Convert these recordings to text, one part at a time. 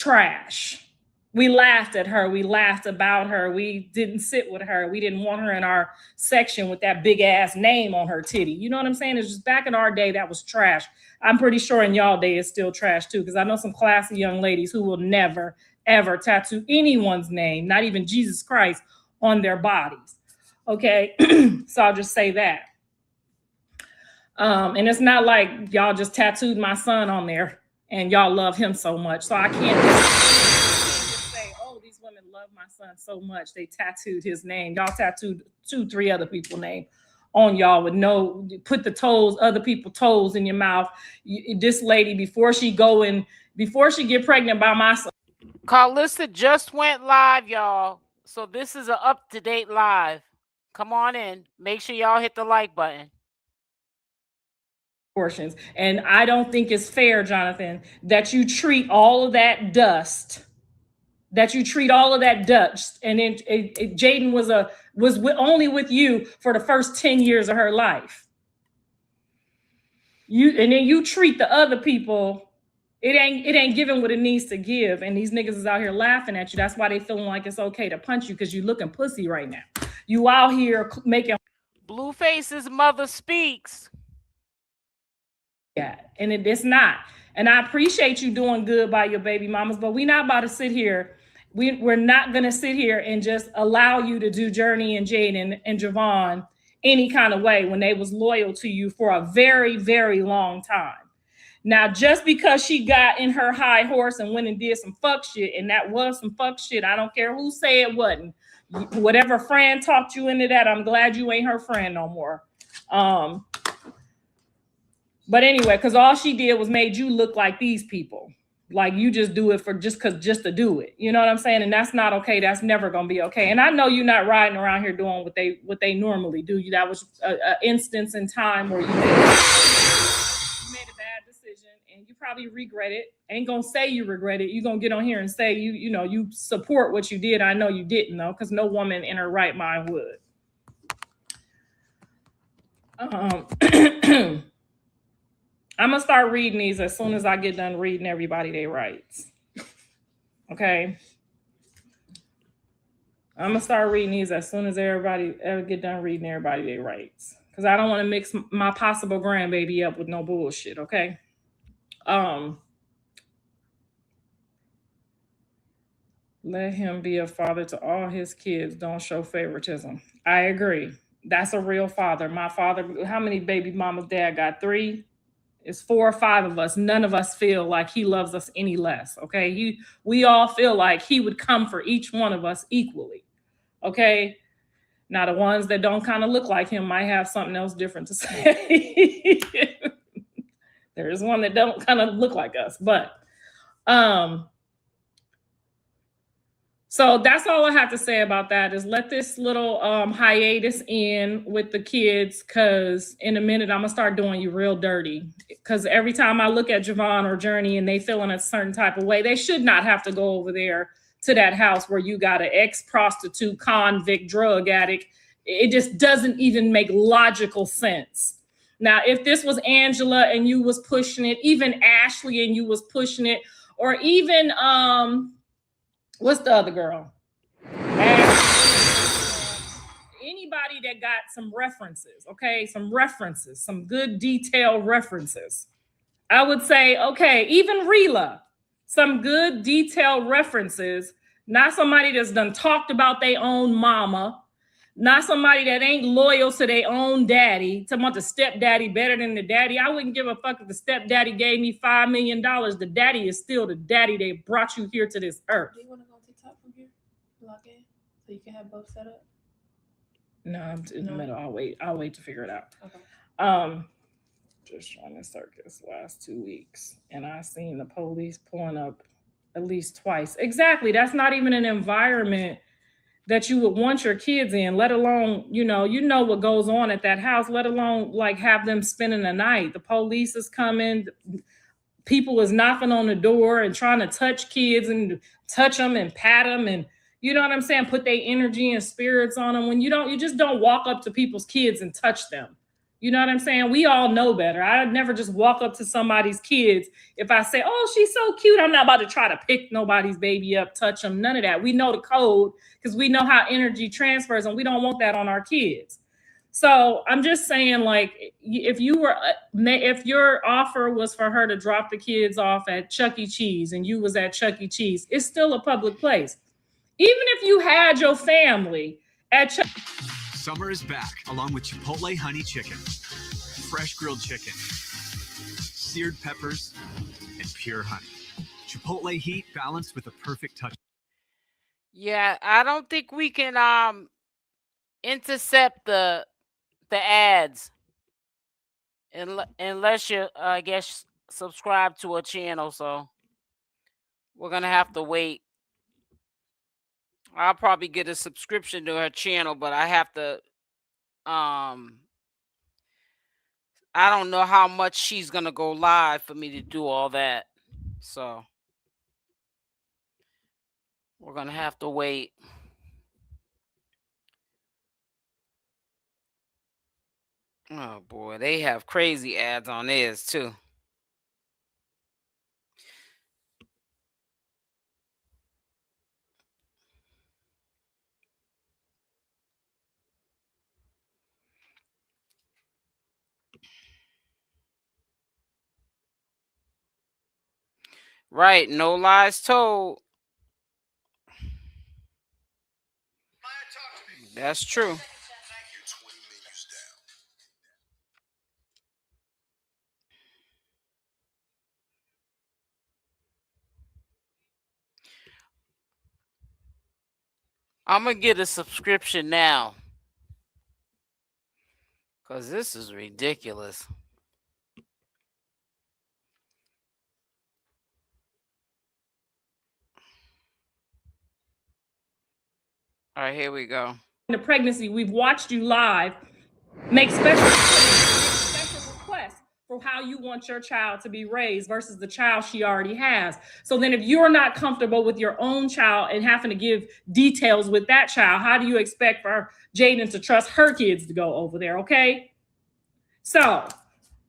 trash. We laughed at her. We laughed about her. We didn't sit with her. We didn't want her in our section with that big ass name on her titty. You know what I'm saying? It's just back in our day, that was trash. I'm pretty sure in y'all day it's still trash too, because I know some classy young ladies who will never, ever tattoo anyone's name, not even Jesus Christ, on their bodies. Okay? So I'll just say that. And it's not like y'all just tattooed my son on there and y'all love him so much. So I can't just say, oh, these women love my son so much they tattooed his name. Y'all tattooed 2-3 other people's name on y'all with no, put the toes, other people's toes in your mouth. This lady, before she get pregnant by my son. Karlissa just went live, y'all. So this is an up-to-date live. Come on in. Make sure y'all hit the like button. Portions. And I don't think it's fair, Jonathan, that you treat all of that dust. And then Jaden was only with you for the first 10 years of her life. And then you treat the other people. It ain't giving what it needs to give. And these niggas is out here laughing at you. That's why they feeling like it's okay to punch you, because you looking pussy right now. You out here making Blueface's mother speaks. Yeah, and it's not. And I appreciate you doing good by your baby mamas, but we're not about to sit here. We're not going to sit here and just allow you to do Journey and Jaden and Javon any kind of way when they was loyal to you for a very, very long time. Now, just because she got in her high horse and went and did some fuck shit, and that was some fuck shit, I don't care who say it wasn't. Whatever friend talked you into that, I'm glad you ain't her friend no more. But anyway, because all she did was made you look like these people. Like you just do it for just to do it. You know what I'm saying? And that's not okay. That's never going to be okay. And I know you're not riding around here doing what they normally do. That was an instance in time where you made a bad decision and you probably regret it. Ain't going to say you regret it. You're going to get on here and say you support what you did. I know you didn't, though, because no woman in her right mind would. I'm going to start reading these as soon as I get done reading everybody their rights. Okay? I'm going to start reading these as soon as everybody ever get done reading everybody their rights. Because I don't want to mix my possible grandbaby up with no bullshit, okay? Let him be a father to all his kids. Don't show favoritism. I agree. That's a real father. My father, how many baby mamas dad got? 3? It's 4 or 5 of us. None of us feel like he loves us any less. Okay. We all feel like he would come for each one of us equally. Okay. Now the ones that don't kind of look like him might have something else different to say. There is one that don't kind of look like us, but, so that's all I have to say about that is let this little hiatus in with the kids, because in a minute I'm going to start doing you real dirty. Because every time I look at Javon or Journey and they feel in a certain type of way, they should not have to go over there to that house where you got an ex-prostitute, convict, drug addict. It just doesn't even make logical sense. Now, if this was Angela and you was pushing it, even Ashley and you was pushing it, or even... what's the other girl? Anybody that got some references, okay? Some references, some good detailed references. I would say, okay, even rela, some good detailed references, not somebody that's done talked about their own mama, not somebody that ain't loyal to their own daddy, talking about the stepdaddy better than the daddy. I wouldn't give a fuck if the stepdaddy gave me $5 million. The daddy is still the daddy that brought you here to this earth. Do you want to go on TikTok from here? Log in so you can have both set up? No, I'm in the middle. I'll wait to figure it out. Okay. Just trying to Circus last 2 weeks, and I seen the police pulling up at least twice. Exactly. That's not even an environment that you would want your kids in, let alone, you know what goes on at that house, let alone like have them spending the night. The police is coming, people is knocking on the door and trying to touch kids and touch them and pat them and, you know what I'm saying, put their energy and spirits on them. When you just don't walk up to people's kids and touch them. You know what I'm saying? We all know better. I'd never just walk up to somebody's kids. If I say, oh, she's so cute, I'm not about to try to pick nobody's baby up, touch them, none of that. We know the code because we know how energy transfers, and we don't want that on our kids. So I'm just saying, like, if your offer was for her to drop the kids off at Chuck E. Cheese and you was at Chuck E. Cheese, it's still a public place. Even if you had your family at Chuck. Summer is back, along with Chipotle honey chicken, fresh grilled chicken, seared peppers, and pure honey. Chipotle heat balanced with a perfect touch. Yeah, I don't think we can intercept the ads unless you I guess subscribe to a channel. So we're gonna have to wait. I'll probably get a subscription to her channel, but I have to I don't know how much she's gonna go live for me to do all that. So we're gonna have to wait. Oh boy, they have crazy ads on theirs too. Right, no lies told. That's true. I'm gonna get a subscription now because this is ridiculous. All right, here we go. In the pregnancy, we've watched you live make special requests for how you want your child to be raised versus the child she already has. So then if you're not comfortable with your own child and having to give details with that child, how do you expect for Jaden to trust her kids to go over there? Okay. So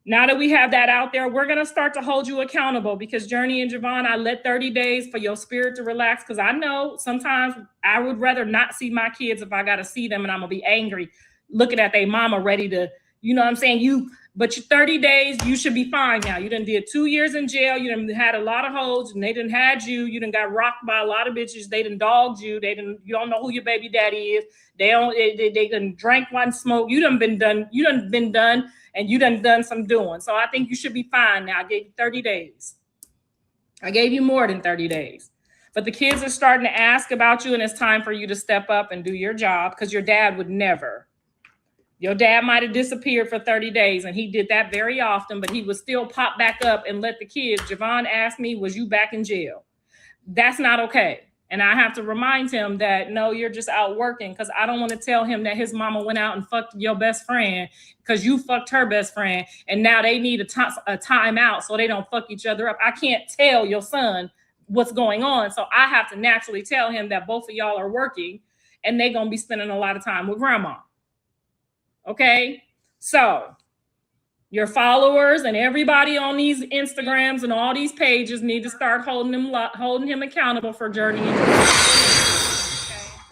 now that we have that out there, we're going to start to hold you accountable because Journey and Javon, I let 30 days for your spirit to relax because I know sometimes I would rather not see my kids if I got to see them and I'm going to be angry looking at their mama ready to, you know what I'm saying? But your 30 days, you should be fine now. You done did 2 years in jail. You done had a lot of hoes and they done had you. You done got rocked by a lot of bitches. They done dogged you. You don't know who your baby daddy is. They done drank one smoke. You done been done. And you done some doing. So I think you should be fine now. I gave you 30 days. I gave you more than 30 days. But the kids are starting to ask about you, and it's time for you to step up and do your job because your dad would never. Your dad might have disappeared for 30 days, and he did that very often, but he would still pop back up and let the kids. Javon asked me, was you back in jail? That's not okay. And I have to remind him that, no, you're just out working because I don't want to tell him that his mama went out and fucked your best friend because you fucked her best friend. And now they need a timeout so they don't fuck each other up. I can't tell your son what's going on. So I have to naturally tell him that both of y'all are working and they're going to be spending a lot of time with grandma. Okay? So your followers and everybody on these Instagrams and all these pages need to start holding him accountable for Journey. Okay, the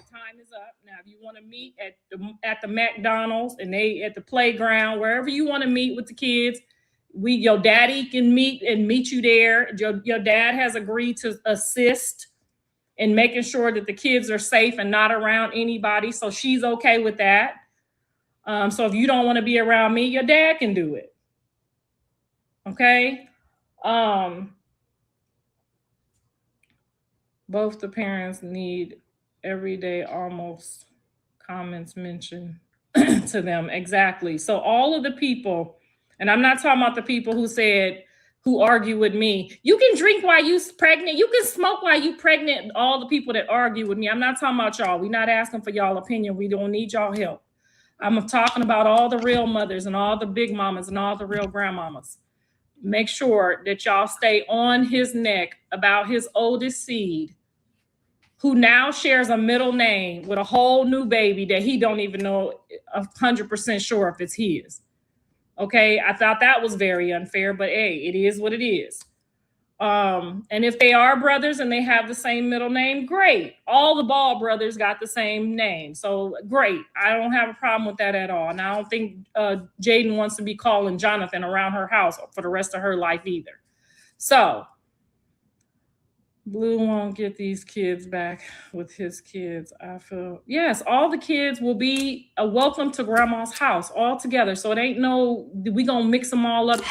time is up. Now, if you want to meet at the McDonald's and they at the playground, wherever you want to meet with the kids, your daddy can meet you there. Your dad has agreed to assist in making sure that the kids are safe and not around anybody. So she's okay with that. So if you don't want to be around me, your dad can do it. Okay. Both the parents need everyday almost comments mentioned to them. Exactly. So all of the people, and I'm not talking about the people who argue with me. You can drink while you pregnant. You can smoke while you pregnant. All the people that argue with me. I'm not talking about y'all. We're not asking for y'all opinion. We don't need y'all help. I'm talking about all the real mothers and all the big mamas and all the real grandmamas. Make sure that y'all stay on his neck about his oldest seed, who now shares a middle name with a whole new baby that he don't even know 100% sure if it's his. Okay, I thought that was very unfair, but hey, it is what it is. And if they are brothers and they have the same middle name, great. All the Ball brothers got the same name, so great. I don't have a problem with that at all. And I don't think Jaden wants to be calling Jonathan around her house for the rest of her life either. So Blue won't get these kids back with his kids. I feel, yes, all the kids will be a welcome to grandma's house all together. So it ain't no, we gonna mix them all up. If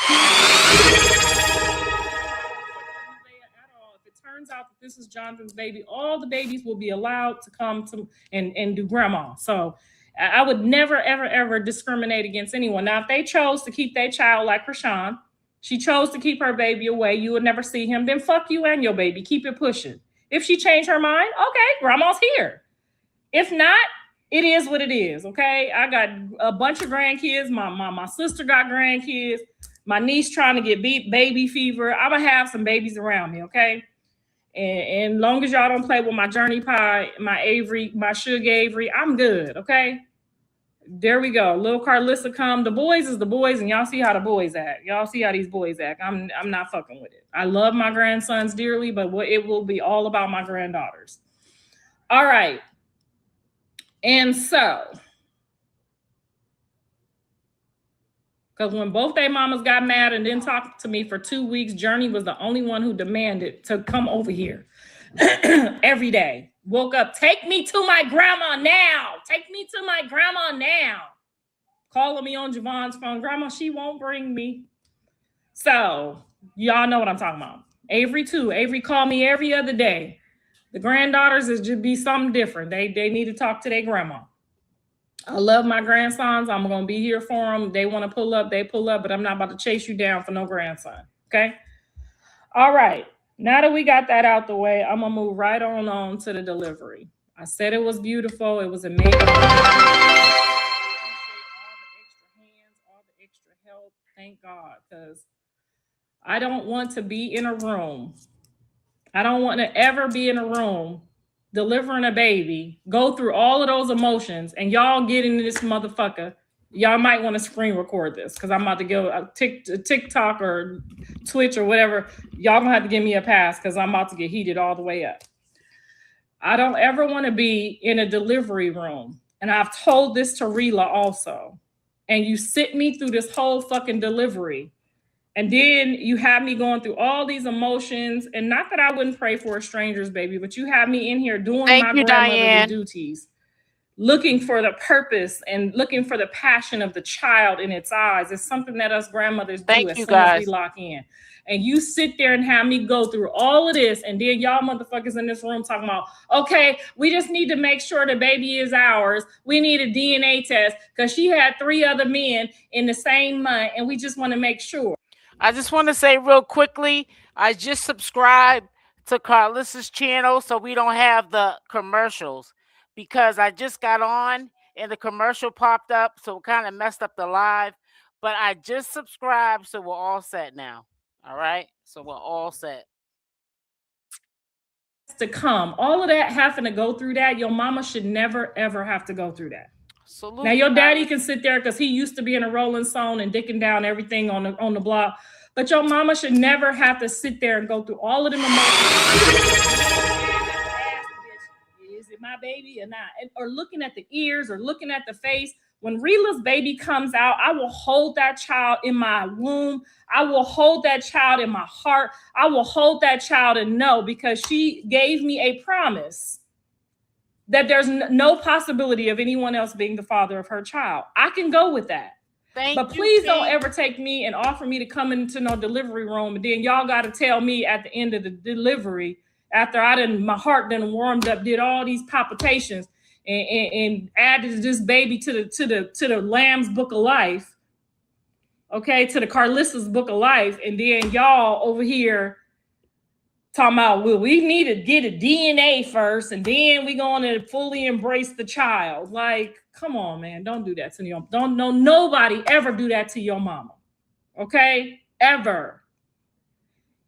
it turns out that this is Jonathan's baby, all the babies will be allowed to come to and do grandma. So I would never, ever, ever discriminate against anyone. Now, if they chose to keep their child like Chrisean, she chose to keep her baby away, you would never see him, then fuck you and your baby. Keep it pushing. If she changed her mind, okay, grandma's here. If not, it is what it is, okay? I got a bunch of grandkids. My sister got grandkids. My niece trying to get baby fever. I'm going to have some babies around me, okay? And long as y'all don't play with my Journey Pie, my Avery, my Suge Avery, I'm good, okay? There we go. Little Karlissa come. The boys is the boys, and y'all see how the boys act. Y'all see how these boys act. I'm not fucking with it. I love my grandsons dearly, but it will be all about my granddaughters. All right. And so, because when both their mamas got mad and didn't talk to me for 2 weeks, Journey was the only one who demanded to come over here every day. Woke up, take me to my grandma now. Take me to my grandma now. Calling me on Javon's phone. Grandma, she won't bring me. So y'all know what I'm talking about. Avery too. Avery called me every other day. The granddaughters is just be something different. They need to talk to their grandma. I love my grandsons. I'm going to be here for them. They want to pull up, they pull up, but I'm not about to chase you down for no grandson. Okay? All right. Now that we got that out the way, I'm going to move right on to the delivery. I said it was beautiful. It was amazing. All the extra hands, all the extra help. Thank God, because I don't want to be in a room. I don't want to ever be in a room delivering a baby, go through all of those emotions, and y'all get into this motherfucker. Y'all might want to screen record this because I'm about to go a TikTok or Twitch or whatever. Y'all gonna have to give me a pass because I'm about to get heated all the way up. I don't ever want to be in a delivery room. And I've told this to Rela also. And you sit me through this whole fucking delivery. And then you have me going through all these emotions. And not that I wouldn't pray for a stranger's baby, but you have me in here doing my grandmotherly duties, looking for the purpose and looking for the passion of the child in its eyes. It's something that us grandmothers do as soon as we lock in. And you sit there and have me go through all of this, and then y'all motherfuckers in this room talking about, okay, we just need to make sure the baby is ours. We need a DNA test because she had 3 other men in the same month, and we just want to make sure. I just want to say real quickly, I just subscribed to Karlissa's channel so we don't have the commercials, because I just got on and the commercial popped up, so it kind of messed up the live. But I just subscribed, so we're all set now. All right, so we're all set. To come, all of that having to go through that, your mama should never ever have to go through that. Absolutely. Now your daddy can sit there because he used to be in a Rolling Stone and dicking down everything on the block, but your mama should never have to sit there and go through all of them emotions. Is it my baby or not? Or looking at the ears or looking at the face. When Rela's baby comes out, I will hold that child in my womb. I will hold that child in my heart. I will hold that child and know, because she gave me a promise that there's no possibility of anyone else being the father of her child. I can go with that. But please don't ever take me and offer me to come into no delivery room, and then y'all got to tell me at the end of the delivery, after my heart done warmed up, did all these palpitations, and added this baby to the Lamb's Book of Life, okay, to the Karlissa's Book of Life, and then y'all over here talking about, well, we need to get a DNA first, and then we going to fully embrace the child. Like, come on, man, don't do that to your, nobody ever do that to your mama, okay, ever.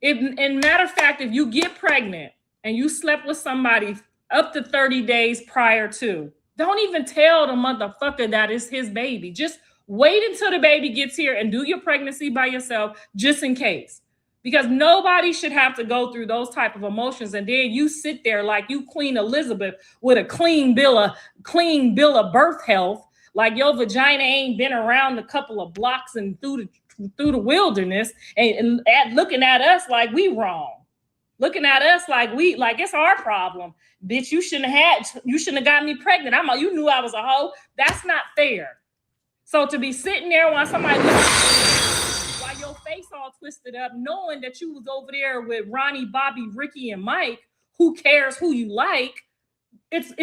And matter of fact, if you get pregnant and you slept with somebody up to 30 days prior to, don't even tell the motherfucker that is his baby. Just Wait until the baby gets here and do your pregnancy by yourself, just in case. Because nobody should have to go through those type of emotions. And then you sit there like you Queen Elizabeth with a clean bill of birth health. Like your vagina ain't been around a couple of blocks and through the wilderness and looking at us like we wrong. Looking at us like it's our problem. Bitch, you shouldn't have got me pregnant. You knew I was a hoe. That's not fair. So to be sitting there while somebody while your face all twisted up, knowing that you was over there with Ronnie, Bobby, Ricky, and Mike, who cares who you like? It's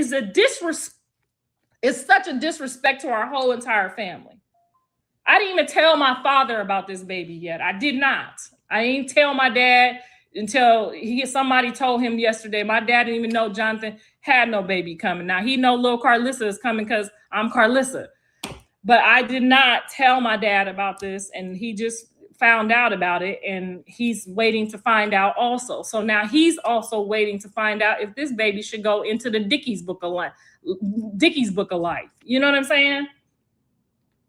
such a disrespect to our whole entire family. I didn't even tell my father about this baby yet. I did not. I didn't tell my dad until somebody told him yesterday. My dad didn't even know Jonathan had no baby coming. Now he know little Karlissa is coming because I'm Karlissa. But I did not tell my dad about this, and he just found out about it, and he's waiting to find out also. So now he's also waiting to find out if this baby should go into the Dickie's Book of Life. You know what I'm saying?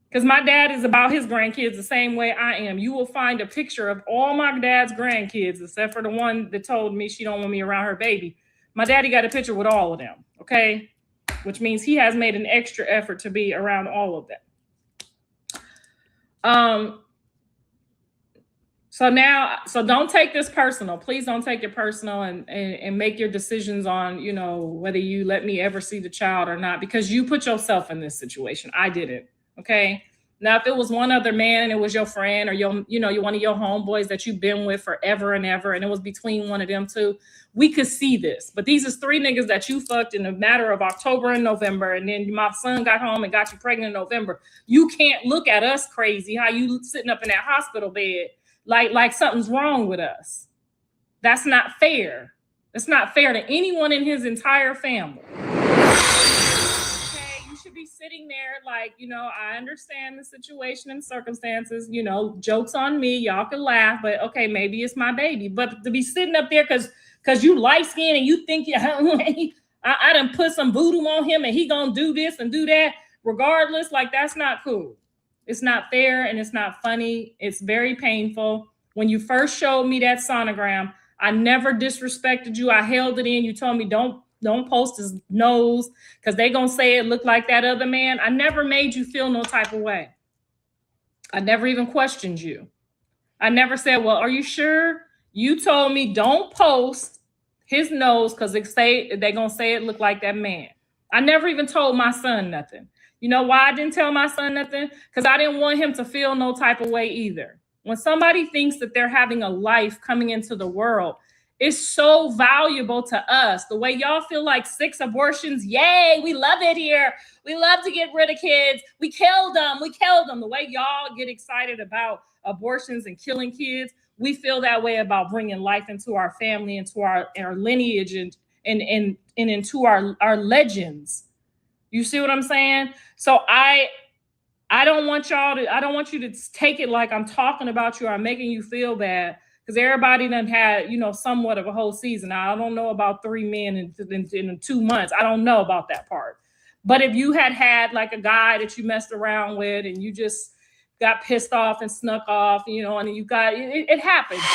Because my dad is about his grandkids the same way I am. You will find a picture of all my dad's grandkids, except for the one that told me she don't want me around her baby. My daddy got a picture with all of them, okay? Which means he has made an extra effort to be around all of them. So don't take this personal. Please don't take it personal and make your decisions on, you know, whether you let me ever see the child or not, because you put yourself in this situation. I didn't. Okay. Now, if it was one other man and it was your friend or one of your homeboys that you've been with forever and ever, and it was between one of them two, we could see this. But these is 3 niggas that you fucked in a matter of October and November, and then my son got home and got you pregnant in November. You can't look at us crazy, how you sitting up in that hospital bed like something's wrong with us. That's not fair. It's not fair to anyone in his entire family. Be sitting there like, you know, I understand the situation and circumstances, you know, jokes on me, y'all can laugh, but okay, maybe it's my baby. But to be sitting up there because you light skinned and you think I done put some voodoo on him and he gonna do this and do that regardless, like that's not cool. It's not fair and it's not funny. It's very painful. When you first showed me that sonogram, I never disrespected you. I held it in. You told me don't post his nose because they gonna say it looked like that other man. I never made you feel no type of way. I never even questioned you. I never said, well, are you sure? You told me don't post his nose because they gonna say it looked like that man. I never even told my son nothing. You know why I didn't tell my son nothing? Because I didn't want him to feel no type of way either. When somebody thinks that they're having a life coming into the world, it's so valuable to us. The way y'all feel like 6 abortions, yay, we love it here. We love to get rid of kids. We killed them. The way y'all get excited about abortions and killing kids, we feel that way about bringing life into our family, into our lineage, and into our legends. You see what I'm saying? So I don't want you to take it like I'm talking about you or I'm making you feel bad. Because everybody done had, you know, somewhat of a whole season. Now, I don't know about 3 men in 2 months. I don't know about that part. But if you had like a guy that you messed around with and you just got pissed off and snuck off, you know, and you got, it happens. 1,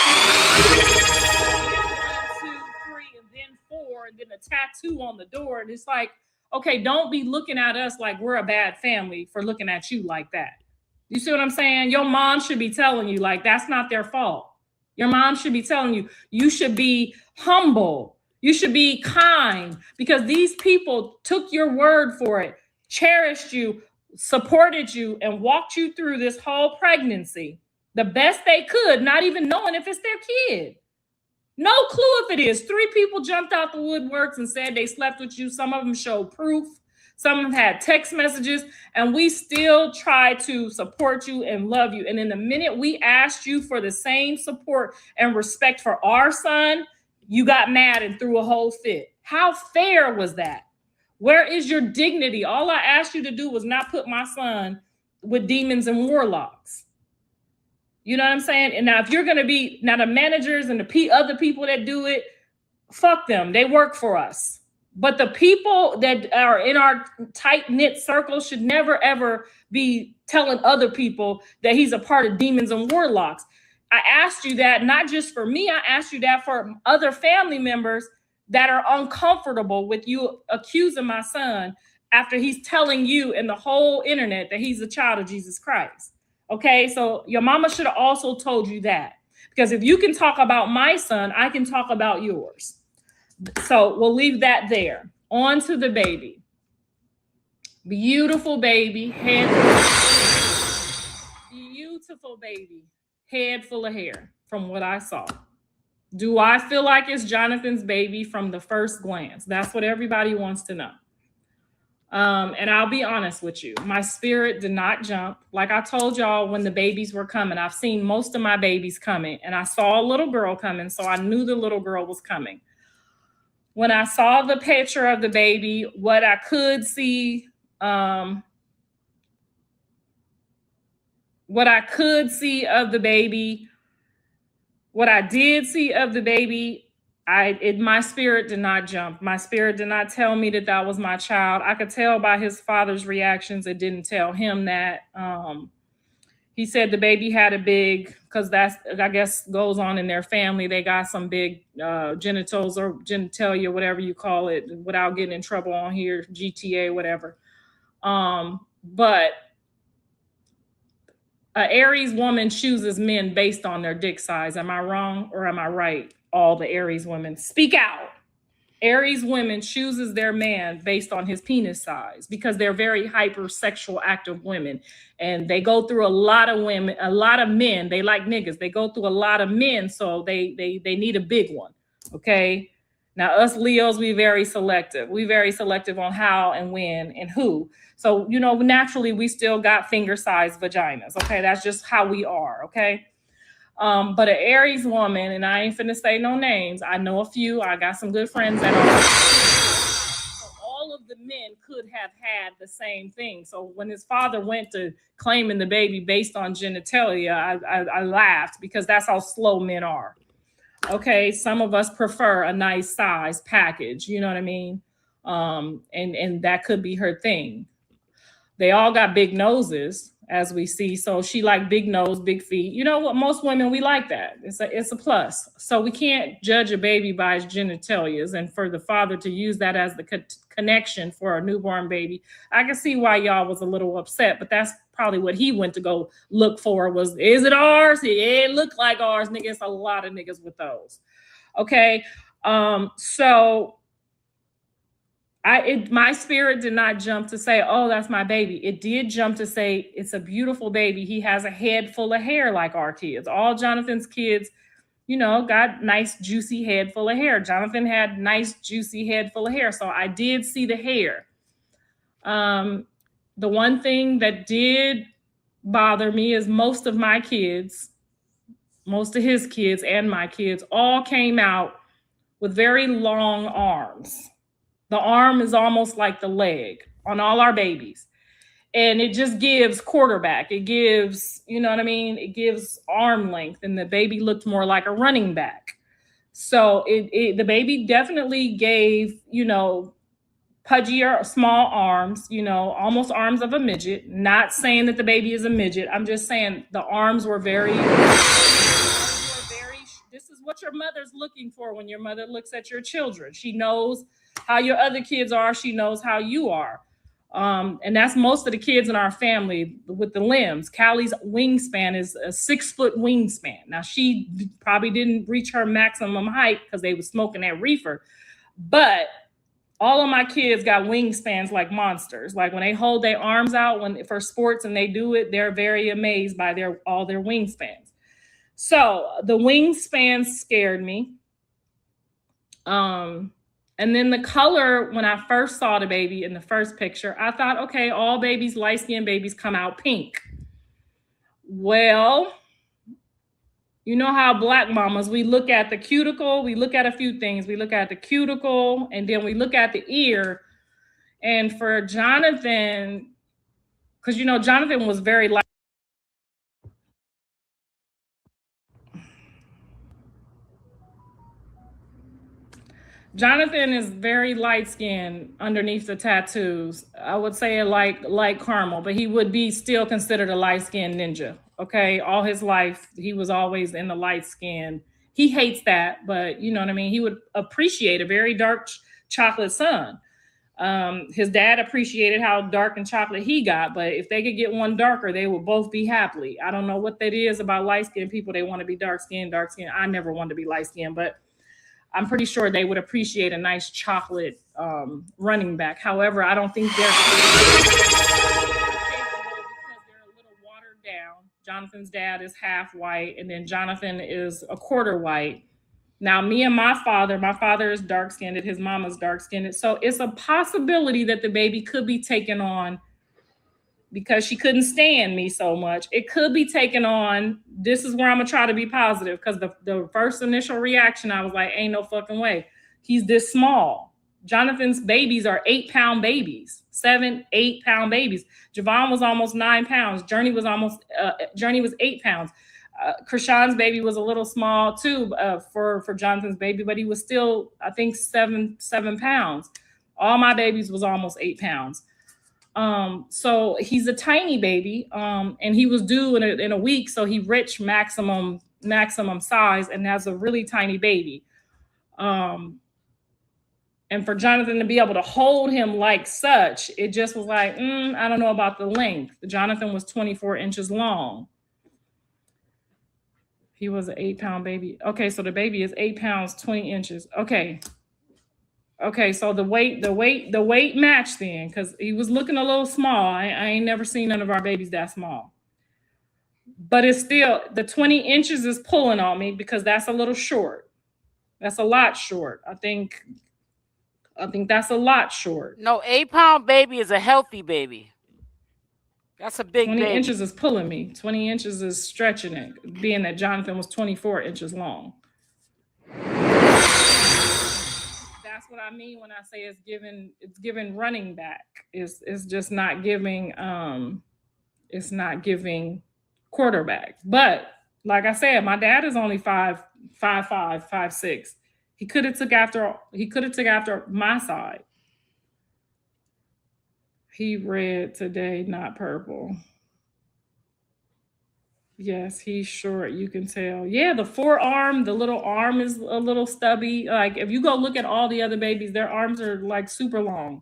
2, 3, and then 4, and then a tattoo on the door. And it's like, okay, don't be looking at us like we're a bad family for looking at you like that. You see what I'm saying? Your mom should be telling you like, that's not their fault. Your mom should be telling you, you should be humble. You should be kind because these people took your word for it, cherished you, supported you, and walked you through this whole pregnancy the best they could, not even knowing if it's their kid. No clue if it is. 3 people jumped out the woodworks and said they slept with you. Some of them showed proof. Some of them had text messages, and we still try to support you and love you. And in the minute we asked you for the same support and respect for our son, you got mad and threw a whole fit. How fair was that? Where is your dignity? All I asked you to do was not put my son with demons and warlocks. You know what I'm saying? And now if you're going to be, now the managers and the other people that do it, fuck them. They work for us. But the people that are in our tight-knit circle should never, ever be telling other people that he's a part of demons and warlocks. I asked you that not just for me. I asked you that for other family members that are uncomfortable with you accusing my son after he's telling you and the whole internet that he's a child of Jesus Christ. Okay, so your mama should have also told you that. Because if you can talk about my son, I can talk about yours. So we'll leave that there. On to the baby. Beautiful baby, head beautiful baby, head full of hair from what I saw. Do I feel like it's Jonathan's baby from the first glance? That's what everybody wants to know. And I'll be honest with you, my spirit did not jump. Like I told y'all when the babies were coming, I've seen most of my babies coming, and I saw a little girl coming, so I knew the little girl was coming. When I saw the picture of the baby, what I could see, of the baby, what I did see of the baby, my spirit did not jump. My spirit did not tell me that that was my child. I could tell by his father's reactions. It didn't tell him that. He said the baby had a big, because that's, I guess, goes on in their family. They got some big genitals or genitalia, whatever you call it, without getting in trouble on here, GTA, whatever. But an Aries woman chooses men based on their dick size. Am I wrong or am I right? All the Aries women, speak out. Aries women chooses their man based on his penis size because they're very hypersexual active women. And they go through a lot of women, a lot of men. They like niggas. They go through a lot of men, so they need a big one, okay? Now, us Leos, we very selective. We very selective on how and when and who. So, you know, naturally, we still got finger-sized vaginas, okay? That's just how we are, okay? But an Aries woman, and I ain't finna say no names. I know a few. I got some good friends that are. So all of the men could have had the same thing. So when his father went to claiming the baby based on genitalia, I laughed because that's how slow men are. Okay, some of us prefer a nice size package. You know what I mean? And that could be her thing. They all got big noses, as we see. So she like big nose, big feet. You know what? Most women, we like that. It's a plus. So we can't judge a baby by his genitalias. And for the father to use that as the connection for a newborn baby, I can see why y'all was a little upset. But that's probably what he went to go look for was, is it ours? Yeah, it looked like ours. Nigga, it's a lot of niggas with those. Okay. So my spirit did not jump to say, oh, that's my baby. It did jump to say, it's a beautiful baby. He has a head full of hair like our kids. All Jonathan's kids, you know, got nice, juicy head full of hair. Jonathan had nice, juicy head full of hair. So I did see the hair. The one thing that did bother me is most of my kids, most of his kids and my kids all came out with very long arms. The arm is almost like the leg on all our babies. And it just gives quarterback. It gives, you know what I mean? It gives arm length, and the baby looked more like a running back. So the baby definitely gave, you know, pudgier, small arms, you know, almost arms of a midget. Not saying that the baby is a midget. I'm just saying the arms were very, this is what your mother's looking for when your mother looks at your children. She knows how your other kids are. She knows how you are. And that's most of the kids in our family with the limbs. Callie's wingspan is a 6-foot wingspan. Now, she probably didn't reach her maximum height because they were smoking that reefer. But all of my kids got wingspans like monsters. Like when they hold their arms out for sports and they do it, they're very amazed by all their wingspans. So the wingspan scared me. And then the color, when I first saw the baby in the first picture, I thought, okay, all babies, light-skinned babies come out pink. Well, you know how Black mamas, we look at the cuticle, we look at a few things. We look at the cuticle, and then we look at the ear. And for Jonathan, because, you know, Jonathan was very light. Jonathan is very light skinned underneath the tattoos. I would say like caramel, but he would be still considered a light skinned ninja. Okay. All his life, he was always in the light skin. He hates that, but you know what I mean? He would appreciate a very dark chocolate sun. His dad appreciated how dark and chocolate he got, but if they could get one darker, they would both be happily. I don't know what that is about light skinned people. They want to be dark skinned. I never wanted to be light skinned, but I'm pretty sure they would appreciate a nice chocolate running back. However, I don't think they're capable because they're a little watered down. Jonathan's dad is half white, and then Jonathan is a quarter white. Now, me and my father is dark skinned, his mama's dark skinned. So it's a possibility that the baby could be taken on because she couldn't stand me so much. It could be taken on. This is where I'm gonna try to be positive because the first initial reaction, I was like, ain't no fucking way. He's this small. Jonathan's babies are 8-pound babies, 7-8-pound babies. Javon was almost 9 pounds. Journey was 8 pounds. Chrisean's baby was a little small too for Jonathan's baby, but he was still, I think, 7 pounds. All my babies was almost 8 pounds. So he's a tiny baby, and he was due in a week, so he reached maximum size, and has a really tiny baby. And for Jonathan to be able to hold him like such, it just was like, I don't know about the length. Jonathan was 24 inches long. He was an 8-pound baby. Okay, so the baby is 8 pounds, 20 inches. Okay, so the weight matched then, because he was looking a little small. I ain't never seen none of our babies that small. But it's still, the 20 inches is pulling on me because that's a little short. That's a lot short. I think that's a lot short. No, 8-pound baby is a healthy baby. That's a big 20 baby. inches is pulling me. 20 inches is stretching it, being that Jonathan was 24 inches long. That's what I mean when I say it's giving running back. It's just not giving it's not giving quarterback. But like I said, my dad is only 5'5", 5'6". He could have took after my side. He red today, not purple. Yes, he's short. You can tell. Yeah, the forearm, the little arm is a little stubby. Like if you go look at all the other babies, their arms are like super long.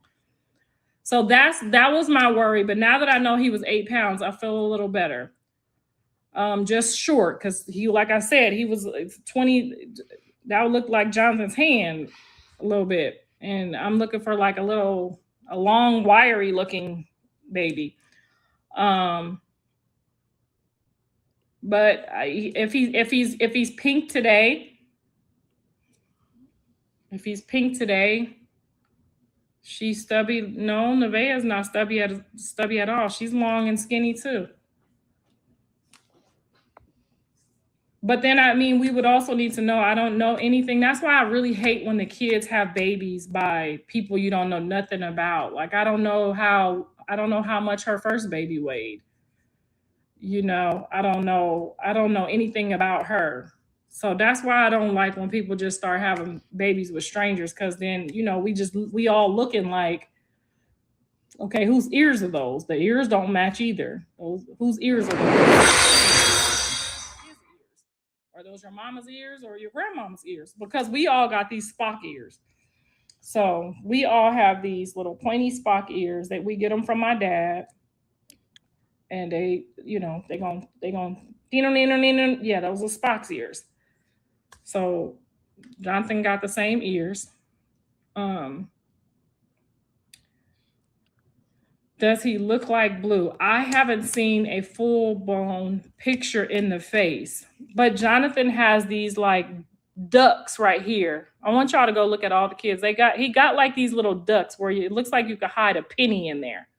So that was my worry. But now that I know he was 8 pounds, I feel a little better. Just short, because he, like I said, he was 20. That would look like Jonathan's hand a little bit. And I'm looking for like a long, wiry looking baby. But if he's pink today, she's stubby. No, Nevaeh is not stubby at all. She's long and skinny too. But then, I mean, we would also need to know, I don't know anything. That's why I really hate when the kids have babies by people you don't know nothing about. Like, I don't know how much her first baby weighed. You know, I don't know anything about her. So that's why I don't like when people just start having babies with strangers, because then, you know, we all looking like, okay, whose ears are those? The ears don't match either. Whose ears are those? Are those your mama's ears or your grandmama's ears? Because we all got these Spock ears. So we all have these little pointy Spock ears that we get them from my dad. And they, you know, they gon' yeah, those are Spock's ears. So Jonathan got the same ears. Does he look like Blue? I haven't seen a full-blown picture in the face, but Jonathan has these like ducts right here. I want y'all to go look at all the kids. He got like these little ducts where it looks like you could hide a penny in there.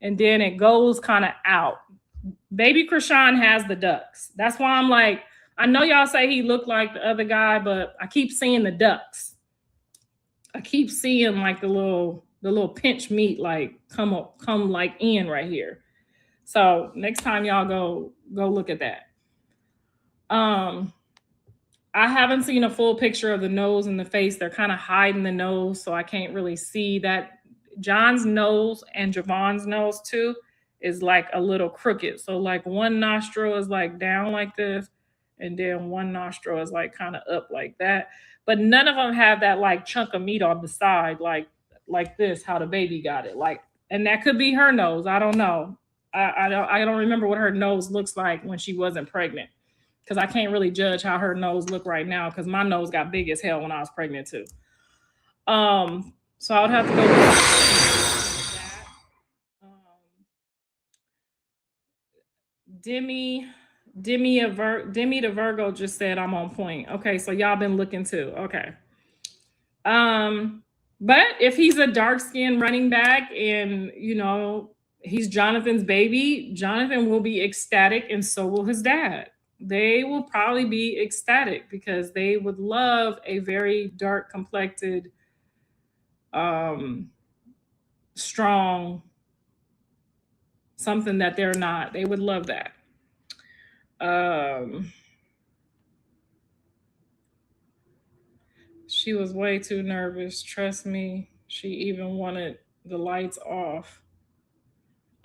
And then it goes kind of out. Baby Chrisean has the ducts. That's why I'm like, I know y'all say he looked like the other guy, but I keep seeing the ducts. I keep seeing like the little pinch meat like come like in right here. So next time y'all go look at that. I I haven't seen a full picture of the nose and the face. They're kind of hiding the nose, so I can't really see that. John's nose and Javon's nose too is like a little crooked. So like one nostril is like down like this, and then one nostril is like kind of up like that. But none of them have that like chunk of meat on the side, like this, how the baby got it. Like, and that could be her nose. I don't know. I don't remember what her nose looks like when she wasn't pregnant, because I can't really judge how her nose look right now, because my nose got big as hell when I was pregnant too. So I would have to go with that. Demi the Virgo just said I'm on point. Okay, so y'all been looking too. Okay. But if he's a dark-skinned running back and he's Jonathan's baby, Jonathan will be ecstatic, and so will his dad. They will probably be ecstatic because they would love a very dark complected, strong, something that they're not. They would love that. She was way too nervous. Trust me. She even wanted the lights off.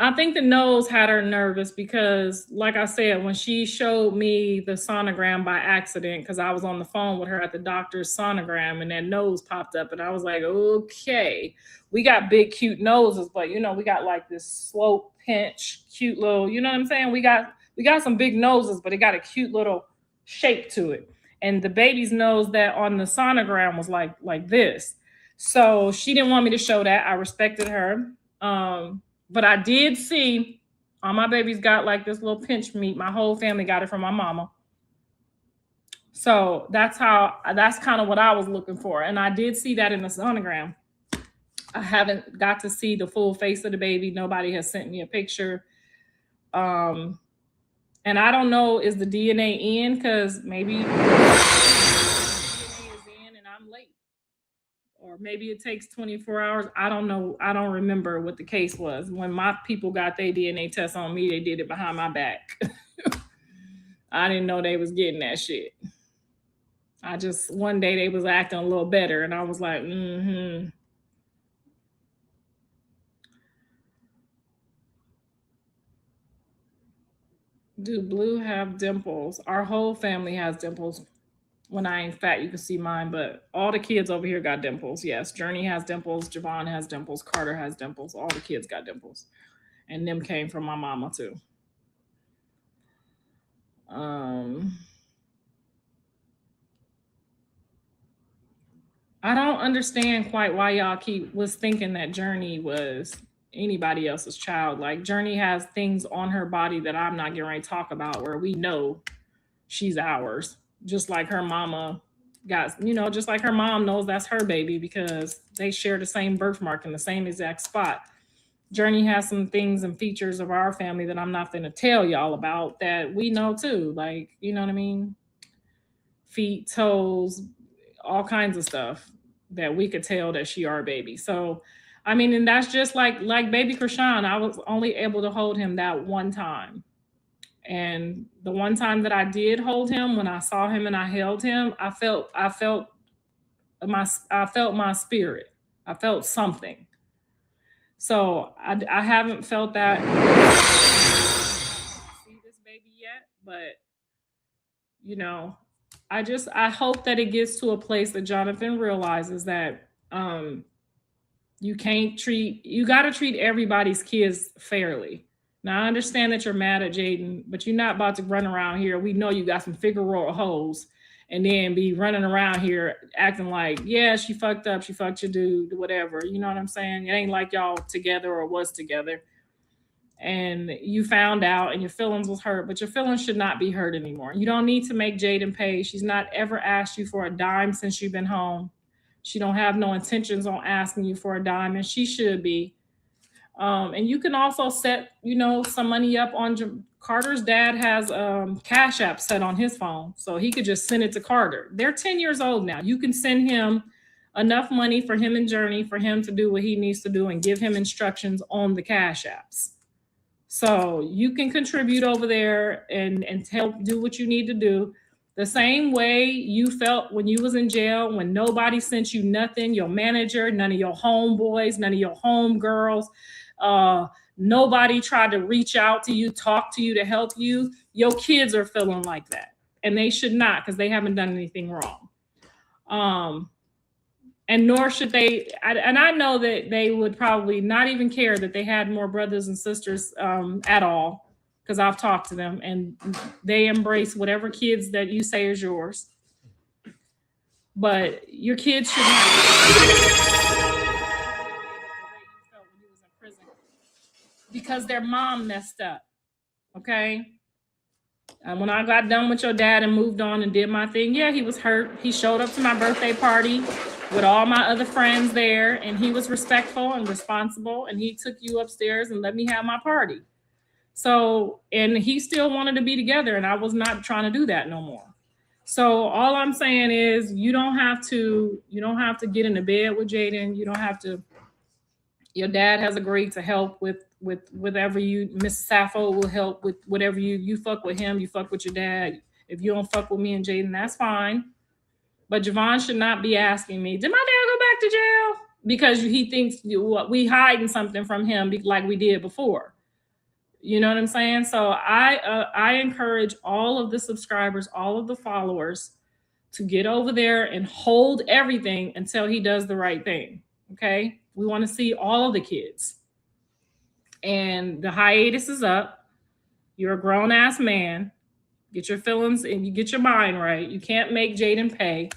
I think the nose had her nervous because, like I said, when she showed me the sonogram by accident, because I was on the phone with her at the doctor's sonogram, and that nose popped up, and I was like, okay, we got big, cute noses, but we got like this slope pinch, cute little, you know what I'm saying? We got some big noses, but it got a cute little shape to it. And the baby's nose that on the sonogram was like this. So she didn't want me to show that. I respected her. But I did see all my babies got like this little pinch meat. My whole family got it from my mama. So that's kind of what I was looking for. And I did see that in the sonogram. I haven't got to see the full face of the baby. Nobody has sent me a picture. And I don't know, is the DNA in? Because maybe the DNA is in and I'm late. Or maybe it takes 24 hours. I don't know. I don't remember what the case was. When my people got their DNA test on me, they did it behind my back. I didn't know they was getting that shit. One day they was acting a little better, and I was like, Do Blue have dimples? Our whole family has dimples. When I ain't fat, you can see mine, but all the kids over here got dimples. Yes, Journey has dimples, Javon has dimples, Carter has dimples. All the kids got dimples. And them came from my mama too. I don't understand quite why y'all was thinking that Journey was anybody else's child. Like, Journey has things on her body that I'm not getting ready to talk about, where we know she's ours. Just like her mama just like her mom knows that's her baby because they share the same birthmark in the same exact spot. Journey has some things and features of our family that I'm not going to tell y'all about that we know too. Like, you know what I mean? Feet, toes, all kinds of stuff that we could tell that she our baby. So, I mean, and that's just like baby Chrisean. I was only able to hold him that one time. And the one time that I did hold him, when I saw him and I held him, I felt my spirit. I felt something. So I haven't felt that see this baby yet, but I hope that it gets to a place that Jonathan realizes that you got to treat everybody's kids fairly. Now, I understand that you're mad at Jaden, but you're not about to run around here. We know you got some figure-roll hoes and then be running around here acting like, yeah, she fucked up. She fucked your dude, whatever. You know what I'm saying? It ain't like y'all together or was together. And you found out and your feelings was hurt, but your feelings should not be hurt anymore. You don't need to make Jaden pay. She's not ever asked you for a dime since you've been home. She don't have no intentions on asking you for a dime, and she should be. And you can also set, some money up on Carter's dad has Cash App set on his phone. So he could just send it to Carter. They're 10 years old now. You can send him enough money for him and Journey for him to do what he needs to do and give him instructions on the Cash Apps. So you can contribute over there and help do what you need to do. The same way you felt when you was in jail, when nobody sent you nothing, your manager, none of your homeboys, none of your homegirls, nobody tried to reach out to you, talk to you, to help you. Your kids are feeling like that, and they should not, because they haven't done anything wrong. And nor should they. And I know that they would probably not even care that they had more brothers and sisters at all, because I've talked to them and they embrace whatever kids that you say is yours. But your kids should not, because their mom messed up. Okay. And when I got done with your dad and moved on and did my thing, yeah, he was hurt. He showed up to my birthday party with all my other friends there, and he was respectful and responsible, and he took you upstairs and let me have my party. So, and he still wanted to be together, and I was not trying to do that no more. So all I'm saying is you don't have to get into bed with Jaden. You don't have to. Your dad has agreed to help with whatever you, Miss Sappho will help with whatever you fuck with him, you fuck with your dad. If you don't fuck with me and Jaden, that's fine. But Javon should not be asking me, did my dad go back to jail? Because he thinks we hiding something from him like we did before. You know what I'm saying? So I encourage all of the subscribers, all of the followers to get over there and hold everything until he does the right thing. Okay? We want to see all of the kids. And the hiatus is up. You're a grown-ass man. Get your feelings and you get your mind right. You can't make Jaden pay.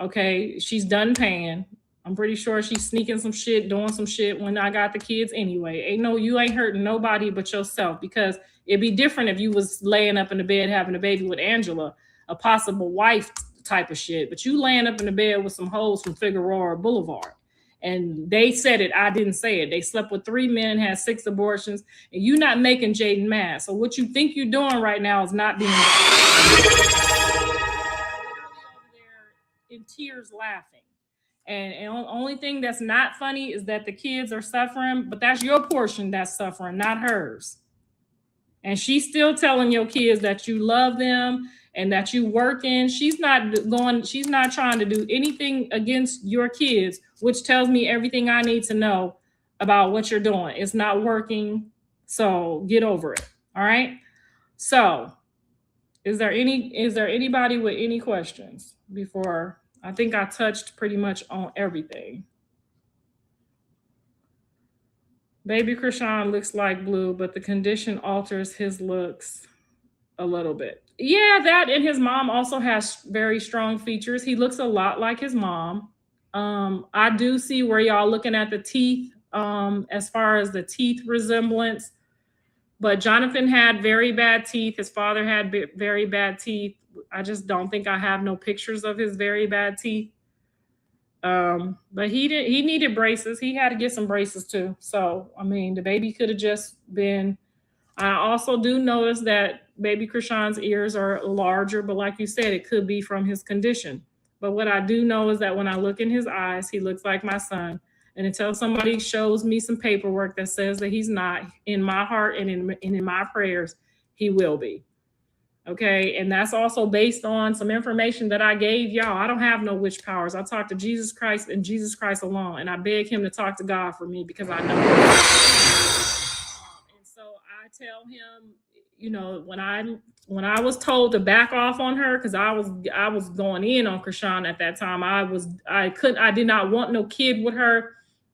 Okay? She's done paying. I'm pretty sure she's sneaking some shit, doing some shit when I got the kids anyway. You ain't hurting nobody but yourself, because it'd be different if you was laying up in the bed having a baby with Angela, a possible wife type of shit. But you laying up in the bed with some hoes from Figueroa Boulevard. And they said it, I didn't say it. They slept with 3 men, had 6 abortions, and you're not making Jaden mad. So what you think you're doing right now is not being in tears laughing. And the only thing that's not funny is that the kids are suffering, but that's your portion that's suffering, not hers. And she's still telling your kids that you love them and that you working. She's not trying to do anything against your kids, which tells me everything I need to know about what you're doing. It's not working. So get over it. All right. So is there anybody with any questions before? I think I touched pretty much on everything. Baby Chrisean looks like Blue, but the condition alters his looks a little bit. Yeah, that, and his mom also has very strong features. He looks a lot like his mom. I do see where y'all looking at the teeth, as far as the teeth resemblance. But Jonathan had very bad teeth. His father had very bad teeth. I just don't think I have no pictures of his very bad teeth. But he needed braces. He had to get some braces too. So, I mean, the baby could have just been. I also do notice that baby Chrisean's ears are larger, but like you said, it could be from his condition. But what I do know is that when I look in his eyes, he looks like my son. And until somebody shows me some paperwork that says that he's not, in my heart and in my prayers, he will be. Okay, and that's also based on some information that I gave y'all. I don't have no witch powers. I talk to Jesus Christ and Jesus Christ alone, and I beg him to talk to God for me because I know. And so I tell him, you know, when I was told to back off on her, because I was going in on Chrisean at that time. I did not want no kid with her.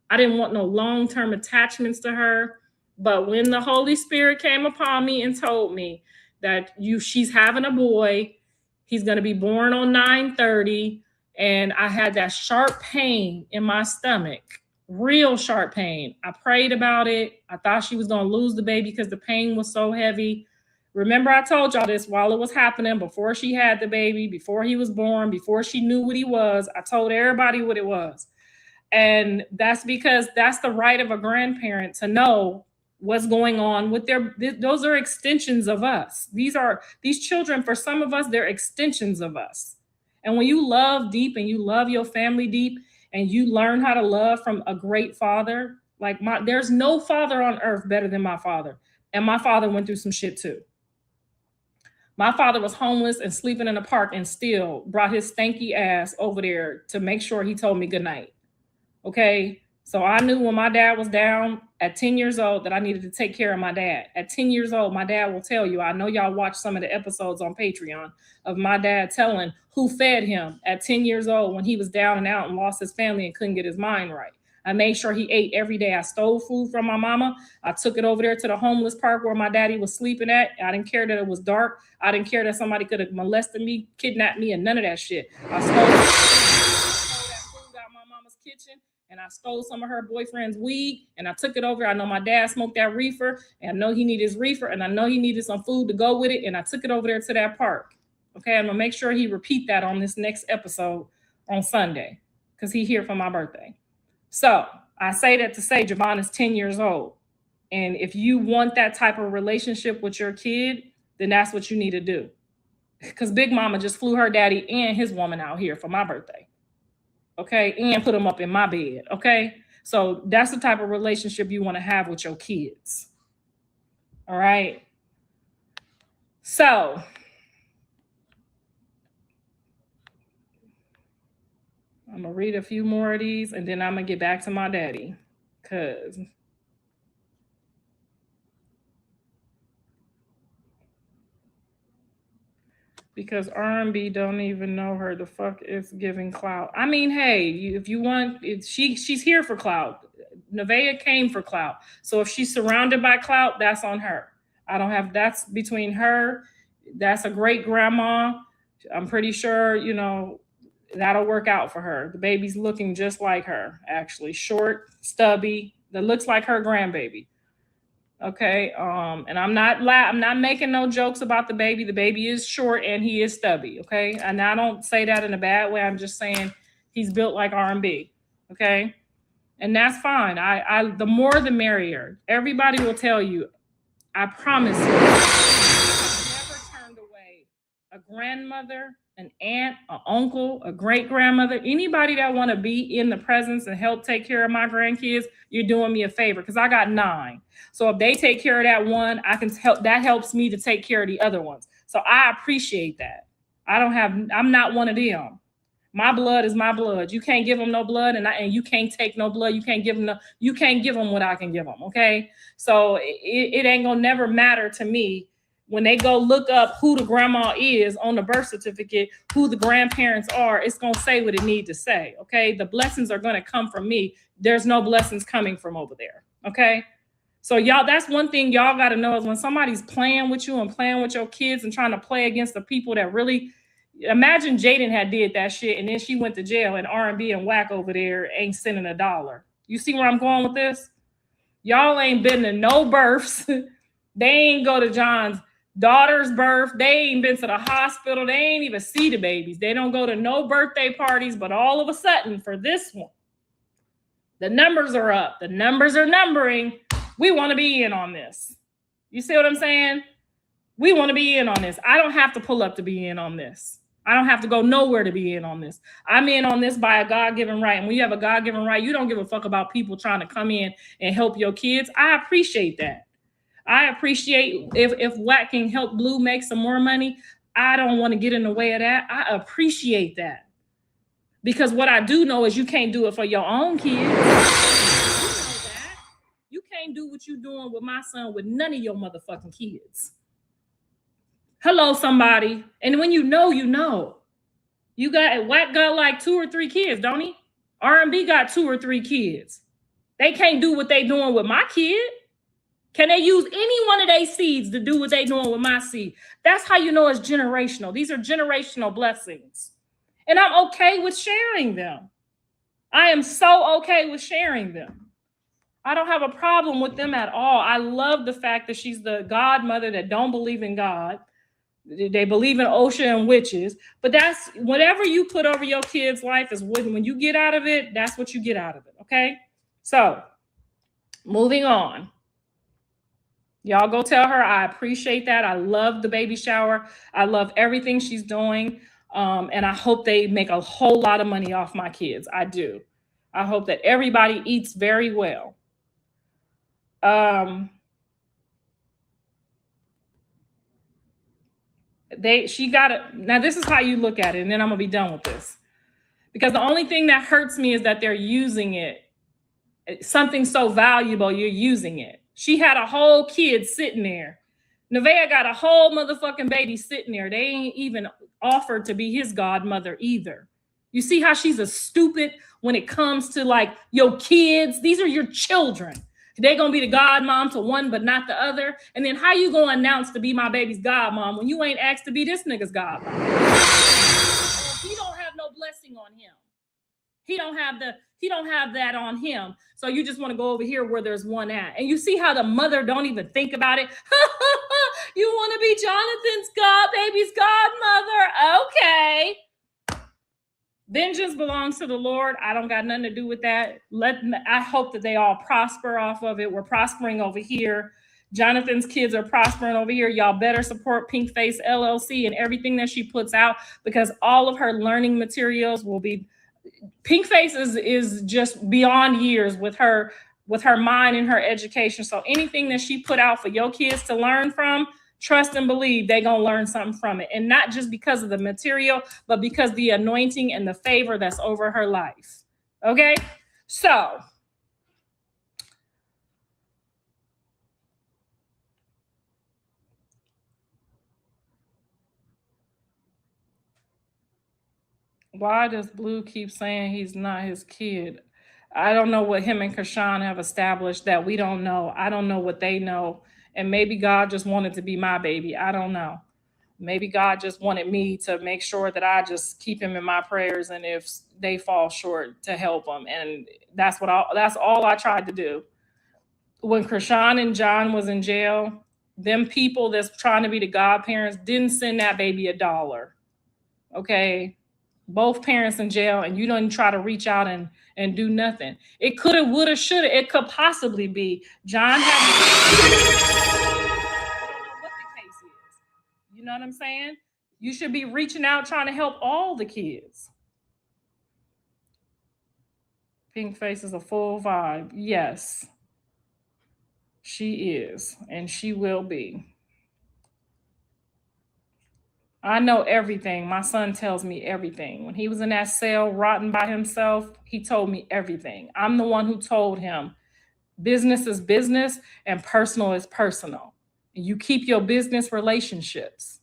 I didn't want no long-term attachments to her. But when the Holy Spirit came upon me and told me that she's having a boy, he's going to be born on 9/30, and I had that sharp pain in my stomach, real sharp pain. I prayed about it. I thought she was going to lose the baby because the pain was so heavy. Remember, I told y'all this while it was happening, before she had the baby, before he was born, before she knew what he was. I told everybody what it was. And that's because that's the right of a grandparent to know what's going on with those are extensions of us. These children, for some of us, they're extensions of us. And when you love deep and you love your family deep and you learn how to love from a great father, like there's no father on earth better than my father. And my father went through some shit too. My father was homeless and sleeping in the park and still brought his stanky ass over there to make sure he told me goodnight. Okay? So I knew when my dad was down at 10 years old that I needed to take care of my dad. At 10 years old, my dad will tell you, I know y'all watch some of the episodes on Patreon of my dad telling who fed him at 10 years old when he was down and out and lost his family and couldn't get his mind right. I made sure he ate every day. I stole food from my mama. I took it over there to the homeless park where my daddy was sleeping at. I didn't care that it was dark. I didn't care that somebody could have molested me, kidnapped me, and none of that shit. I stole that food out of my mama's kitchen, and I stole some of her boyfriend's weed, and I took it over. I know my dad smoked that reefer, and I know he needed his reefer, and I know he needed some food to go with it, and I took it over there to that park. Okay, I'm gonna make sure he repeat that on this next episode on Sunday, because he here for my birthday. So I say that to say Javon is 10 years old. And if you want that type of relationship with your kid, then that's what you need to do. Because Big Mama just flew her daddy and his woman out here for my birthday. Okay, and put them up in my bed. Okay, so that's the type of relationship you want to have with your kids. All right. So I'm gonna read a few more of these, and then I'm gonna get back to my daddy, because R&B don't even know her. The fuck is giving clout. I mean, hey, if you want, she's here for clout. Nevaeh came for clout. So if she's surrounded by clout, that's on her. I don't have, that's between her. That's a great grandma. I'm pretty sure, you know, that'll work out for her. The baby's looking just like her, actually. Short, stubby, that looks like her grandbaby. Okay, and I'm not making no jokes about the baby. The baby is short and he is stubby, okay? And I don't say that in a bad way. I'm just saying he's built like R&B, okay? And that's fine. I the more the merrier. Everybody will tell you, I promise you, I've never turned away a grandmother, an aunt, an uncle, a great-grandmother, anybody that want to be in the presence and help take care of my grandkids. You're doing me a favor because I got 9. So if they take care of that one, I can help. That helps me to take care of the other ones. So I appreciate that. I'm not one of them. My blood is my blood. You can't give them no blood, and you can't take no blood. You can't give them what I can give them. Okay. So it ain't gonna never matter to me when they go look up who the grandma is on the birth certificate, who the grandparents are. It's gonna say what it needs to say. Okay. The blessings are gonna come from me. There's no blessings coming from over there. Okay. So y'all, that's one thing y'all got to know is when somebody's playing with you and playing with your kids and trying to play against the people that really, imagine Jaden had did that shit and then she went to jail and R&B and whack over there ain't sending $1. You see where I'm going with this? Y'all ain't been to no births. They ain't go to John's daughter's birth. They ain't been to the hospital. They ain't even see the babies. They don't go to no birthday parties, but all of a sudden for this one, the numbers are up. The numbers are numbering. We want to be in on this. You see what I'm saying? We want to be in on this. I don't have to pull up to be in on this. I don't have to go nowhere to be in on this. I'm in on this by a God-given right. And when you have a God-given right, you don't give a fuck about people trying to come in and help your kids. I appreciate that. I appreciate if Wack can help Blue make some more money. I don't want to get in the way of that. I appreciate that. Because what I do know is you can't do it for your own kids. You can't do what you're doing with my son with none of your motherfucking kids. Hello, somebody. And when you know, you know. Wack got like 2 or 3 kids, don't he? R&B got 2 or 3 kids. They can't do what they doing with my kid. Can they use any one of their seeds to do what they doing with my seed? That's how you know it's generational. These are generational blessings. And I'm okay with sharing them. I am so okay with sharing them. I don't have a problem with them at all. I love the fact that she's the godmother that don't believe in God. They believe in OSHA and witches. But that's whatever you put over your kid's life is when you get out of it, that's what you get out of it. Okay? So, moving on. Y'all go tell her I appreciate that. I love the baby shower. I love everything she's doing. And I hope they make a whole lot of money off my kids. I do. I hope that everybody eats very well. She got it. Now, this is how you look at it, and then I'm gonna be done with this. Because the only thing that hurts me is that they're using it. Something so valuable, you're using it. She had a whole kid sitting there. Nevaeh got a whole motherfucking baby sitting there. They ain't even offered to be his godmother either. You see how she's a stupid when it comes to like your kids? These are your children. They're going to be the godmom to one, but not the other. And then how you going to announce to be my baby's godmom when you ain't asked to be this nigga's godmom? He don't have no blessing on him. He don't have that on him. So you just want to go over here where there's one at. And you see how the mother don't even think about it. You want to be Jonathan's baby's godmother. Okay. Vengeance belongs to the Lord. I don't got nothing to do with that. I hope that they all prosper off of it. We're prospering over here. Jonathan's kids are prospering over here. Y'all better support Pinkface LLC and everything that she puts out, because all of her learning materials will be. Pinkface is just beyond years with her mind and her education. So anything that she put out for your kids to learn from, trust and believe they're going to learn something from it. And not just because of the material, but because the anointing and the favor that's over her life. Okay? So why does Blue keep saying he's not his kid? I don't know what him and Chrisean have established that we don't know. I don't know what they know. And maybe God just wanted to be my baby. I don't know. Maybe God just wanted me to make sure that I just keep him in my prayers, and if they fall short, to help them. And that's all I tried to do. When Chrisean and John was in jail, them people that's trying to be the godparents didn't send that baby $1. Okay? Both parents in jail, and you don't try to reach out and do nothing. It could have, would have, should have. It could possibly be John had. I don't know what the case is. You know what I'm saying? You should be reaching out, trying to help all the kids. Pinkface is a full vibe. Yes, she is, and she will be. I know everything. My son tells me everything. When he was in that cell rotting by himself, he told me everything. I'm the one who told him business is business and personal is personal. You keep your business relationships.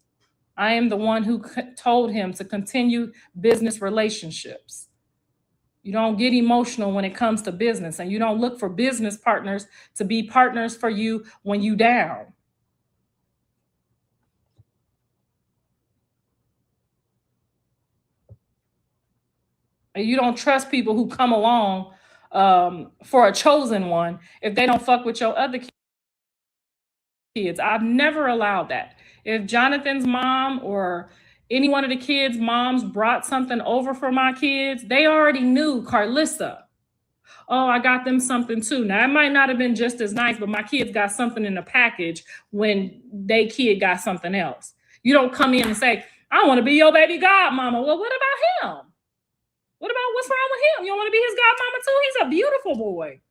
I am the one who told him to continue business relationships. You don't get emotional when it comes to business, and you don't look for business partners to be partners for you when you down. And you don't trust people who come along for a chosen one if they don't fuck with your other kids. I've never allowed that. If Jonathan's mom or any one of the kids' moms brought something over for my kids, they already knew Karlissa. Oh, I got them something too. Now, it might not have been just as nice, but my kids got something in the package when they kid got something else. You don't come in and say, I want to be your baby godmama. Well, what about him? What's wrong with him? You don't want to be his godmama too? He's a beautiful boy.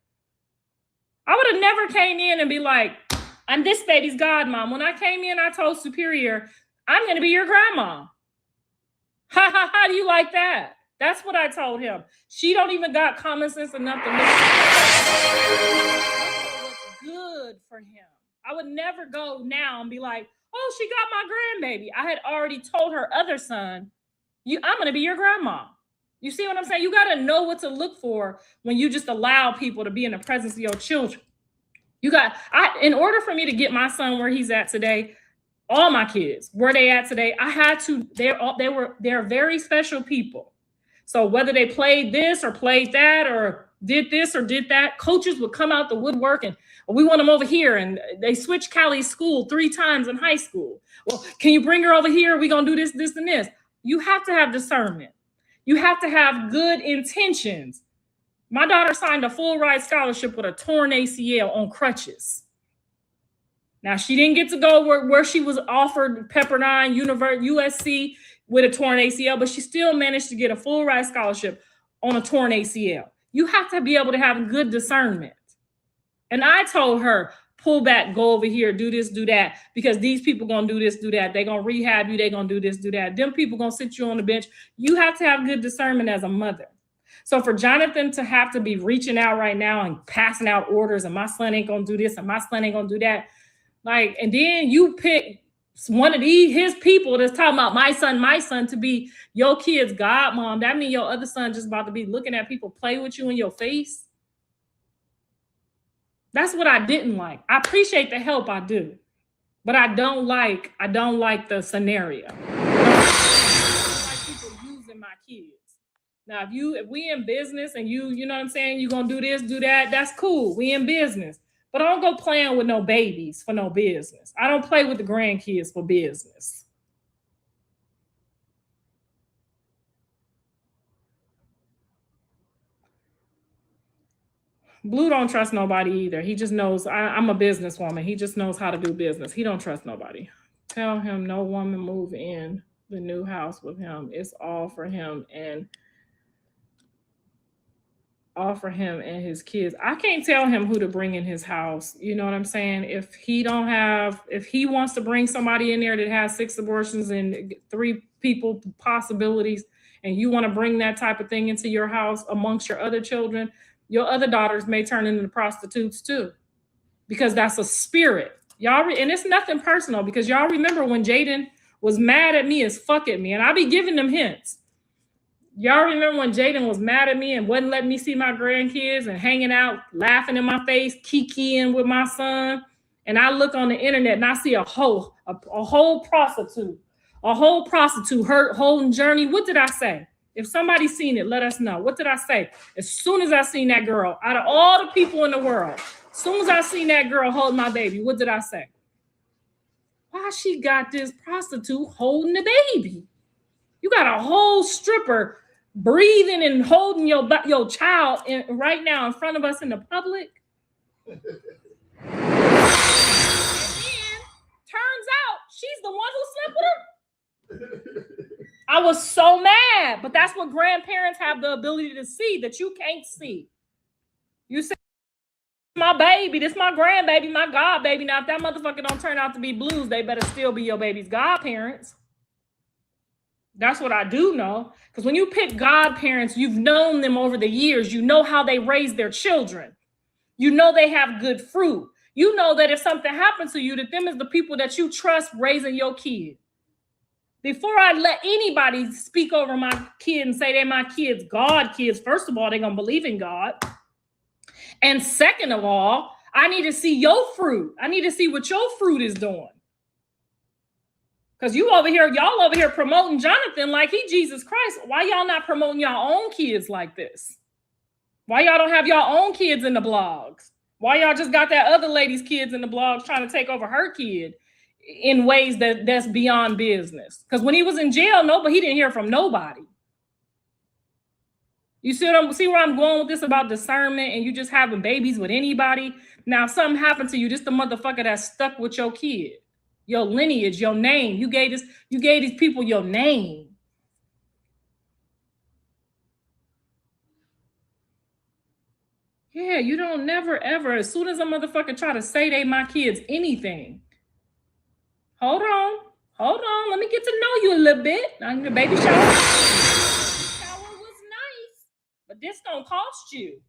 I would have never came in and be like, I'm this baby's godmom. When I came in, I told Superior, I'm going to be your grandma. How do you like that? That's what I told him. She don't even got common sense enough to look what's good for him. I would never go now and be like, oh, she got my grandbaby. I had already told her other son, I'm going to be your grandma. You see what I'm saying? You got to know what to look for when you just allow people to be in the presence of your children. In order for me to get my son where he's at today, all my kids, where they at today, I had to, they're very special people. So whether they played this or played that or did this or did that, coaches would come out the woodwork and we want them over here. And they switched Callie's school 3 times in high school. Well, can you bring her over here? We're going to do this, this, and this. You have to have discernment. You have to have good intentions. My daughter signed a full ride scholarship with a torn ACL on crutches. Now, she didn't get to go where she was offered Pepperdine, USC with a torn ACL, but she still managed to get a full ride scholarship on a torn ACL. You have to be able to have good discernment. And I told her, pull back, go over here, do this, do that, because these people gonna do this, do that. They're gonna rehab you, they're gonna do this, do that. Them people gonna sit you on the bench. You have to have good discernment as a mother. So for Jonathan to have to be reaching out right now and passing out orders, and my son ain't gonna do this, and my son ain't gonna do that, like, and then you pick one of his people that's talking about my son to be your kid's godmom. That means your other son just about to be looking at people play with you in your face. That's what I didn't like. I appreciate the help, I do, but I don't like the scenario. I don't like people using my kids. Now, if we in business and you know what I'm saying, you're gonna do this, do that, that's cool. We in business. But I don't go playing with no babies for no business. I don't play with the grandkids for business. Blue don't trust nobody either. He just knows I'm a businesswoman. He just knows how to do business. He don't trust nobody. Tell him no woman move in the new house with him. It's all for him and his kids. I can't tell him who to bring in his house. You know what I'm saying? If he wants to bring somebody in there that has 6 abortions and 3 people possibilities, and you want to bring that type of thing into your house amongst your other children, your other daughters may turn into prostitutes too, because that's a spirit. Y'all, and it's nothing personal, because y'all remember when Jaden was mad at me as fuck at me, and I be giving them hints. Y'all remember when Jaden was mad at me and wasn't letting me see my grandkids and hanging out, laughing in my face, kikiing with my son, and I look on the internet and I see a whole prostitute holding journey. What did I say? If somebody's seen it, let us know. What did I say? As soon as I seen that girl, out of all the people in the world, as soon as I seen that girl holding my baby, what did I say? Why she got this prostitute holding the baby? You got a whole stripper breathing and holding your child right now in front of us in the public. And then turns out she's the one who slept with her. I was so mad, but that's what grandparents have the ability to see that you can't see. You say, my baby, this my grandbaby, my god baby. Now, if that motherfucker don't turn out to be blues, they better still be your baby's godparents. That's what I do know. Because when you pick godparents, you've known them over the years. You know how they raise their children. You know they have good fruit. You know that if something happens to you, that them is the people that you trust raising your kid. Before I let anybody speak over my kid and say they're my kids, God kids, first of all, they're going to believe in God. And second of all, I need to see your fruit. I need to see what your fruit is doing. Because y'all over here promoting Jonathan like he Jesus Christ. Why y'all not promoting y'all own kids like this? Why y'all don't have y'all own kids in the blogs? Why y'all just got that other lady's kids in the blogs trying to take over her kid in ways that's beyond business? Because when he was in jail, he didn't hear from nobody. You see where I'm going with this about discernment and you just having babies with anybody? Now, if something happened to you, this the motherfucker that's stuck with your kid. Your lineage, your name. You gave these people your name. Yeah, you don't never ever, as soon as a motherfucker try to say they my kids anything. Hold on. Let me get to know you a little bit. The baby shower was nice, but this don't cost you.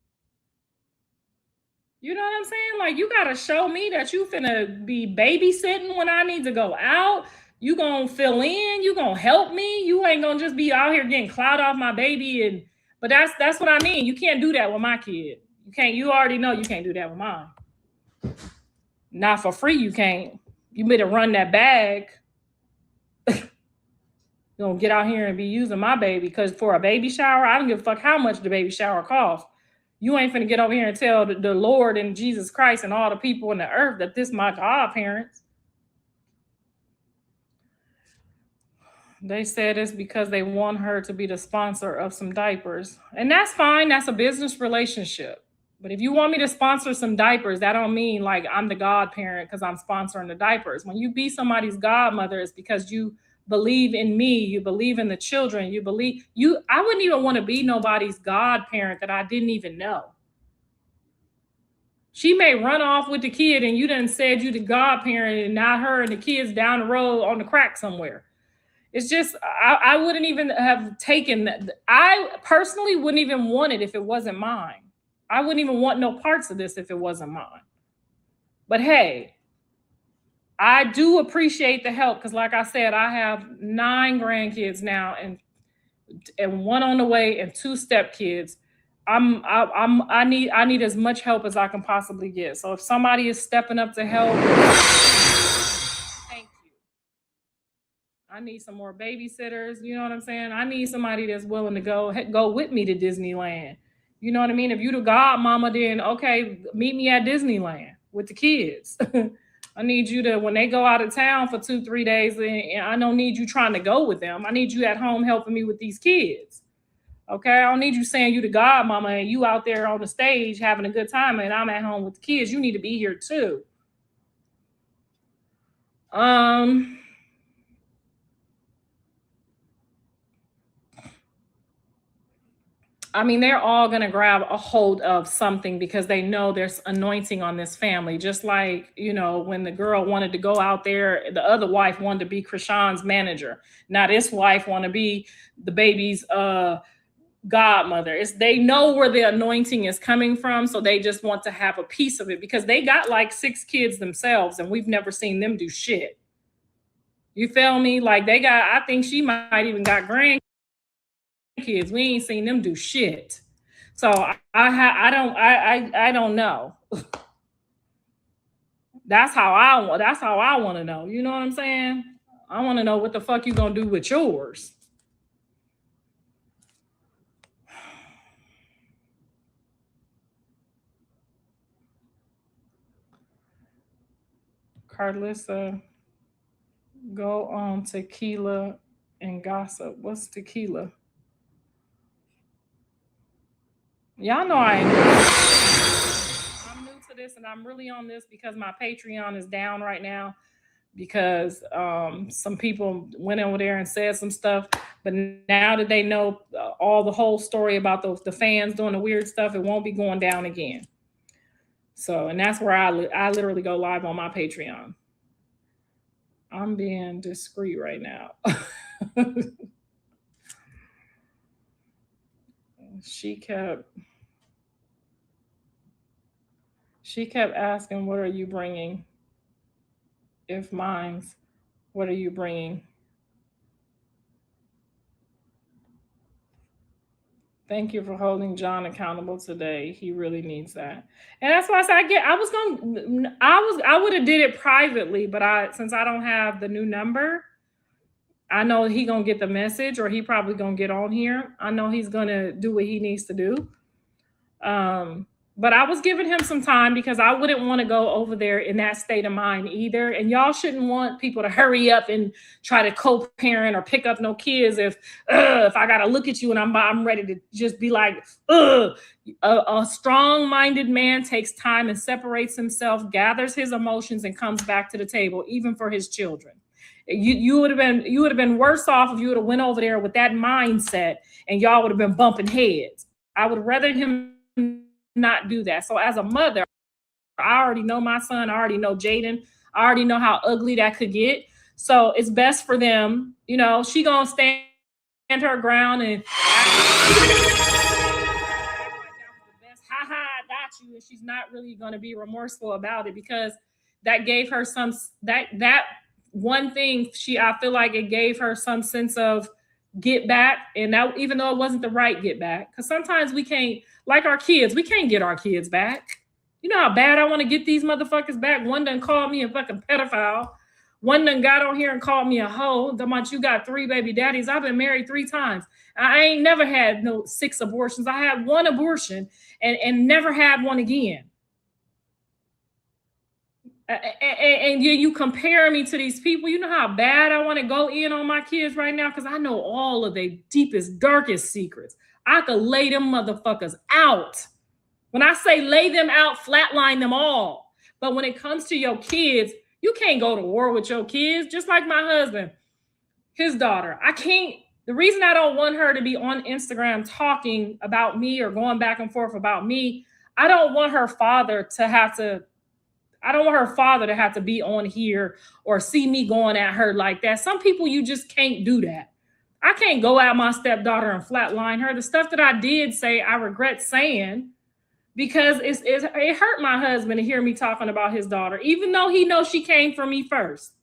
You know what I'm saying? Like, you got to show me that you finna be babysitting when I need to go out. You gonna fill in. You gonna help me. You ain't gonna just be out here getting clout off my baby. But that's what I mean. You can't do that with my kid. You can't. You already know you can't do that with mine. Not for free, you can't. You better run that bag. You don't get out here and be using my baby, because for a baby shower, I don't give a fuck how much the baby shower costs. You ain't finna get over here and tell the Lord and Jesus Christ and all the people in the earth that this my godparents. They said it's because they want her to be the sponsor of some diapers. And that's fine. That's a business relationship. But if you want me to sponsor some diapers, that don't mean like I'm the godparent because I'm sponsoring the diapers. When you be somebody's godmother, it's because you believe in me, you believe in the children, I wouldn't even want to be nobody's godparent that I didn't even know. She may run off with the kid and you done said you the godparent and not her and the kids down the road on the crack somewhere. It's just, I wouldn't even have taken that. I personally wouldn't even want it if it wasn't mine. I wouldn't even want no parts of this if it wasn't mine. But hey, I do appreciate the help because like I said, I have 9 grandkids now and 1 on the way and 2 stepkids. I need as much help as I can possibly get. So if somebody is stepping up to help, thank you. I need some more babysitters. You know what I'm saying? I need somebody that's willing to go with me to Disneyland. You know what I mean? If you the godmama, then okay, meet me at Disneyland with the kids. I need you to, when they go out of town for 2-3 days, and I don't need you trying to go with them. I need you at home helping me with these kids. Okay, I don't need you saying you the godmama and you out there on the stage having a good time and I'm at home with the kids. You need to be here too. I mean, they're all going to grab a hold of something because they know there's anointing on this family. Just like, you know, when the girl wanted to go out there, the other wife wanted to be Chrisean's manager. Now this wife want to be the baby's godmother. They know where the anointing is coming from. So they just want to have a piece of it because they got like 6 kids themselves and we've never seen them do shit. You feel me? Like I think she might even got grandkids. We ain't seen them do shit. So I don't know. That's how I want to know. You know what I'm saying? I want to know what the fuck you gonna do with yours. Karlissa, go on tequila and gossip. What's tequila? Y'all know I'm new to this and I'm really on this because my Patreon is down right now because some people went over there and said some stuff. But now that they know all the whole story about the fans doing the weird stuff, it won't be going down again. So, and that's where I literally go live on my Patreon. I'm being discreet right now. She kept asking, what are you bringing? If mine's, what are you bringing? Thank you for holding John accountable today. He really needs that. And that's why I said I would have did it privately, but since I don't have the new number, I know he gonna get the message or he probably gonna get on here. I know he's gonna do what he needs to do. But I was giving him some time because I wouldn't want to go over there in that state of mind either. And y'all shouldn't want people to hurry up and try to co-parent or pick up no kids if I got to look at you and I'm ready to just be like, a strong-minded man takes time and separates himself, gathers his emotions and comes back to the table, even for his children. You would have been worse off if you would have went over there with that mindset and y'all would have been bumping heads. I would rather him not do that. So as a mother, I already know my son. I already know Jaden. I already know how ugly that could get. So it's best for them. You know, she gonna stand her ground and I got you. And she's not really gonna be remorseful about it because that gave her that one thing I feel like it gave her some sense of get back. And that, even though it wasn't the right get back, because sometimes we can't, like our kids, we can't get our kids back. You know how bad I want to get these motherfuckers back? One done called me a fucking pedophile. One done got on here and called me a hoe. The month you got 3 baby daddies. I've been married 3 times. I ain't never had no 6 abortions. I had 1 abortion and never had one again. And you compare me to these people. You know how bad I want to go in on my kids right now because I know all of their deepest, darkest secrets. I could lay them motherfuckers out. When I say lay them out, flatline them all. But when it comes to your kids, you can't go to war with your kids. Just like my husband, his daughter. I can't. The reason I don't want her to be on Instagram talking about me or going back and forth about me, I don't want her father to have to be on here or see me going at her like that. Some people, you just can't do that. I can't go at my stepdaughter and flatline her. The stuff that I did say, I regret saying, because it hurt my husband to hear me talking about his daughter, even though he knows she came from me first.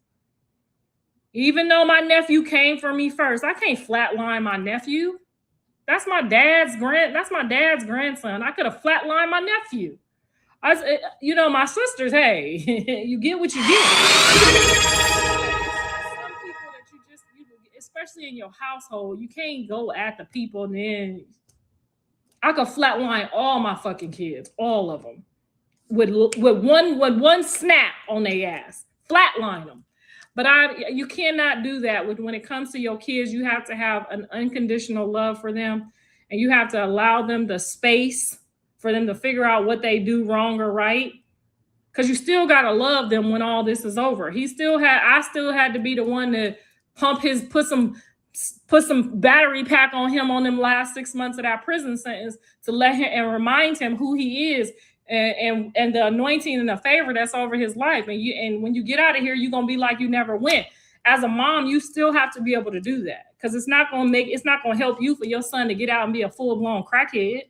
Even though my nephew came from me first, I can't flatline my nephew. That's my dad's grandson. I could have flatlined my nephew. My sisters, hey, you get what you get. Some people that especially in your household, you can't go at the people and then I could flatline all my fucking kids, all of them, with one snap on their ass, flatline them. But you cannot do that when it comes to your kids. You have to have an unconditional love for them, and you have to allow them the space for them to figure out what they do wrong or right. Because you still gotta love them when all this is over. I still had to be the one to put some battery pack on him on them last 6 months of that prison sentence to let him and remind him who he is and the anointing and the favor that's over his life. And when you get out of here, you're gonna be like you never went. As a mom, you still have to be able to do that, because it's not gonna help you for your son to get out and be a full-blown crackhead.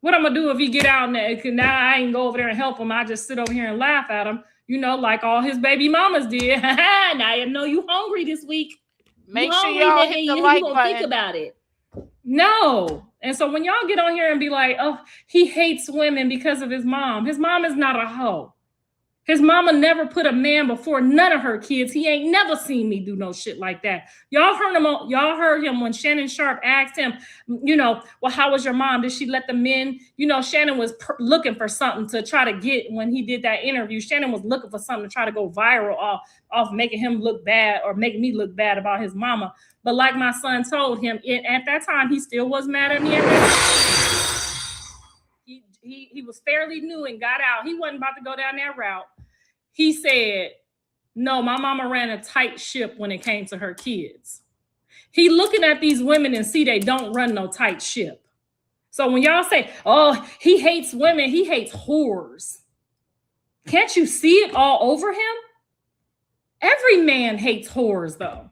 What I'm gonna do if he get out and now I ain't go over there and help him? I just sit over here and laugh at him, like all his baby mamas did. Now I know you hungry this week. Make sure y'all hit the like button. Think about it. No. And so when y'all get on here and be like, oh, he hates women because of his mom. His mom is not a hoe. His mama never put a man before none of her kids. He ain't never seen me do no shit like that. Y'all heard him when Shannon Sharp asked him, well, how was your mom? Did she let the men, Shannon was looking for something to try to get when he did that interview. Shannon was looking for something to try to go viral off making him look bad or making me look bad about his mama. But like my son told him, at that time, he still was mad at me. He was fairly new and got out. He wasn't about to go down that route. He said, no, my mama ran a tight ship when it came to her kids. He looking at these women and see they don't run no tight ship. So when y'all say, oh, he hates women, he hates whores. Can't you see it all over him? Every man hates whores, though.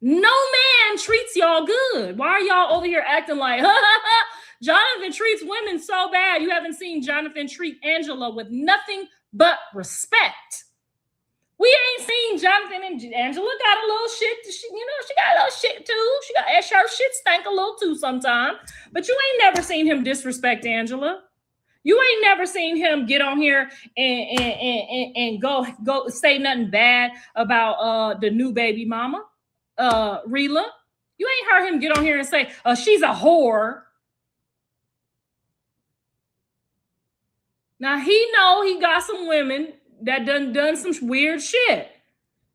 No man treats y'all good. Why are y'all over here acting like, Jonathan treats women so bad? You haven't seen Jonathan treat Angela with nothing but respect. We ain't seen Jonathan and Angela got a little shit. She got a little shit too. Her shit stank a little too sometimes. But you ain't never seen him disrespect Angela. You ain't never seen him get on here and go say nothing bad about the new baby mama, rela. You ain't heard him get on here and say, she's a whore. Now he know he got some women that done some weird shit.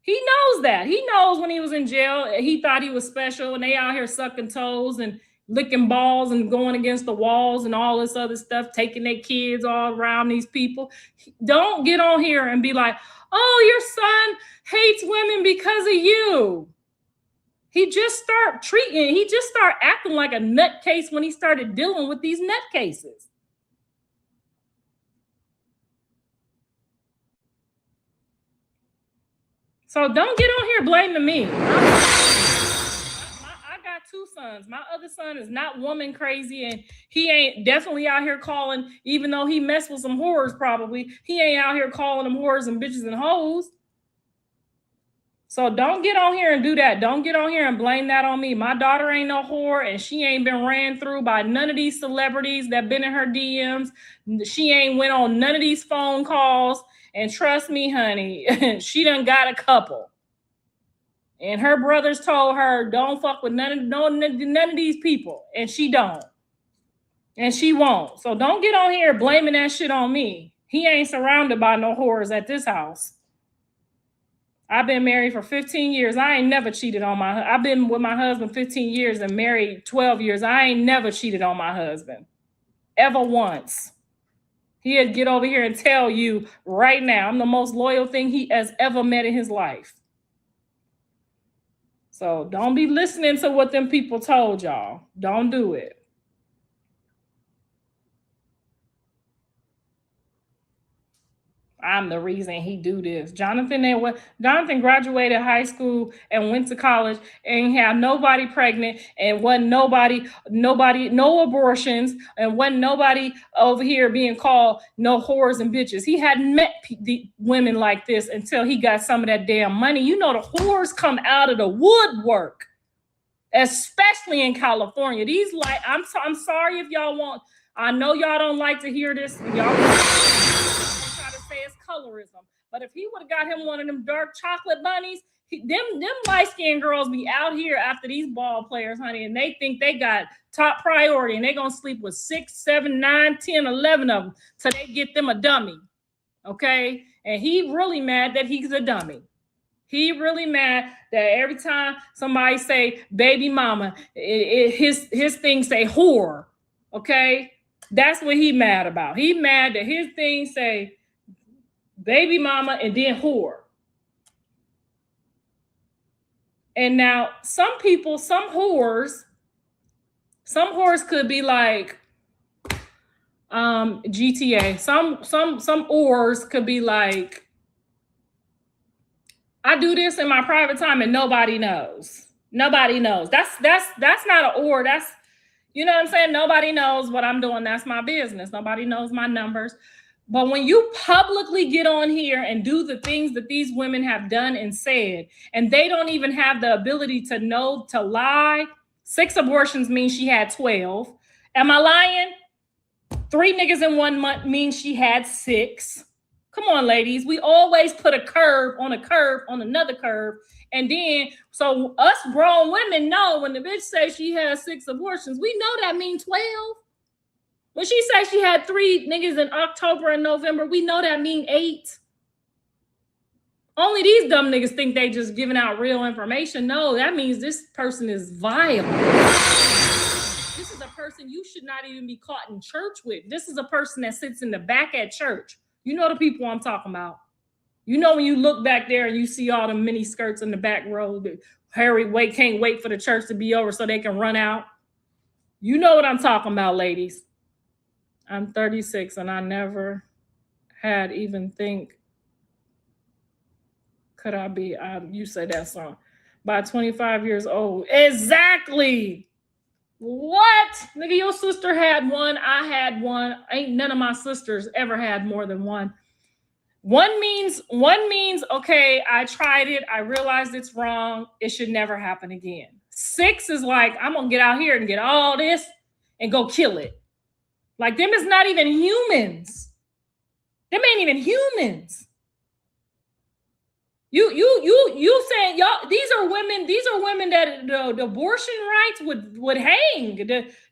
He knows that. He knows when he was in jail, he thought he was special, and they out here sucking toes and licking balls and going against the walls and all this other stuff, taking their kids all around these people. Don't get on here and be like, oh, your son hates women because of you. He just start acting like a nutcase when he started dealing with these nutcases. So don't get on here blaming me. I got two sons. My other son is not woman crazy, and he ain't definitely out here calling, even though he messed with some whores probably, he ain't out here calling them whores and bitches and hoes. So don't get on here and do that. Don't get on here and blame that on me. My daughter ain't no whore, and she ain't been ran through by none of these celebrities that been in her DMs. She ain't went on none of these phone calls. And trust me, honey, she done got a couple. And her brothers told her, don't fuck with none of these people. And she don't. And she won't. So don't get on here blaming that shit on me. He ain't surrounded by no whores at this house. I've been married for 15 years. I ain't never cheated on I've been with my husband 15 years and married 12 years. I ain't never cheated on my husband. Ever once. He'd get over here and tell you right now, I'm the most loyal thing he has ever met in his life. So don't be listening to what them people told y'all. Don't do it. I'm the reason he do this. Jonathan graduated high school and went to college and had nobody pregnant and wasn't nobody, no abortions, and wasn't nobody over here being called no whores and bitches. He hadn't met the women like this until he got some of that damn money. You know, the whores come out of the woodwork, especially in California. These like, I'm sorry if y'all want, I know y'all don't like to hear this. Y'all try to say it's colorism, but if he would have got him one of them dark chocolate bunnies, them light-skinned girls be out here after these ball players, honey, and they think they got top priority and they gonna sleep with 6, 7, 9, 10, 11 of them till they get them a dummy. Okay, and he really mad that he's a dummy. He really mad that every time somebody say baby mama, his thing say whore. Okay, that's what he mad about. He mad that his thing say baby mama and then whore. And now some people, some whores could be like GTA. Some whores could be like, I do this in my private time and nobody knows. Nobody knows. That's not an or. That's, you know what I'm saying? Nobody knows what I'm doing. That's my business. Nobody knows my numbers. But when you publicly get on here and do the things that these women have done and said, and they don't even have the ability to know, to lie, 6 abortions means she had 12. Am I lying? 3 niggas in 1 month means she had 6. Come on, ladies. We always put a curve on another curve. And then, so us grown women know when the bitch says she has 6 abortions, we know that means 12. When she says she had 3 niggas in October and November, we know that mean 8. Only these dumb niggas think they just giving out real information. No, that means this person is vile. This is a person you should not even be caught in church with. This is a person that sits in the back at church. You know the people I'm talking about. You know when you look back there and you see all the mini skirts in the back row, can't wait for the church to be over so they can run out. You know what I'm talking about, ladies. I'm 36 and I never had even think, could I be, you say that song, by 25 years old. Exactly. What? Nigga, your sister had one, I had one. Ain't none of my sisters ever had more than one. One means, okay, I tried it. I realized it's wrong. It should never happen again. 6 is like, I'm going to get out here and get all this and go kill it. Like, them is not even humans. Them ain't even humans. You saying y'all, these are women that the abortion rights would hang.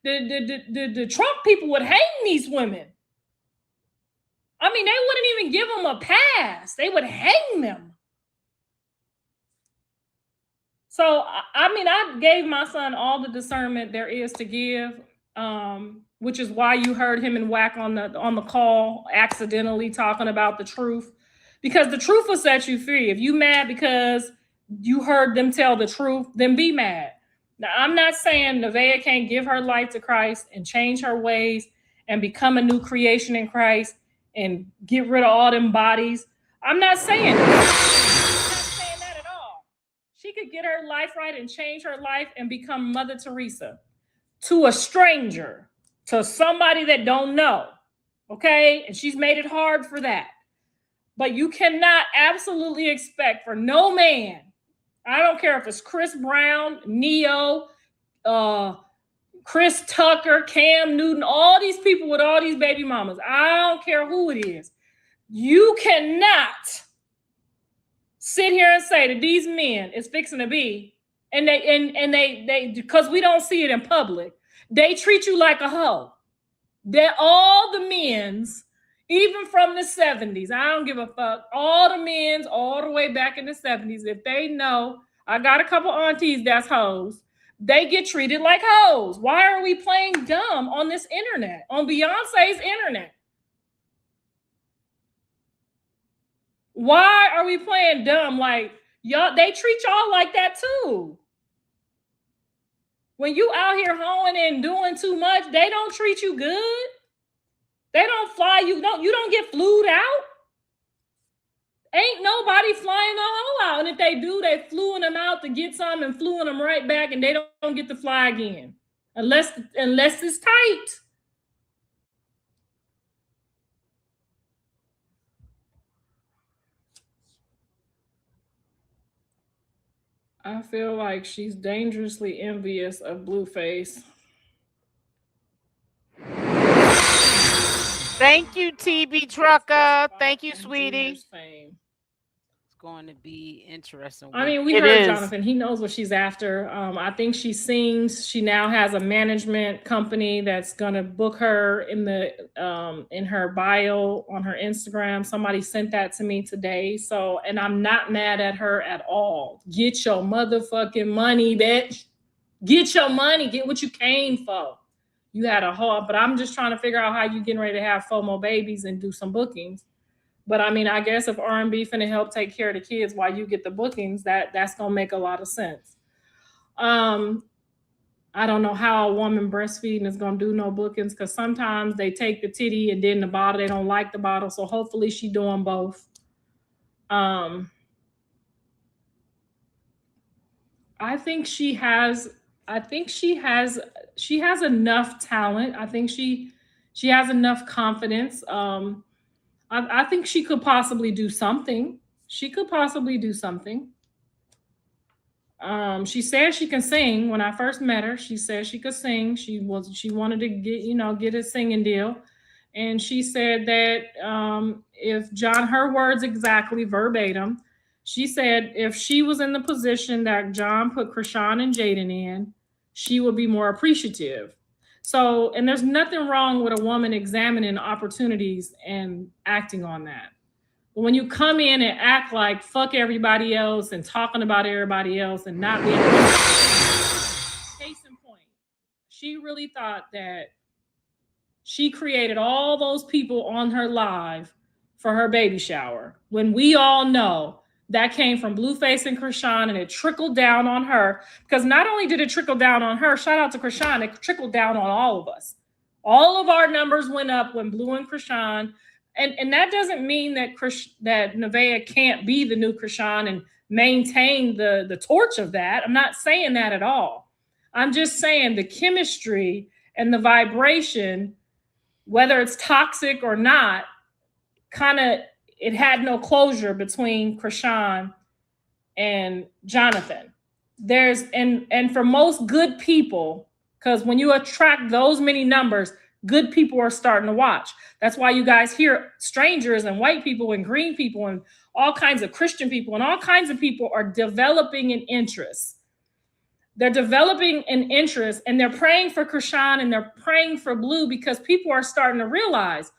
The Trump people would hang these women. I mean, they wouldn't even give them a pass. They would hang them. So, I mean, I gave my son all the discernment there is to give, which is why you heard him and Whack on the call accidentally talking about the truth, because the truth will set you free. If you mad because you heard them tell the truth, then be mad. Now, I'm not saying Nevaeh can't give her life to Christ and change her ways and become a new creation in Christ and get rid of all them bodies. I'm not saying that. I'm not saying that at all. She could get her life right and change her life and become Mother Teresa to a stranger, to somebody that don't know, okay? And she's made it hard for that. But you cannot absolutely expect for no man, I don't care if it's Chris Brown, Neo, Chris Tucker, Cam Newton, all these people with all these baby mamas. I don't care who it is. You cannot sit here and say that these men is fixing to be, and they because we don't see it in public, they treat you like a hoe. That all the men's, even from the 70s, I don't give a fuck, all the men's all the way back in the 70s, if they know, I got a couple aunties that's hoes, they get treated like hoes. Why are we playing dumb on this internet, on Beyonce's internet? Why are we playing dumb? Like, y'all, they treat y'all like that too. When you out here hoeing and doing too much, they don't treat you good. They don't fly you. You don't get flued out. Ain't nobody flying the hole out. And if they do, they flew them out to get some and flew them right back, and they don't get to fly again. Unless it's tight. I feel like she's dangerously envious of Blueface. Thank you, TB Trucker. Thank you, sweetie. It's going to be interesting. I mean, we heard Jonathan. He knows what she's after. I think she sings. She now has a management company that's gonna book her in her bio on her Instagram. Somebody sent that to me today. So, and I'm not mad at her at all. Get your motherfucking money, bitch. Get your money. Get what you came for. You had a whole, but I'm just trying to figure out how you getting ready to have FOMO babies and do some bookings. But I mean, I guess if R&B finna help take care of the kids while you get the bookings, that's gonna make a lot of sense. I don't know how a woman breastfeeding is gonna do no bookings, because sometimes they take the titty and then the bottle, they don't like the bottle. So hopefully she doing both. I think she has enough talent. I think she has enough confidence. I think she could possibly do something. She said she can sing. When I first met her, she said she could sing. She wanted to get a singing deal. And she said that if her words exactly verbatim, she said if she was in the position that John put Chrisean and Jaden in, she would be more appreciative. So, and there's nothing wrong with a woman examining opportunities and acting on that. But when you come in and act like fuck everybody else and talking about everybody else and not being case in point, she really thought that she created all those people on her live for her baby shower, when we all know that came from Blueface and Chrisean, and it trickled down on her. Because not only did it trickle down on her, shout out to Chrisean, it trickled down on all of us. All of our numbers went up when Blue and Chrisean, and that doesn't mean that Nevaeh can't be the new Chrisean and maintain the torch of that. I'm not saying that at all. I'm just saying the chemistry and the vibration, whether it's toxic or not, it had no closure between Chrisean and Jonathan. And for most good people, because when you attract those many numbers, good people are starting to watch. That's why you guys hear strangers and white people and green people and all kinds of Christian people and all kinds of people are developing an interest. They're developing an interest, and they're praying for Chrisean and they're praying for Blue, because people are starting to realize,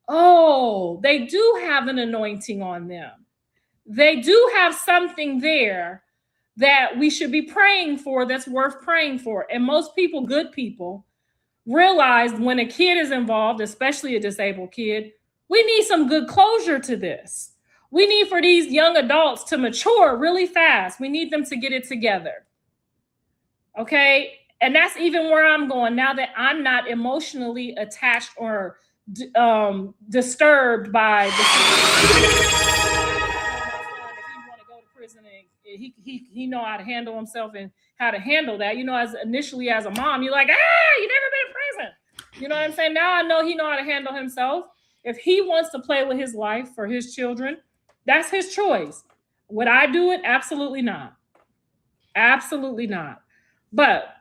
oh, they do have an anointing on them. They do have something there that we should be praying for, that's worth praying for. And most people, good people, realize when a kid is involved, especially a disabled kid, we need some good closure to this. We need for these young adults to mature really fast. We need them to get it together. Okay? And that's even where I'm going now that I'm not emotionally attached or disturbed by the if he want to go to prison and he know how to handle himself and how to handle that. As initially as a mom, you're like, you never been in prison. You know what I'm saying? Now I know he know how to handle himself. If he wants to play with his life for his children, that's his choice. Would I do it? Absolutely not. Absolutely not. But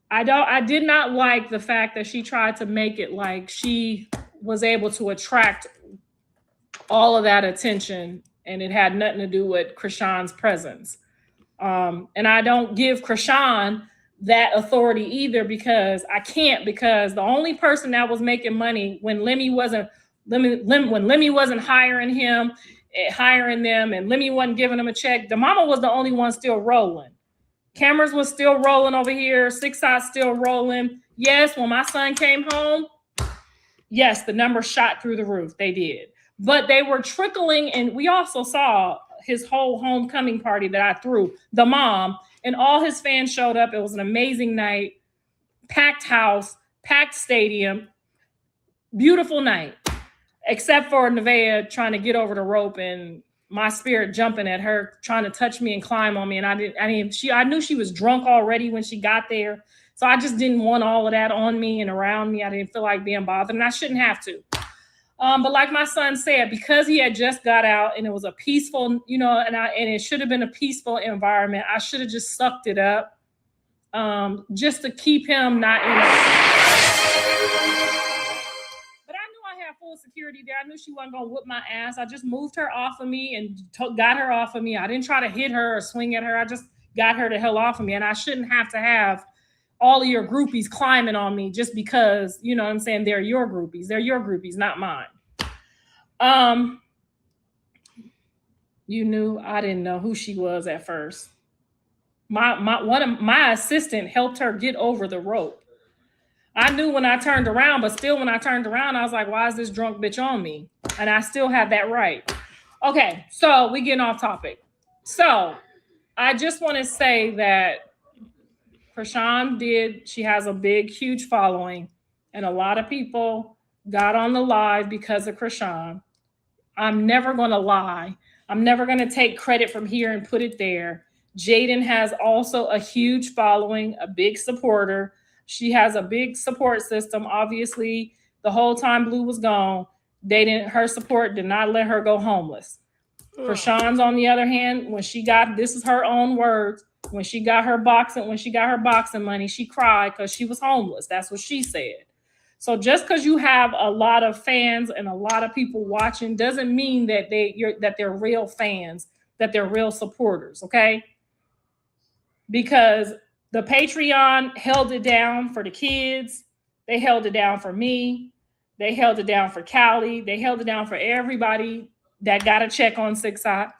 I did not like the fact that she tried to make it like she was able to attract all of that attention and it had nothing to do with Chrisean's presence. And I don't give Chrisean that authority either, because I can't, because the only person that was making money when Lemmy wasn't hiring them and Lemmy wasn't giving him a check, the mama was the only one still rolling. Cameras was still rolling over here. 6 Eyes still rolling. Yes, when my son came home, yes, the numbers shot through the roof. They did. But they were trickling, and we also saw his whole homecoming party that I threw, the mom, and all his fans showed up. It was an amazing night. Packed house, packed stadium, beautiful night. except for Nevaeh trying to get over the rope and my spirit jumping at her, trying to touch me and climb on me. And I knew she was drunk already when she got there. So I just didn't want all of that on me and around me. I didn't feel like being bothered, and I shouldn't have to. But like my son said, because he had just got out and it was a peaceful, you know, and it should have been a peaceful environment, I should have just sucked it up, just to keep him not in. But I knew I had full security there. I knew she wasn't gonna whoop my ass. I just moved her off of me and got her off of me. I didn't try to hit her or swing at her. I just got her the hell off of me, and I shouldn't have to have all of your groupies climbing on me just because, you know what I'm saying, they're your groupies. They're your groupies, not mine. You knew. I didn't know who she was at first. My assistant helped her get over the rope. I knew when I turned around, but still when I turned around, I was like, why is this drunk bitch on me? And I still had that right. Okay, so we getting off topic. So I just want to say that Chrisean she has a big, huge following, and a lot of people got on the live because of Chrisean. I'm never going to lie. I'm never going to take credit from here and put it there. Jaden has also a huge following, a big supporter. She has a big support system. Obviously, the whole time Blue was gone, her support did not let her go homeless. Chrisean's, on the other hand, when she got, this is her own words, when she got her boxing money, she cried because she was homeless. That's what she said. So just because you have a lot of fans and a lot of people watching doesn't mean that they're real fans, that they're real supporters, okay? Because the Patreon held it down for the kids. They held it down for me. They held it down for Callie. They held it down for everybody that got a check on 𝗪𝗪𝗧.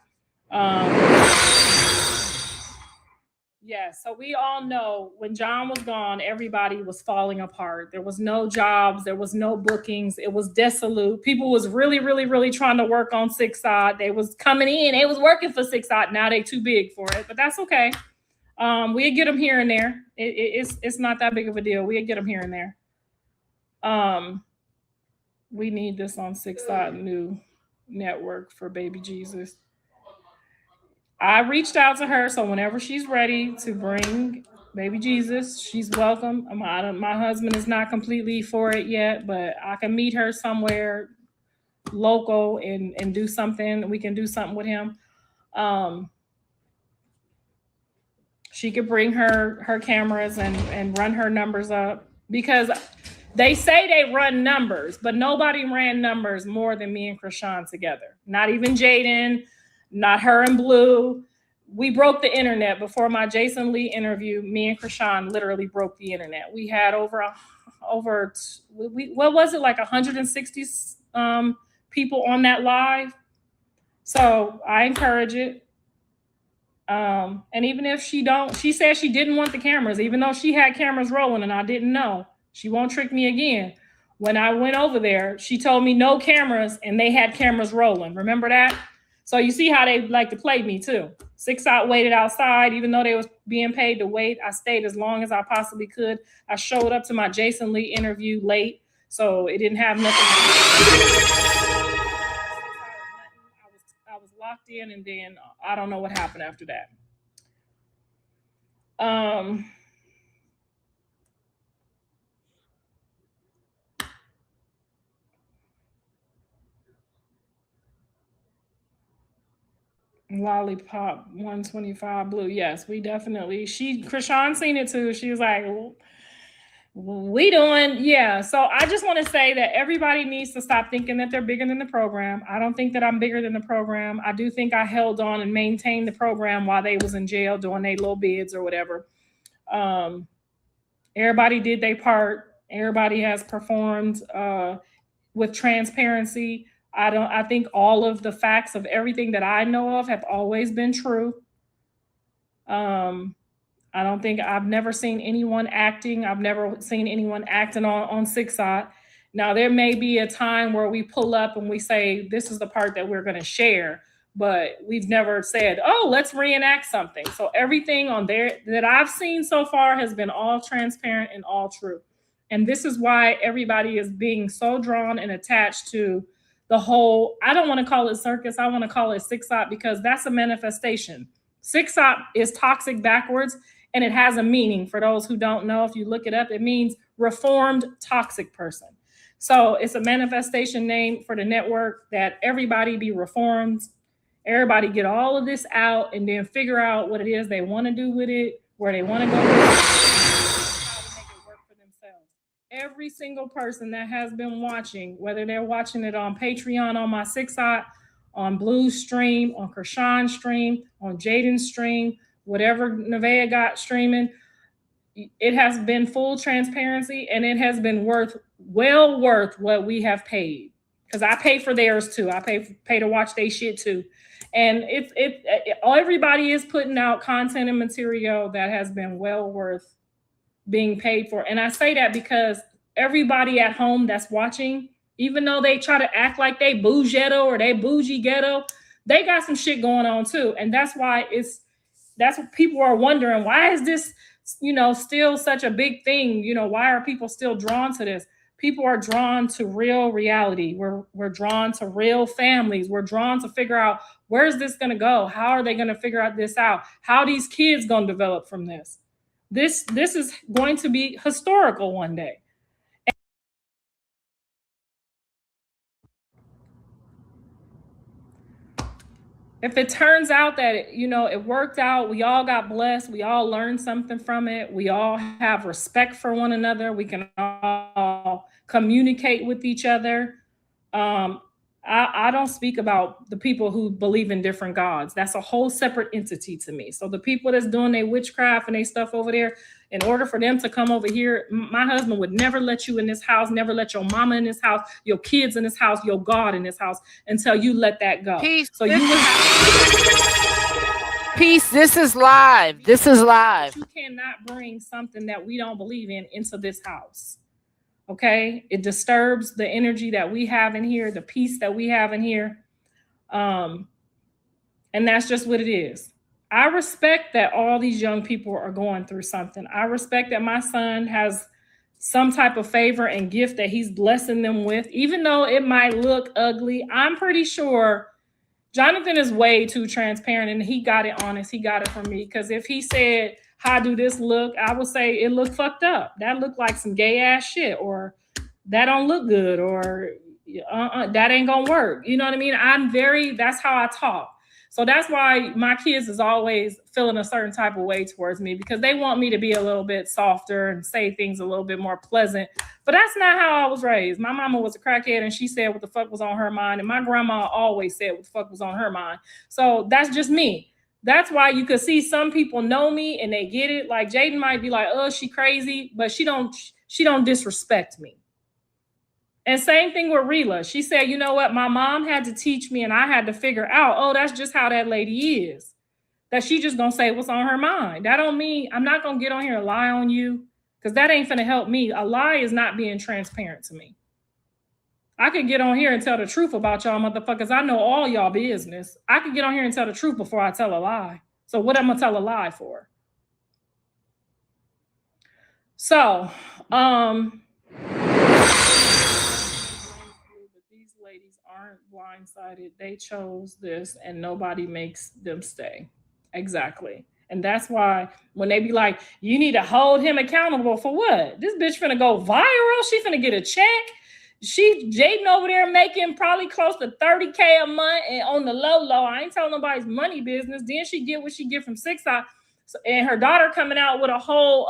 Yeah, so we all know when John was gone, everybody was falling apart. There was no jobs. There was no bookings. It was desolate. People was really, really, really trying to work on 𝗪𝗪𝗧. They was coming in. They was working for 𝗪𝗪𝗧. Now they too big for it, but that's okay. We'll get them here and there. It's not that big of a deal. We'll get them here and there. We need this on 𝗪𝗪𝗧 new network for baby Jesus. I reached out to her, so whenever she's ready to bring baby Jesus, she's welcome. My husband is not completely for it yet, but I can meet her somewhere local and do something. We can do something with him. She could bring her cameras and run her numbers up, because they say they run numbers, but nobody ran numbers more than me and Chrisean together. Not even Jaden, not her and Blue. We broke the internet before my Jason Lee interview. Me and Chrisean literally broke the internet. We had what was it, like 160 people on that live. So I encourage it. And even if she said she didn't want the cameras, even though she had cameras rolling and I didn't know. She won't trick me again. When I went over there, she told me no cameras and they had cameras rolling. Remember that? So you see how they like to play me too. 𝗪𝗪𝗧 waited outside, even though they was being paid to wait. I stayed as long as I possibly could. I showed up to my Jason Lee interview late, so it didn't have nothing. I was locked in, and then I don't know what happened after that. Lollipop 125 Blue. Yes, we definitely. Chrisean seen it too. She was like, we doing, yeah. So I just want to say that everybody needs to stop thinking that they're bigger than the program. I don't think that I'm bigger than the program. I do think I held on and maintained the program while they was in jail doing their little bids or whatever. Everybody did their part. Everybody has performed with transparency. I think all of the facts of everything that I know of have always been true. I've never seen anyone acting. I've never seen anyone acting on 𝗪𝗪𝗧. Now, there may be a time where we pull up and we say, this is the part that we're going to share, but we've never said, oh, let's reenact something. So everything on there that I've seen so far has been all transparent and all true. And this is why everybody is being so drawn and attached to the whole, I don't want to call it circus. I want to call it 𝗪𝗧 because that's a manifestation. 𝗪𝗧 is toxic backwards, and it has a meaning. For those who don't know, if you look it up, it means reformed toxic person. So it's a manifestation name for the network that everybody be reformed. Everybody get all of this out and then figure out what it is they want to do with it, where they want to go with it, how to make it work for themselves. Every single person that has been watching, whether they're watching it on Patreon, on my 𝗪𝗧, on Blue stream, on Chrisean stream, on Jaden's stream, whatever Nevaeh got streaming, it has been full transparency, and it has been well worth what we have paid. Because I pay for theirs too. I pay to watch their shit too. And everybody is putting out content and material that has been well worth being paid for. And I say that because everybody at home that's watching, even though they try to act like they bougetto or they bougie ghetto, they got some shit going on too. And that's why that's what people are wondering. Why is this, still such a big thing? Why are people still drawn to this? People are drawn to real reality. We're drawn to real families. We're drawn to figure out, where's this going to go? How are they going to figure out this out? How are these kids going to develop from this? This is going to be historical one day. If it turns out that, it worked out, we all got blessed, we all learned something from it, we all have respect for one another, we can all communicate with each other. I don't speak about the people who believe in different gods. That's a whole separate entity to me. So the people that's doing their witchcraft and their stuff over there, in order for them to come over here, my husband would never let you in this house, never let your mama in this house, your kids in this house, your God in this house, until you let that go. Peace. So you would Peace. This is live. This is live. You cannot bring something that we don't believe in into this house. Okay, it disturbs the energy that we have in here, the peace that we have in here. And that's just what it is. I respect that all these young people are going through something. I respect that my son has some type of favor and gift that he's blessing them with, even though it might look ugly. I'm pretty sure Jonathan is way too transparent, and he got it honest. He got it from me. Because if he said, how do this look? I would say it looked fucked up. That looked like some gay ass shit, or that don't look good, or that ain't gonna work. You know what I mean? That's how I talk. So that's why my kids is always feeling a certain type of way towards me, because they want me to be a little bit softer and say things a little bit more pleasant. But that's not how I was raised. My mama was a crackhead, and she said what the fuck was on her mind. And my grandma always said what the fuck was on her mind. So that's just me. That's why you could see some people know me and they get it. Like Jaden might be like, oh, she crazy, but she don't disrespect me. And same thing with rela. She said, you know what? My mom had to teach me, and I had to figure out, oh, that's just how that lady is. That she just gonna say what's on her mind. That don't mean I'm not gonna get on here and lie on you, because that ain't gonna help me. A lie is not being transparent to me. I could get on here and tell the truth about y'all motherfuckers. I know all y'all business. I could get on here and tell the truth before I tell a lie. So what am I gonna tell a lie for? So, these ladies aren't blindsided. They chose this, and nobody makes them stay. Exactly. And that's why when they be like, you need to hold him accountable for what? This bitch finna go viral. She finna get a check. Jaden over there making probably close to 30K a month, and on the low, I ain't telling nobody's money business. Then she get what she get from 𝗪𝗧, and her daughter coming out with a whole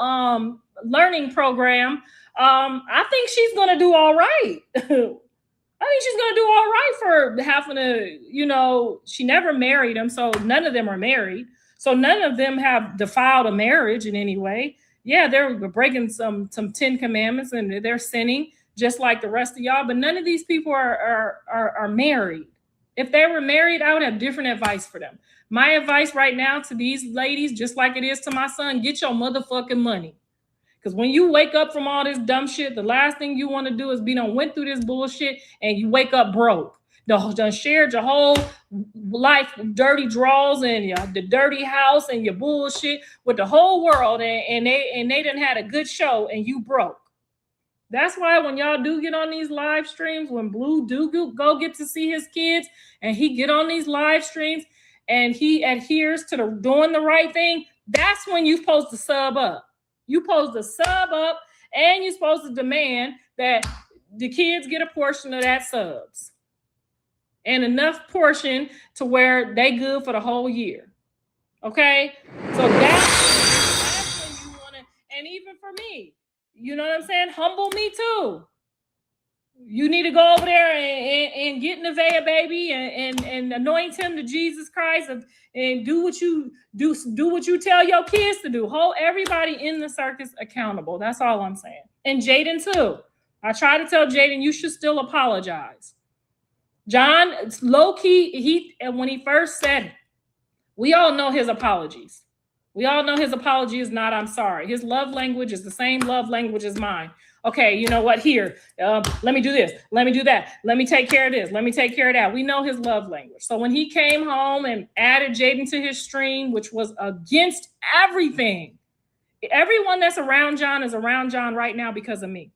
learning program. I think she's gonna do all right. I think she's gonna do all right for having to, she never married him, so none of them are married. So none of them have defiled a marriage in any way. Yeah, they're breaking some 10 commandments and they're sinning, just like the rest of y'all, but none of these people are married. If they were married, I would have different advice for them. My advice right now to these ladies, just like it is to my son, get your motherfucking money. Because when you wake up from all this dumb shit, the last thing you want to do is be done went through this bullshit and you wake up broke. Done shared your whole life, dirty drawers and the dirty house and your bullshit with the whole world, and they done had a good show and you broke. That's why when y'all do get on these live streams, when Blue do go get to see his kids and he get on these live streams and he adheres to the doing the right thing, that's when you're supposed to sub up. You're supposed to sub up and you're supposed to demand that the kids get a portion of that subs. And enough portion to where they good for the whole year. Okay? So that's when you want to, and even for me, you know what I'm saying? Humble me too. You need to go over there and get Nevaeh, baby, and anoint him to Jesus Christ and do what you do what you tell your kids to do. Hold everybody in the circus accountable. That's all I'm saying. And Jaden too. I try to tell Jaden you should still apologize. John, low key, when he first said it, we all know his apologies. We all know his apology is not I'm sorry. His love language is the same love language as mine. Okay, you know what? Here, let me do this. Let me do that. Let me take care of this. Let me take care of that. We know his love language. So when he came home and added Jaden to his stream, which was against everything, everyone that's around John is around John right now because of me.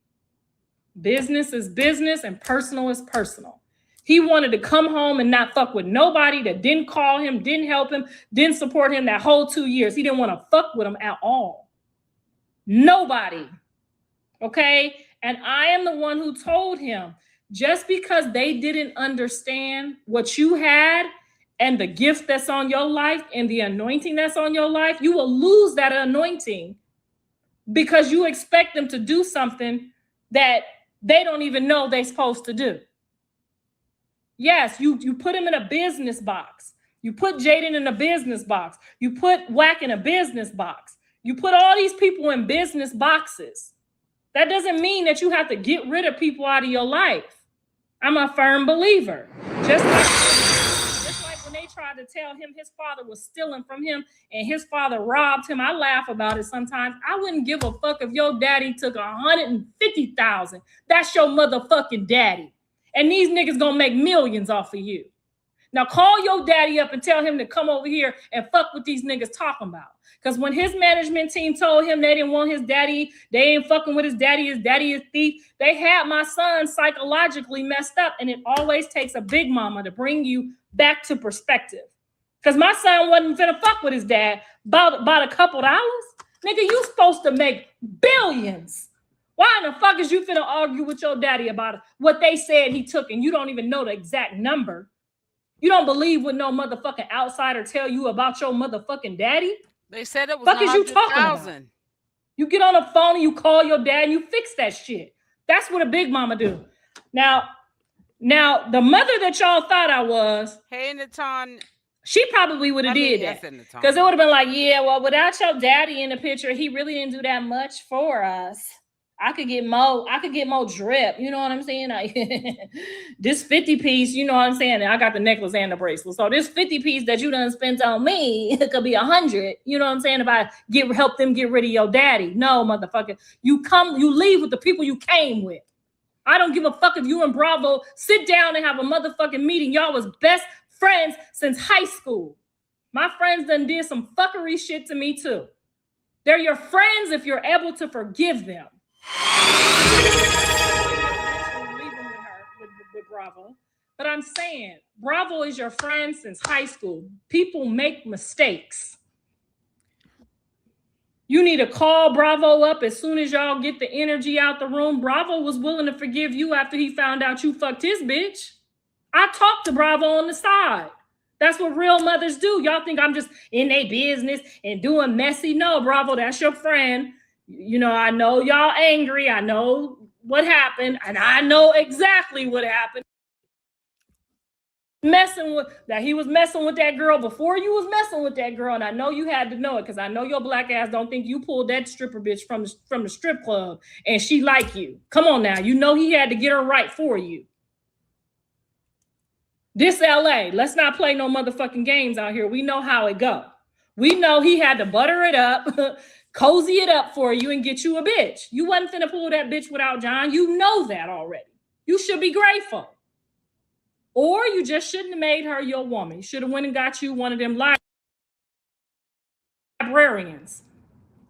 Business is business and personal is personal. He wanted to come home and not fuck with nobody that didn't call him, didn't help him, didn't support him that whole 2 years. He didn't want to fuck with him at all. Nobody. Okay? And I am the one who told him, just because they didn't understand what you had and the gift that's on your life and the anointing that's on your life, you will lose that anointing because you expect them to do something that they don't even know they're supposed to do. Yes, you put him in a business box. You put Jaden in a business box. You put Wack in a business box. You put all these people in business boxes. That doesn't mean that you have to get rid of people out of your life. I'm a firm believer. Just like when they tried to tell him his father was stealing from him and his father robbed him. I laugh about it sometimes. I wouldn't give a fuck if your daddy took $150,000. That's your motherfucking daddy. And these niggas gonna make millions off of you. Now call your daddy up and tell him to come over here and fuck what these niggas talking about. Because when his management team told him they didn't want his daddy, they ain't fucking with his daddy is thief, they had my son psychologically messed up. And it always takes a big mama to bring you back to perspective. Because my son wasn't finna fuck with his dad about a couple dollars. Nigga, you supposed to make billions. Why in the fuck is you finna argue with your daddy about what they said he took and you don't even know the exact number? You don't believe what no motherfucking outsider tell you about your motherfucking daddy? They said it was fuck is you talking about? You get on the phone and you call your dad and you fix that shit. That's what a big mama do. Now the mother that y'all thought I was, hey Natan, she probably would have did that. Because it would have been like, yeah, well, without your daddy in the picture, he really didn't do that much for us. I could get more drip, you know what I'm saying? This 50 piece, you know what I'm saying? I got the necklace and the bracelet. So this 50 piece that you done spent on me, it could be 100, you know what I'm saying? If I help them get rid of your daddy. No, motherfucker. You leave with the people you came with. I don't give a fuck if you and Bravo sit down and have a motherfucking meeting. Y'all was best friends since high school. My friends done did some fuckery shit to me too. They're your friends if you're able to forgive them. With Bravo, but I'm saying Bravo is your friend since high school. People make mistakes. You need to call Bravo up as soon as y'all get the energy out the room. Bravo was willing to forgive you after he found out you fucked his bitch. I talked to Bravo on the side. That's what real mothers do. Y'all think I'm just in their business and doing messy. No, Bravo, that's your friend. You know, I know y'all angry. I know what happened. And I know exactly what happened. He was messing with that girl before you was messing with that girl. And I know you had to know it because I know your black ass don't think you pulled that stripper bitch from the strip club and she like you. Come on now. You know he had to get her right for you. This LA. Let's not play no motherfucking games out here. We know how it go. We know he had to butter it up. Cozy it up for you and get you a bitch. You wasn't finna pull that bitch without John. You know that already. You should be grateful. Or you just shouldn't have made her your woman. You should have went and got you one of them librarians.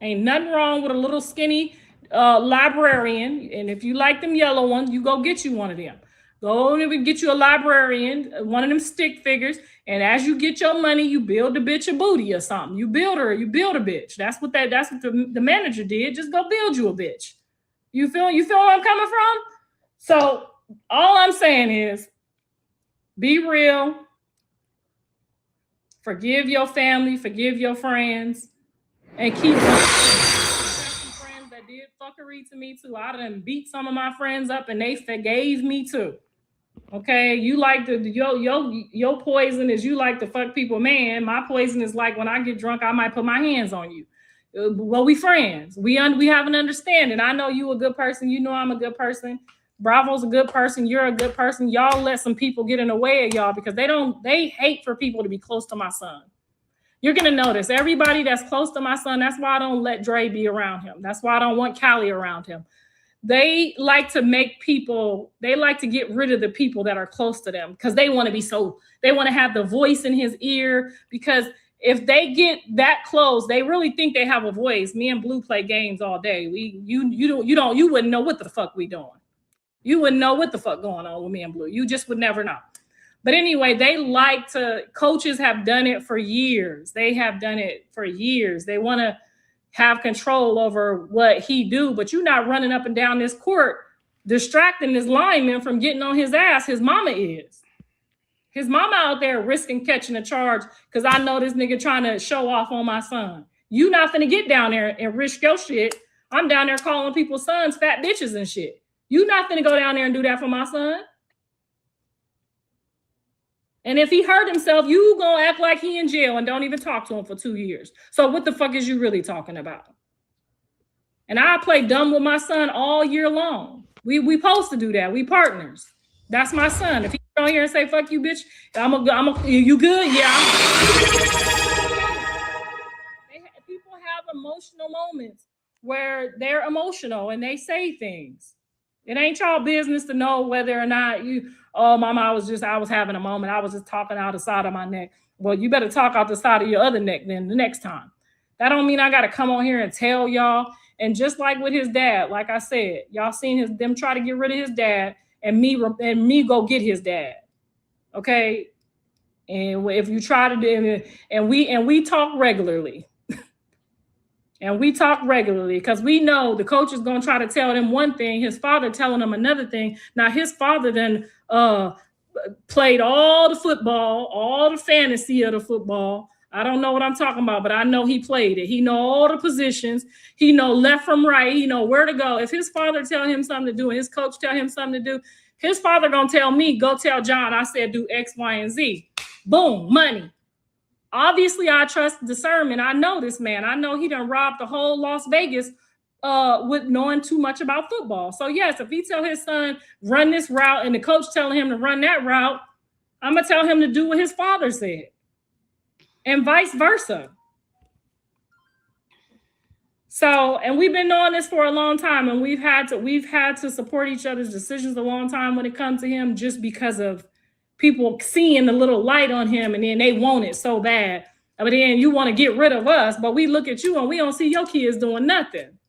Ain't nothing wrong with a little skinny librarian, and if you like them yellow ones, you go get you one of them. Go and get you a librarian, one of them stick figures, and as you get your money, you build the bitch a booty or something. You build a bitch. That's what the manager did. Just go build you a bitch. You feel where I'm coming from? So all I'm saying is be real. Forgive your family, forgive your friends, and keep some friends that did fuckery to me too. I done beat some of my friends up and they forgave me too. Okay, you like your poison is you like to fuck people, man. My poison is like when I get drunk, I might put my hands on you. Well, we friends. We have an understanding. I know you a good person. You know I'm a good person. Bravo's a good person. You're a good person. Y'all let some people get in the way of y'all because they hate for people to be close to my son. You're gonna notice everybody that's close to my son. That's why I don't let Dre be around him. That's why I don't want Callie around him. They like to get rid of the people that are close to them because they want to have the voice in his ear, because if they get that close, they really think they have a voice. Me and Blue play games all day. You wouldn't know what the fuck we doing. You wouldn't know what the fuck going on with me and Blue. You just would never know. But anyway, coaches have done it for years. They have done it for years. They want to have control over what he do, but you're not running up and down this court distracting this lineman from getting on his ass. His mama is. His mama out there risking catching a charge because I know this nigga trying to show off on my son. You not finna get down there and risk your shit. I'm down there calling people's sons fat bitches and shit. You not finna go down there and do that for my son. And if he hurt himself, you gonna act like he in jail and don't even talk to him for 2 years. So what the fuck is you really talking about? And I play dumb with my son all year long. We supposed to do that. We partners. That's my son. If he come here and say fuck you, bitch, you good? Yeah. People have emotional moments where they're emotional and they say things. It ain't y'all business to know whether or not mama, I was having a moment. I was just talking out the side of my neck. Well, you better talk out the side of your other neck then the next time. That don't mean I got to come on here and tell y'all. And just like with his dad, like I said, y'all seen them try to get rid of his dad and me go get his dad. Okay. And if you try to do it, and we talk regularly. And we talk regularly because we know the coach is going to try to tell them one thing, his father telling them another thing. Now, his father then played all the football, all the fantasy of the football. I don't know what I'm talking about, but I know he played it. He know all the positions. He know left from right. He know where to go. If his father tell him something to do and his coach tell him something to do, his father going to tell me, go tell John, I said do X, Y, and Z. Boom, money. Obviously, I trust discernment. I know this man. I know he done robbed the whole Las Vegas with knowing too much about football. So yes, if he tell his son run this route and the coach telling him to run that route, I'm gonna tell him to do what his father said, and vice versa. So, and we've been knowing this for a long time, and we've had to support each other's decisions a long time when it comes to him, just because of people seeing the little light on him, and then they want it so bad. But then you want to get rid of us, but we look at you and we don't see your kids doing nothing.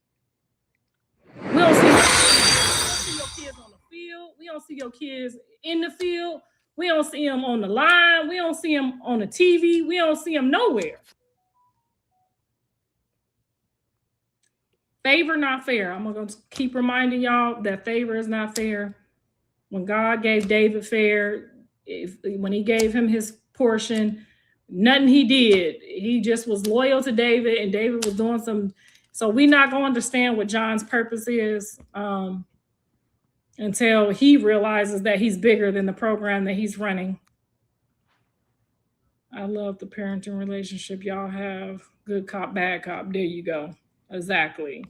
We don't see your kids on the field. We don't see your kids in the field. We don't see them on the line. We don't see them on the TV. We don't see them nowhere. Favor not fair. I'm going to keep reminding y'all that favor is not fair. When God gave David fair, when he gave him his portion, nothing he did. He just was loyal to David, and David was doing some. So we're not going to understand what John's purpose is until he realizes that he's bigger than the program that he's running. I love the parenting relationship y'all have. Good cop, bad cop. There you go. Exactly.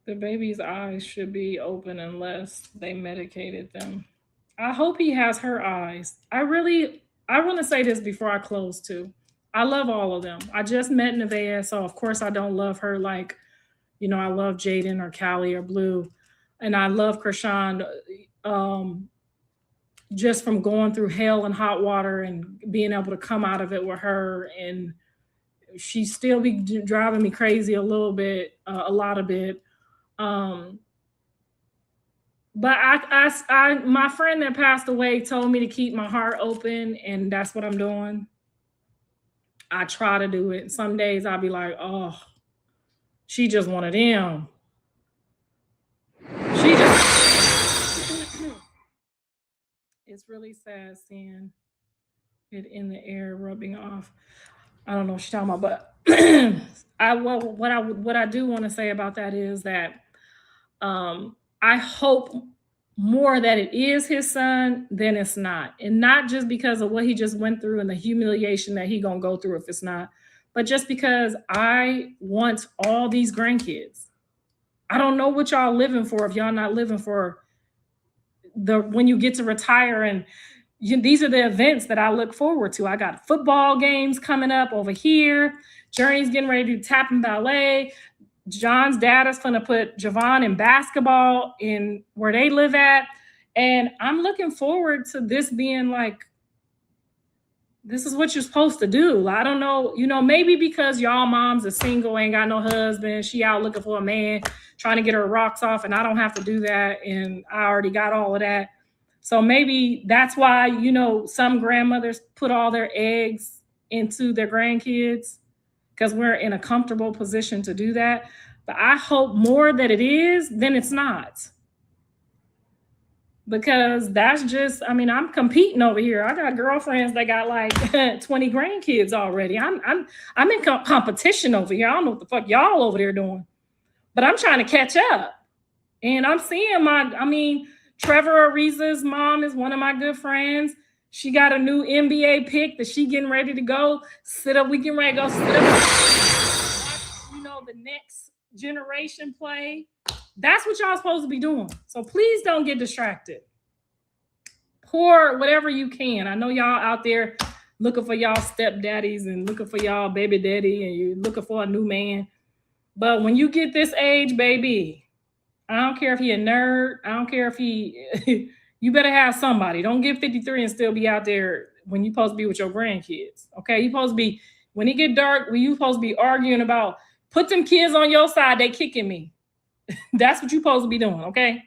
The baby's eyes should be open unless they medicated them. I hope he has her eyes. I want to say this before I close too. I love all of them. I just met Nevaeh, so of course I don't love her like, I love Jaden or Callie or Blue. And I love Chrisean. just from going through hell and hot water and being able to come out of it with her. And she still be driving me crazy a little bit, a lot of it. But my friend that passed away told me to keep my heart open, and that's what I'm doing. I try to do it. Some days I'll be like, oh, she just one of them. She just, it's really sad seeing it in the air rubbing off. I don't know what she's talking about, but what I do want to say about that is that I hope more that it is his son than it's not. And not just because of what he just went through and the humiliation that he gonna go through if it's not, but just because I want all these grandkids. I don't know what y'all living for if y'all not living for when you get to retire. And these are the events that I look forward to. I got football games coming up over here. Journey's getting ready to do tap and ballet. John's dad is going to put Javon in basketball in where they live at. And I'm looking forward to this being like, this is what you're supposed to do. I don't know, maybe because y'all moms are single, ain't got no husband. She out looking for a man, trying to get her rocks off. And I don't have to do that. And I already got all of that. So maybe that's why, some grandmothers put all their eggs into their grandkids, because we're in a comfortable position to do that. But I hope more that it is than it's not. Because that's just, I'm competing over here. I got girlfriends that got like 20 grandkids already. I'm in competition over here. I don't know what the fuck y'all over there doing. But I'm trying to catch up. And I'm seeing Trevor Ariza's mom is one of my good friends. She got a new NBA pick that she getting ready to go sit up. We getting ready to go sit up. Watch, the next generation play. That's what y'all supposed to be doing. So please don't get distracted. Pour whatever you can. I know y'all out there looking for y'all stepdaddies and looking for y'all baby daddy, and you're looking for a new man. But when you get this age, baby, I don't care if he a nerd. I don't care if you better have somebody. Don't get 53 and still be out there when you're supposed to be with your grandkids. Okay, you supposed to be, when it get dark, when you supposed to be arguing about, put them kids on your side, they kicking me. That's what you're supposed to be doing, okay?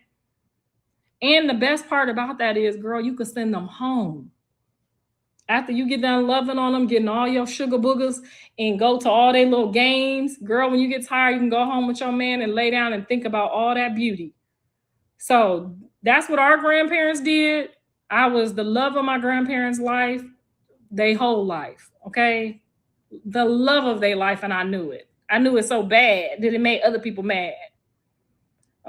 And the best part about that is, girl, you could send them home. After you get done loving on them, getting all your sugar boogers, and go to all their little games, girl, when you get tired, you can go home with your man and lay down and think about all that beauty. So that's what our grandparents did. I was the love of my grandparents' life, their whole life, okay? The love of their life, and I knew it. I knew it so bad that it made other people mad.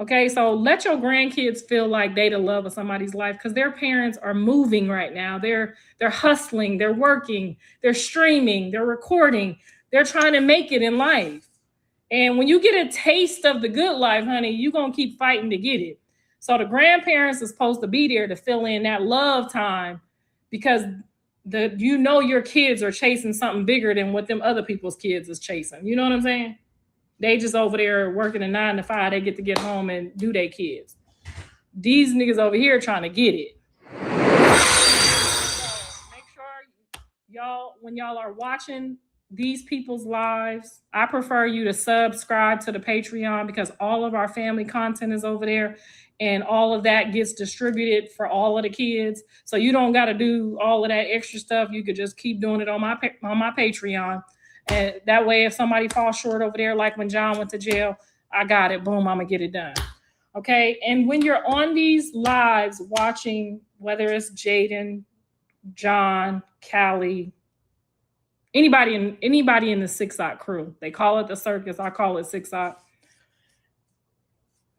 Okay, so let your grandkids feel like they the love of somebody's life, because their parents are moving right now. They're hustling, they're working, they're streaming, they're recording, they're trying to make it in life. And when you get a taste of the good life, honey, you're going to keep fighting to get it. So the grandparents are supposed to be there to fill in that love time, because your kids are chasing something bigger than what them other people's kids is chasing. You know what I'm saying? They just over there working a 9 to 5. They get to get home and do their kids. These niggas over here trying to get it. So make sure y'all, when y'all are watching these people's lives, I prefer you to subscribe to the Patreon, because all of our family content is over there, and all of that gets distributed for all of the kids. So you don't got to do all of that extra stuff. You could just keep doing it on my Patreon. And that way, if somebody falls short over there, like when John went to jail, I got it. Boom, I'm going to get it done. Okay. And when you're on these lives watching, whether it's Jaden, John, Callie, anybody in the 6-Ot crew, they call it the Circus. I call it 6-Ot.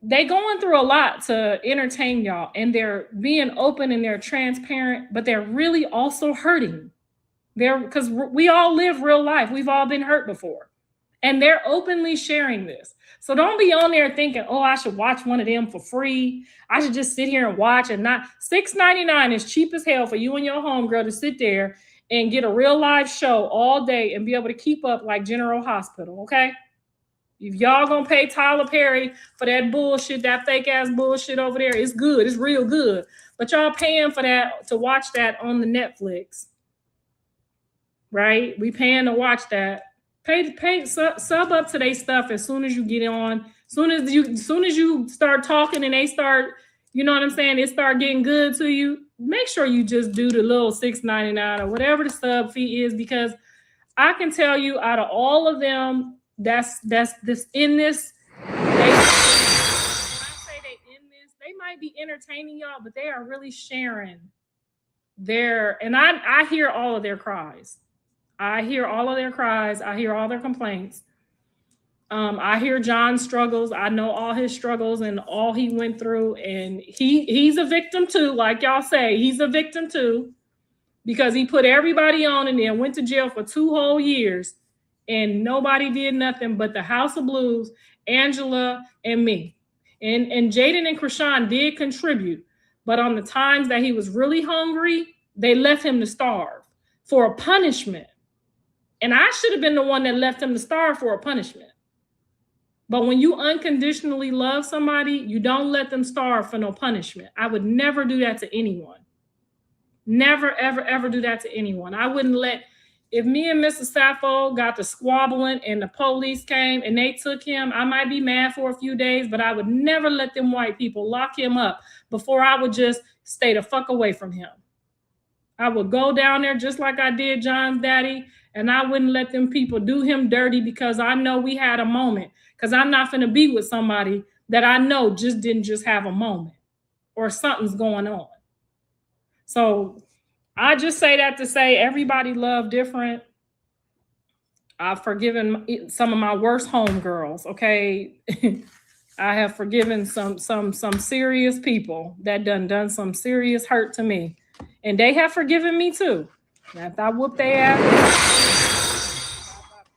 They going through a lot to entertain y'all, and they're being open and they're transparent, but they're really also hurting. Because we all live real life. We've all been hurt before. And they're openly sharing this. So don't be on there thinking, oh, I should watch one of them for free. I should just sit here and watch, and not. $6.99 is cheap as hell for you and your homegirl to sit there and get a real live show all day and be able to keep up like General Hospital, okay? If y'all gonna pay Tyler Perry for that bullshit, that fake ass bullshit over there, it's good. It's real good. But y'all paying for that to watch that on the Netflix, right? We paying to watch that. Sub up to their stuff as soon as you get on. Soon as you start talking and they start, you know what I'm saying, it start getting good to you. Make sure you just do the little $6.99 or whatever the sub fee is, because I can tell you, out of all of them, that's this in this. When I say they in this, they might be entertaining y'all, but they are really sharing and I hear all of their cries. I hear all of their cries. I hear all their complaints. I hear John's struggles. I know all his struggles and all he went through, and he's a victim too. Like y'all say, he's a victim too, because he put everybody on and then went to jail for 2 whole years. And nobody did nothing but the House of Blues, Angela, and me. And Jaden and Chrisean did contribute. But on the times that he was really hungry, they left him to starve for a punishment. And I should have been the one that left him to starve for a punishment. But when you unconditionally love somebody, you don't let them starve for no punishment. I would never do that to anyone. Never, ever, ever do that to anyone. I wouldn't let... If me and Mr. Sappho got to squabbling and the police came and they took him, I might be mad for a few days, but I would never let them white people lock him up before I would just stay the fuck away from him. I would go down there just like I did John's daddy, and I wouldn't let them people do him dirty, because I know we had a moment, because I'm not going to be with somebody that I know didn't just have a moment or something's going on. So I just say that to say everybody love different. I've forgiven some of my worst homegirls, okay? I have forgiven some serious people that done some serious hurt to me. And they have forgiven me too. After I whooped their ass,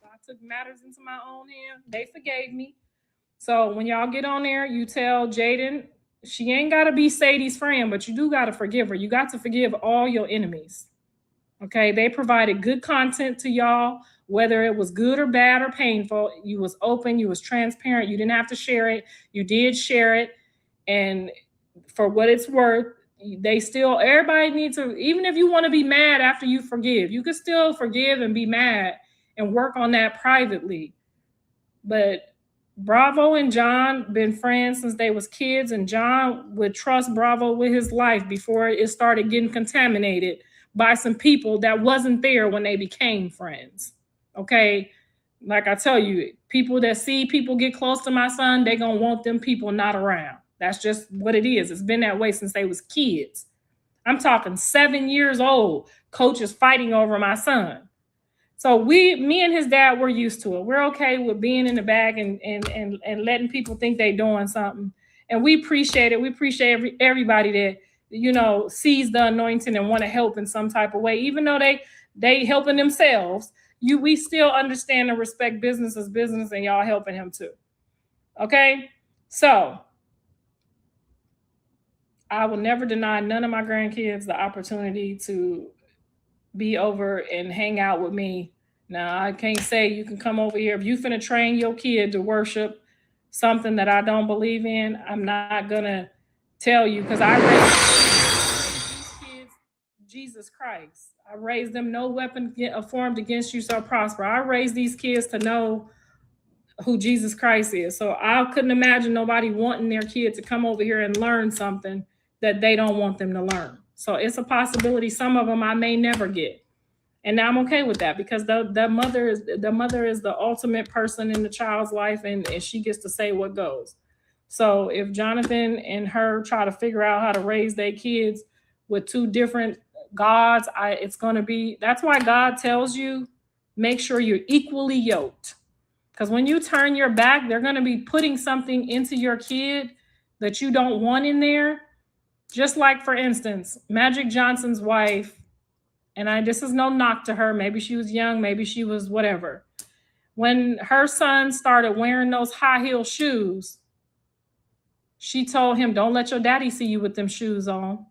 I took matters into my own hand. They forgave me. So when y'all get on there, you tell Jaden, she ain't got to be Sadie's friend, but you do got to forgive her. You got to forgive all your enemies. Okay, they provided good content to y'all, whether it was good or bad or painful. You was open, you was transparent. You didn't have to share it. You did share it. And for what it's worth, everybody needs to, even if you want to be mad after you forgive, you can still forgive and be mad and work on that privately. But Bravo and John been friends since they was kids, and John would trust Bravo with his life before it started getting contaminated by some people that wasn't there when they became friends. Okay, like I tell you, people that see people get close to my son, they gonna want them people not around. That's just what it is. It's been that way since they was kids. I'm talking 7 years old, coaches fighting over my son. So me and his dad, we're used to it. We're okay with being in the back and letting people think they're doing something. And we appreciate it. We appreciate everybody that, you know, sees the anointing and want to help in some type of way. Even though they helping themselves, we still understand and respect business as business, and y'all helping him too. Okay? So I will never deny none of my grandkids the opportunity to be over and hang out with me. Now, I can't say you can come over here. If you finna train your kid to worship something that I don't believe in, I'm not gonna tell you, because I raised these kids Jesus Christ. I raised them, no weapon formed against you shall prosper. I raised these kids to know who Jesus Christ is. So I couldn't imagine nobody wanting their kid to come over here and learn something that they don't want them to learn. So it's a possibility some of them I may never get. And I'm okay with that, because the mother is the ultimate person in the child's life, and she gets to say what goes. So if Jonathan and her try to figure out how to raise their kids with 2 different gods, it's going to be, that's why God tells you, make sure you're equally yoked. Because when you turn your back, they're going to be putting something into your kid that you don't want in there. Just like, for instance, Magic Johnson's wife, and this is no knock to her. Maybe she was young, maybe she was whatever. When her son started wearing those high heel shoes, she told him, don't let your daddy see you with them shoes on.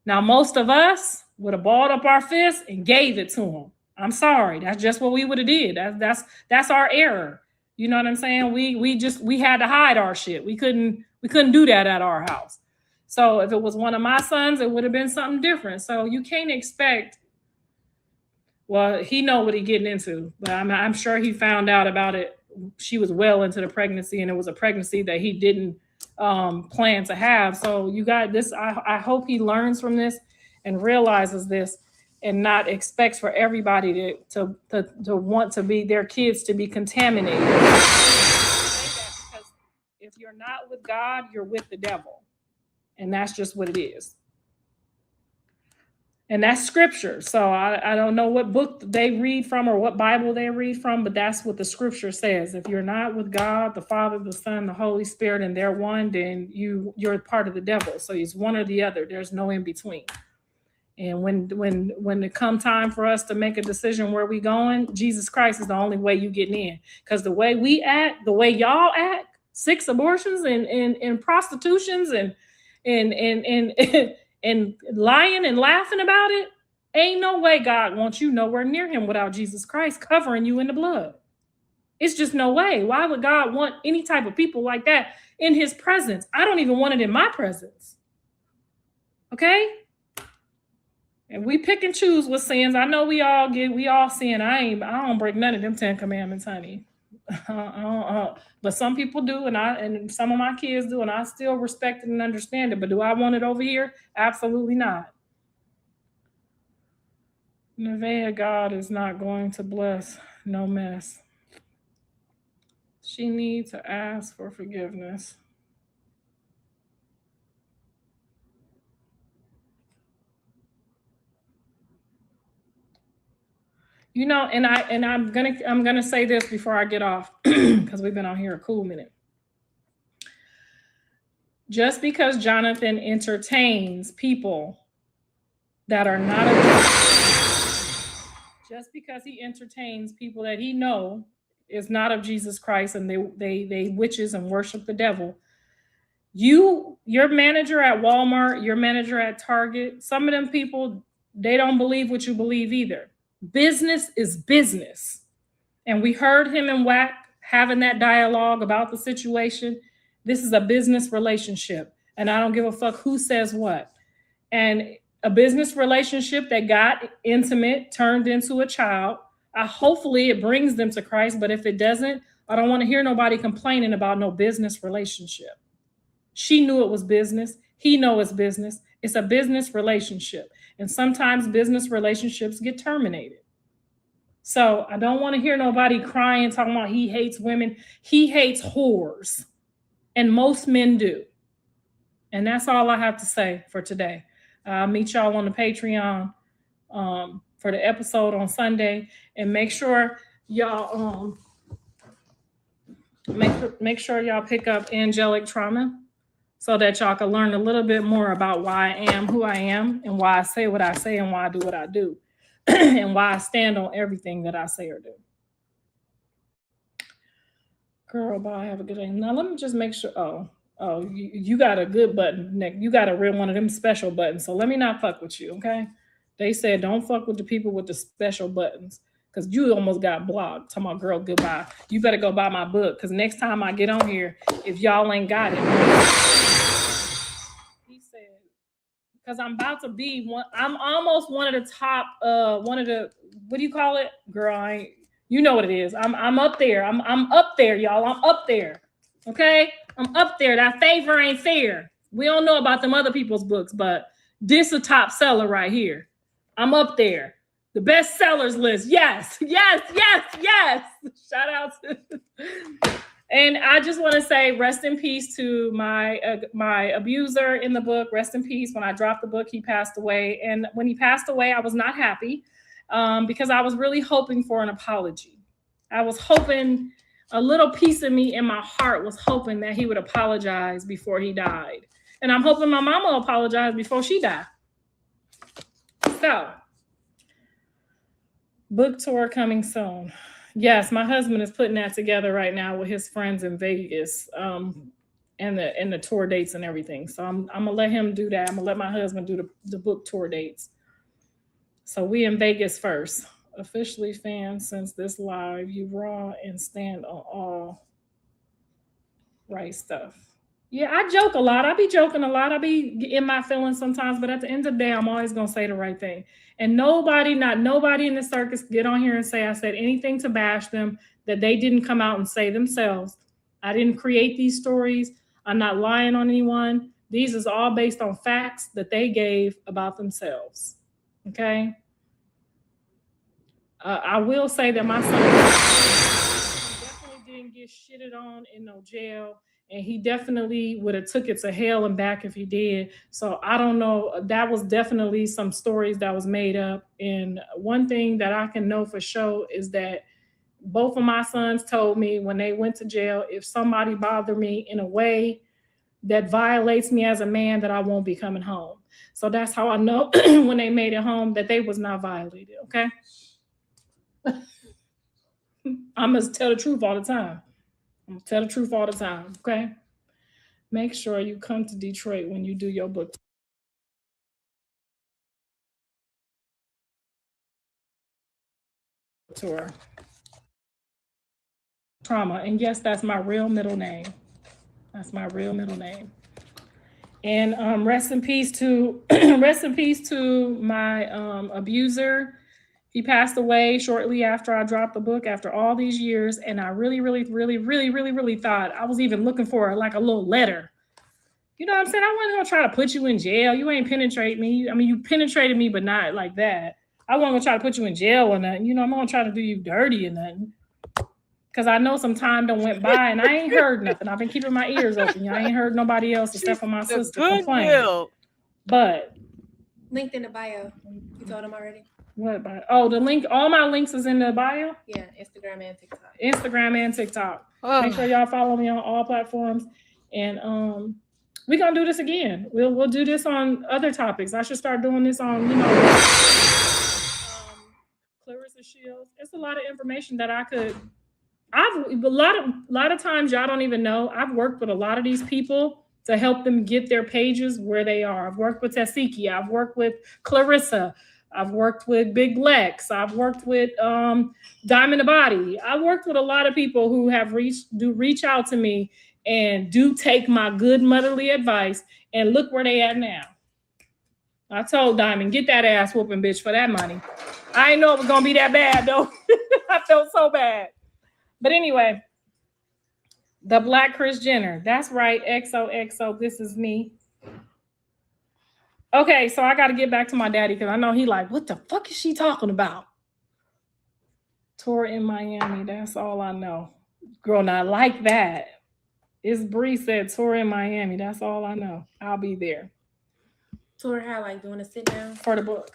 Now, most of us would have balled up our fists and gave it to him. I'm sorry. That's just what we would have did. That's our error. You know what I'm saying? We had to hide our shit. We couldn't do that at our house. So if it was one of my sons, it would have been something different. So you can't expect. Well, he know what he getting into, but I'm sure he found out about it. She was well into the pregnancy, and it was a pregnancy that he didn't plan to have. So you got this. I hope he learns from this and realizes this, and not expects for everybody to want to be their kids to be contaminated. Because if you're not with God, you're with the devil, and that's just what it is. And that's scripture. So I don't know what book they read from or what Bible they read from, but that's what the scripture says. If you're not with God, the Father, the Son, the Holy Spirit, and they're one, then you're part of the devil. So it's one or the other. There's no in between. And when it come time for us to make a decision where we going, Jesus Christ is the only way you getting in. Because the way we act, the way y'all act, 6 abortions and prostitutions and lying and laughing about it, ain't no way God wants you nowhere near him without Jesus Christ covering you in the blood. It's just no way. Why would God want any type of people like that in his presence? I don't even want it in my presence. Okay? And we pick and choose what sins. I know we all sin. I don't break none of them 10 commandments, honey. But some people do, and some of my kids do, and I still respect it and understand it. But do I want it over here? Absolutely not. Nevaeh, God is not going to bless no mess. She needs to ask for forgiveness. You know, and I'm gonna say this before I get off, because we've been on here a cool minute. Just because Jonathan entertains people that are not of Jesus, just because he entertains people that he know is not of Jesus Christ, and they witches and worship the devil. Your manager at Walmart, your manager at Target, some of them people, they don't believe what you believe either. Business is business. And we heard him and WAC having that dialogue about the situation. This is a business relationship. And I don't give a fuck who says what. And a business relationship that got intimate turned into a child. Hopefully it brings them to Christ. But if it doesn't, I don't want to hear nobody complaining about no business relationship. She knew it was business. He knows it's business. It's a business relationship. And sometimes business relationships get terminated. So I don't want to hear nobody crying, talking about he hates women. He hates whores. And most men do. And that's all I have to say for today. I'll meet y'all on the Patreon for the episode on Sunday. And make sure y'all make sure y'all pick up Angelic Trauma, so that y'all can learn a little bit more about why I am who I am, and why I say what I say, and why I do what I do, and why I stand on everything that I say or do. Girl, bye. Have a good day. Now, let me just make sure. Oh, you got a good button, Nick. You got a real one of them special buttons. So let me not fuck with you, okay? They said don't fuck with the people with the special buttons, because you almost got blocked. Talking about, girl, goodbye. You better go buy my book, because next time I get on here, if y'all ain't got it. He said, because I'm about to be one. I'm almost one of the top, what do you call it? Girl, you know what it is. I'm up there. I'm up there, y'all. I'm up there. Okay? I'm up there. That favor ain't fair. We don't know about them other people's books, but this a top seller right here. I'm up there. The best sellers list. Yes. Shout out to. And I just want to say rest in peace to my abuser in the book. Rest in peace. When I dropped the book, he passed away. And when he passed away, I was not happy because I was really hoping for an apology. I was hoping, a little piece of me in my heart was hoping that he would apologize before he died. And I'm hoping my mama will apologize before she died. So, book tour coming soon. Yes, my husband is putting that together right now with his friends in Vegas, and the tour dates and everything. So I'm gonna let him do that. I'm gonna let my husband do the book tour dates. So we in Vegas first. Officially fan since this live. You raw and stand on all right stuff. Yeah, I joke a lot. I be joking a lot. I be in my feelings sometimes, but at the end of the day, I'm always gonna say the right thing. And nobody, not nobody in the circus, get on here and say I said anything to bash them that they didn't come out and say themselves. I didn't create these stories. I'm not lying on anyone. These is all based on facts that they gave about themselves. Okay. I will say that my son definitely didn't get shitted on in no jail, and he definitely would have took it to hell and back if he did. So I don't know. That was definitely some stories that was made up. And one thing that I can know for sure is that both of my sons told me when they went to jail, if somebody bothered me in a way that violates me as a man, that I won't be coming home. So that's how I know when they made it home that they was not violated. Okay. I must tell the truth all the time. I'm gonna tell the truth all the time, okay? Make sure you come to Detroit when you do your book tour. Trauma, and yes, that's my real middle name. That's my real middle name. And rest in peace to rest in peace to my abuser. He passed away shortly after I dropped the book, after all these years. And I really thought I was even looking for like a little letter. You know what I'm saying? I wasn't gonna try to put you in jail. You ain't penetrate me. I mean, you penetrated me, but not like that. I wasn't gonna try to put you in jail or nothing. You know, I'm not gonna try to do you dirty or nothing. Cause I know some time done went by and I ain't heard nothing. I've been keeping my ears open. I ain't heard nobody else except for my sister complain. But Linked in the bio. You told him already? What bio? Oh, the link. All my links is in the bio. Yeah, Instagram and TikTok. Instagram and TikTok. Make sure y'all follow me on all platforms. And we're gonna do this again. We'll do this on other topics. I should start doing this on, you know, Clarissa Shields. It's a lot of information that I could. A lot of times y'all don't even know. I've worked with a lot of these people to help them get their pages where they are. I've worked with 𝗪𝗪𝗪. I've worked with Karlissa. I've worked with Big Lex. I've worked with Diamond the Body. I've worked with a lot of people who have reach out to me and do take my good motherly advice, and look where they at now. I told Diamond, get that ass whooping bitch for that money. I didn't know it was gonna be that bad though. I felt so bad. But anyway, the Black Kris Jenner. That's right. XOXO. This is me. Okay, so I got to get back to my daddy because I know he like, what the fuck is she talking about? Tour in Miami. That's all I know. Girl, not like that. It's Bree said tour in Miami. That's all I know. I'll be there. Tour how, like doing a sit down? For the book.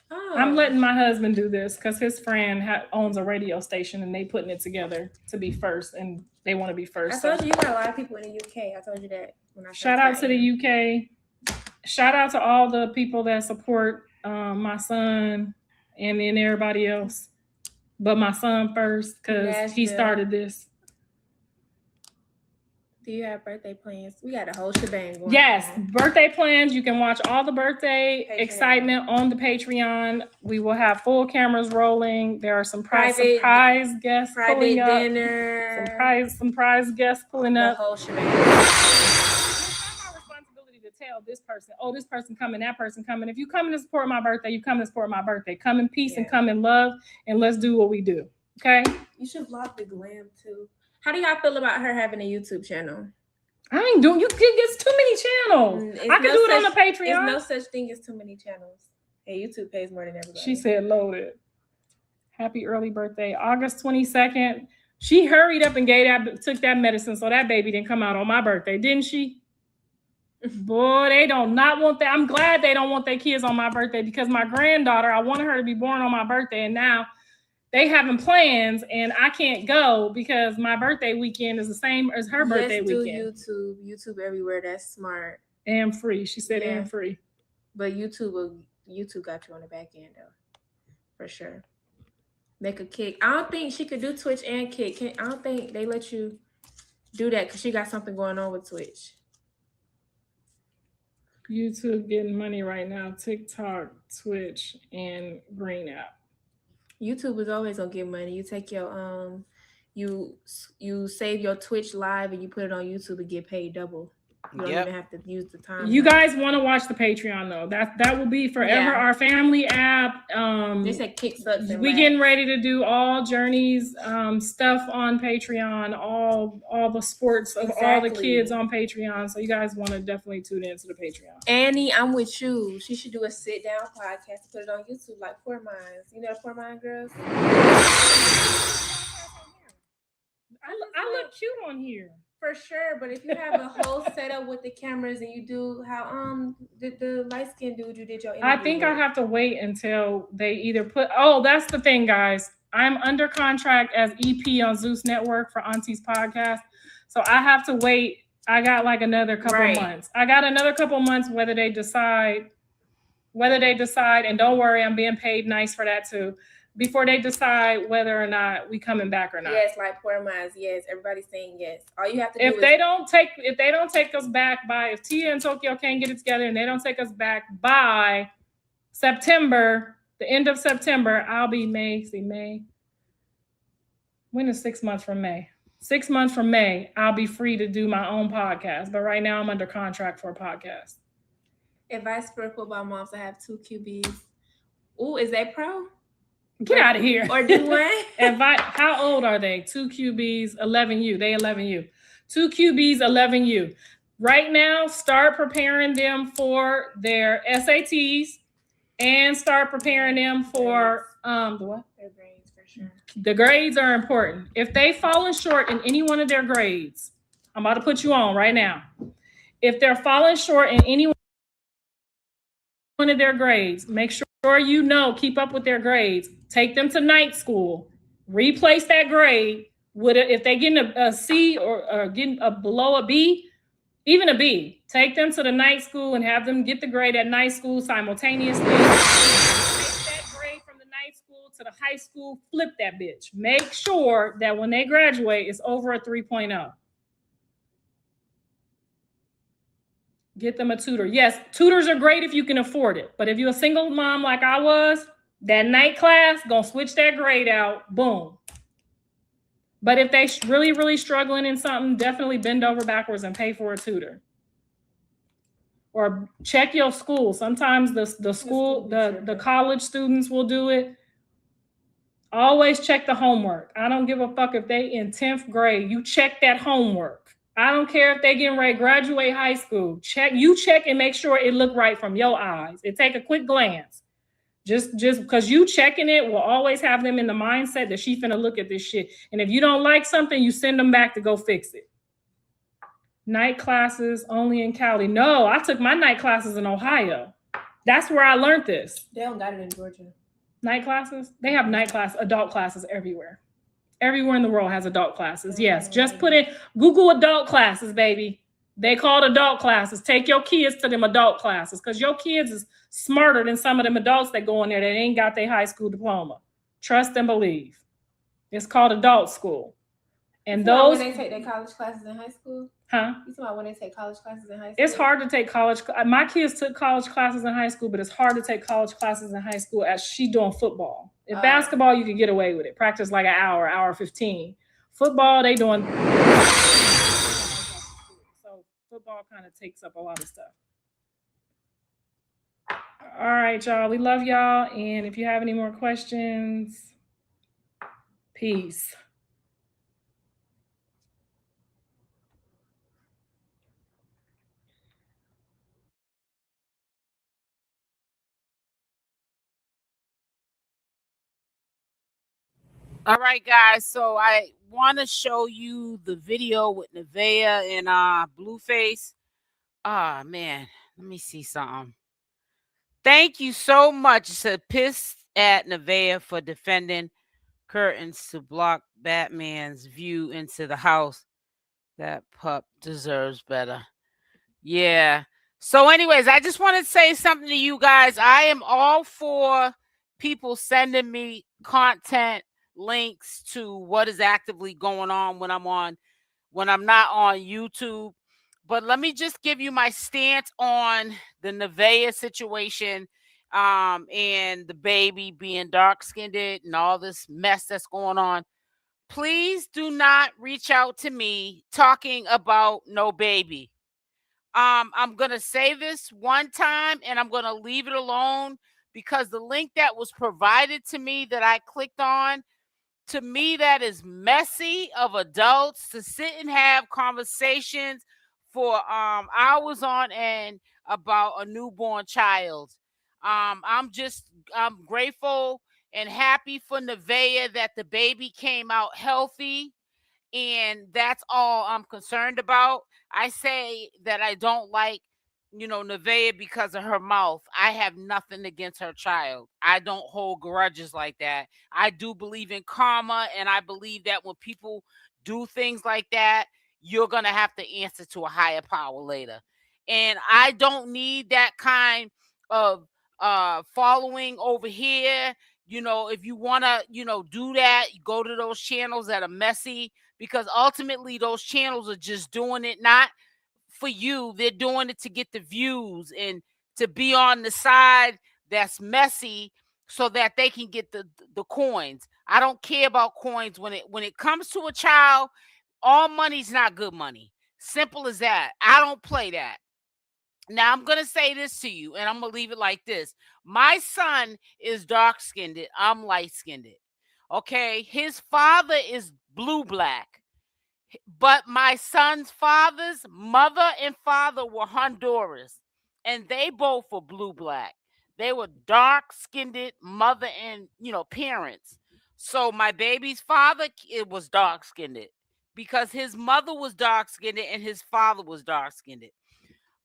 Oh. I'm letting my husband do this because his friend owns a radio station and they putting it together to be first, and they want to be first. I told you got a lot of people in the UK. I told you that when I shout out to the UK. Shout out to all the people that support my son and then everybody else. But my son first because he started this. Do you have birthday plans? We got a whole shebang going. Yes, birthday plans. You can watch all the birthday excitement on the Patreon. We will have full cameras rolling. There are some surprise guests pulling up. Dinner. Some prize guests pulling up. The whole shebang. It's not my responsibility to tell this person, oh, this person coming, that person coming. If you come to support my birthday, you come to support my birthday. Come in peace and come in love, and let's do what we do. Okay? You should vlog the glam too. How do y'all feel about her having a YouTube channel? I ain't doing. It's too many channels. I can do it on the Patreon. There's no such thing as too many channels. Hey, YouTube pays more than everybody. She said loaded. Happy early birthday, August 22nd. She hurried up and took that medicine so that baby didn't come out on my birthday, didn't she? Boy, they don't not want that. I'm glad they don't want their kids on my birthday because my granddaughter, I wanted her to be born on my birthday, and now they having plans and I can't go because my birthday weekend is the same as her birthday weekend. YouTube everywhere. That's smart. And free. She said and free. But YouTube got you on the back end though. For sure. Make a kick. I don't think she could do Twitch and kick. I don't think they let you do that because she got something going on with Twitch. YouTube getting money right now. TikTok, Twitch, and Green app. YouTube is always gonna get money. You take your you save your Twitch live and you put it on YouTube and get paid double. You don't even have to use the time. You guys want to watch the Patreon though. That will be forever our family app. They said kick sucks. We getting ready to do all Journey's stuff on Patreon, all the sports of all the kids on Patreon. So you guys want to definitely tune into the Patreon. Annie, I'm with you. She should do a sit down podcast and put it on YouTube like Poor Minds. You know the Poor Mind girls? I look cute on here. For sure, but if you have a whole setup with the cameras and you do how the light skinned dude you did your interview I think I have to wait until they either put. Oh, that's the thing, guys. I'm under contract as EP on Zeus Network for Auntie's podcast, so I have to wait. I got like another couple months. I got another couple months whether they decide, and don't worry, I'm being paid nice for that too. Before they decide whether or not we coming back or not. Yes, like Poor Minds. Yes, everybody's saying yes. All you have to do if they don't take us back by, if Tia and Tokyo can't get it together and they don't take us back by September, the end of September, I'll be May. When is 6 months from May? 6 months from May, I'll be free to do my own podcast. But right now I'm under contract for a podcast. Advice for football moms to have 2 QBs. Ooh, is that pro? Get out of here. Or do what? How old are they? 2 QBs, 11U. They 11U. 2 QBs, 11U. Right now, start preparing them for their SATs and start preparing them for the what? Their grades, for sure. The grades are important. If they've fallen short in any one of their grades, I'm about to put you on right now. If they're falling short in any one of their grades, make sure keep up with their grades. Take them to night school. Replace that grade with if they getting a C or getting below a B, even a B. Take them to the night school and have them get the grade at night school simultaneously. Take that grade from the night school to the high school. Flip that bitch. Make sure that when they graduate, it's over a 3.0. Get them a tutor. Yes, tutors are great if you can afford it. But if you're a single mom like I was, that night class, gonna switch that grade out. Boom. But if they really, really struggling in something, definitely bend over backwards and pay for a tutor. Or check your school. Sometimes the college students will do it. Always check the homework. I don't give a fuck if they in 10th grade. You check that homework. I don't care if they getting ready to graduate high school. Check and make sure it look right from your eyes. It take a quick glance. Just because you checking it will always have them in the mindset that she finna look at this shit. And if you don't like something, you send them back to go fix it. Night classes only in Cali. No, I took my night classes in Ohio. That's where I learned this. They don't got it in Georgia. Night classes? They have adult classes everywhere. Everywhere in the world has adult classes. Yes, just put in Google adult classes, baby. They called adult classes. Take your kids to them adult classes because your kids is smarter than some of them adults that go in there that ain't got their high school diploma. Trust and believe. It's called adult school. And those when they take their college classes in high school? Huh? You talking about when they take college classes in high school? It's hard to take college. My kids took college classes in high school, but it's hard to take college classes in high school as she doing football. If basketball, you can get away with it. Practice like an hour 15. Football, they doing. So football kind of takes up a lot of stuff. All right, y'all. We love y'all. And if you have any more questions, peace. All right, guys. So I want to show you the video with Nevaeh and Blueface. Ah, man. Let me see something. Thank you so much. It said pissed at Nevaeh for defending curtains to block Batman's view into the house. That pup deserves better. Yeah. So anyways, I just want to say something to you guys. I am all for people sending me content links to what is actively going on when I'm not on YouTube. But let me just give you my stance on the Nevaeh situation. and the baby being dark-skinned and all this mess that's going on. Please do not reach out to me talking about no baby. I'm gonna say this one time and I'm gonna leave it alone, because the link that was provided to me that I clicked on, to me, that is messy of adults to sit and have conversations for hours on end about a newborn child. I'm grateful and happy for Nevaeh that the baby came out healthy, and that's all I'm concerned about. I say that I don't like, Nevaeh because of her mouth. I have nothing against her child. I don't hold grudges like that. I do believe in karma, and I believe that when people do things like that, you're going to have to answer to a higher power later. And I don't need that kind of following over here. If you want to, do that, you go to those channels that are messy, because ultimately those channels are just doing it not for you. They're doing it to get the views and to be on the side that's messy so that they can get the coins. I don't care about coins when it comes to a child. All money's not good money. Simple as that. I don't play that. Now, I'm going to say this to you, and I'm going to leave it like this. My son is dark-skinned. I'm light-skinned. Okay? His father is blue-black. But my son's father's mother and father were Honduras, and they both were blue-black. They were dark-skinned mother and, parents. So my baby's father, it was dark-skinned because his mother was dark-skinned and his father was dark-skinned.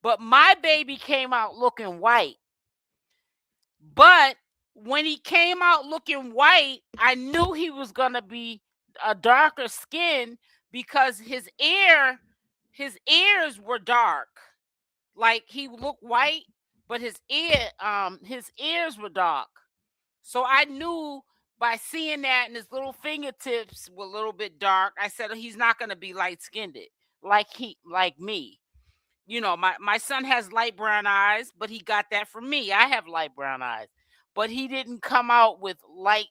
But my baby came out looking white. But when he came out looking white, I knew he was going to be a darker skin because his ears were dark. Like, he looked white, but his ears were dark. So I knew by seeing that, and his little fingertips were a little bit dark, I said, he's not going to be light-skinned like me. My son has light brown eyes, but he got that from me. I have light brown eyes, but he didn't come out with light.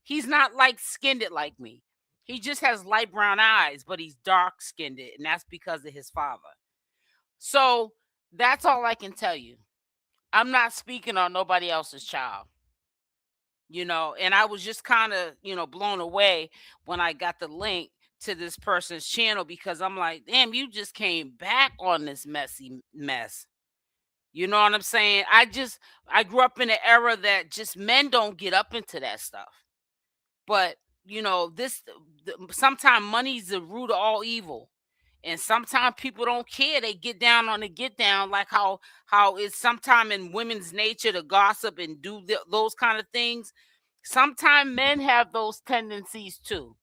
He's not light-skinned like me. He just has light brown eyes, but he's dark-skinned, and that's because of his father. So that's all I can tell you. I'm not speaking on nobody else's child. And I was just kind of, blown away when I got the link to this person's channel, because I'm like, damn, you just came back on this messy mess. You know what I'm saying? I grew up in an era that just men don't get up into that stuff. But, sometimes money's the root of all evil. And sometimes people don't care. They get down on the get down, like how it's sometimes in women's nature to gossip and do those kind of things. Sometimes men have those tendencies too.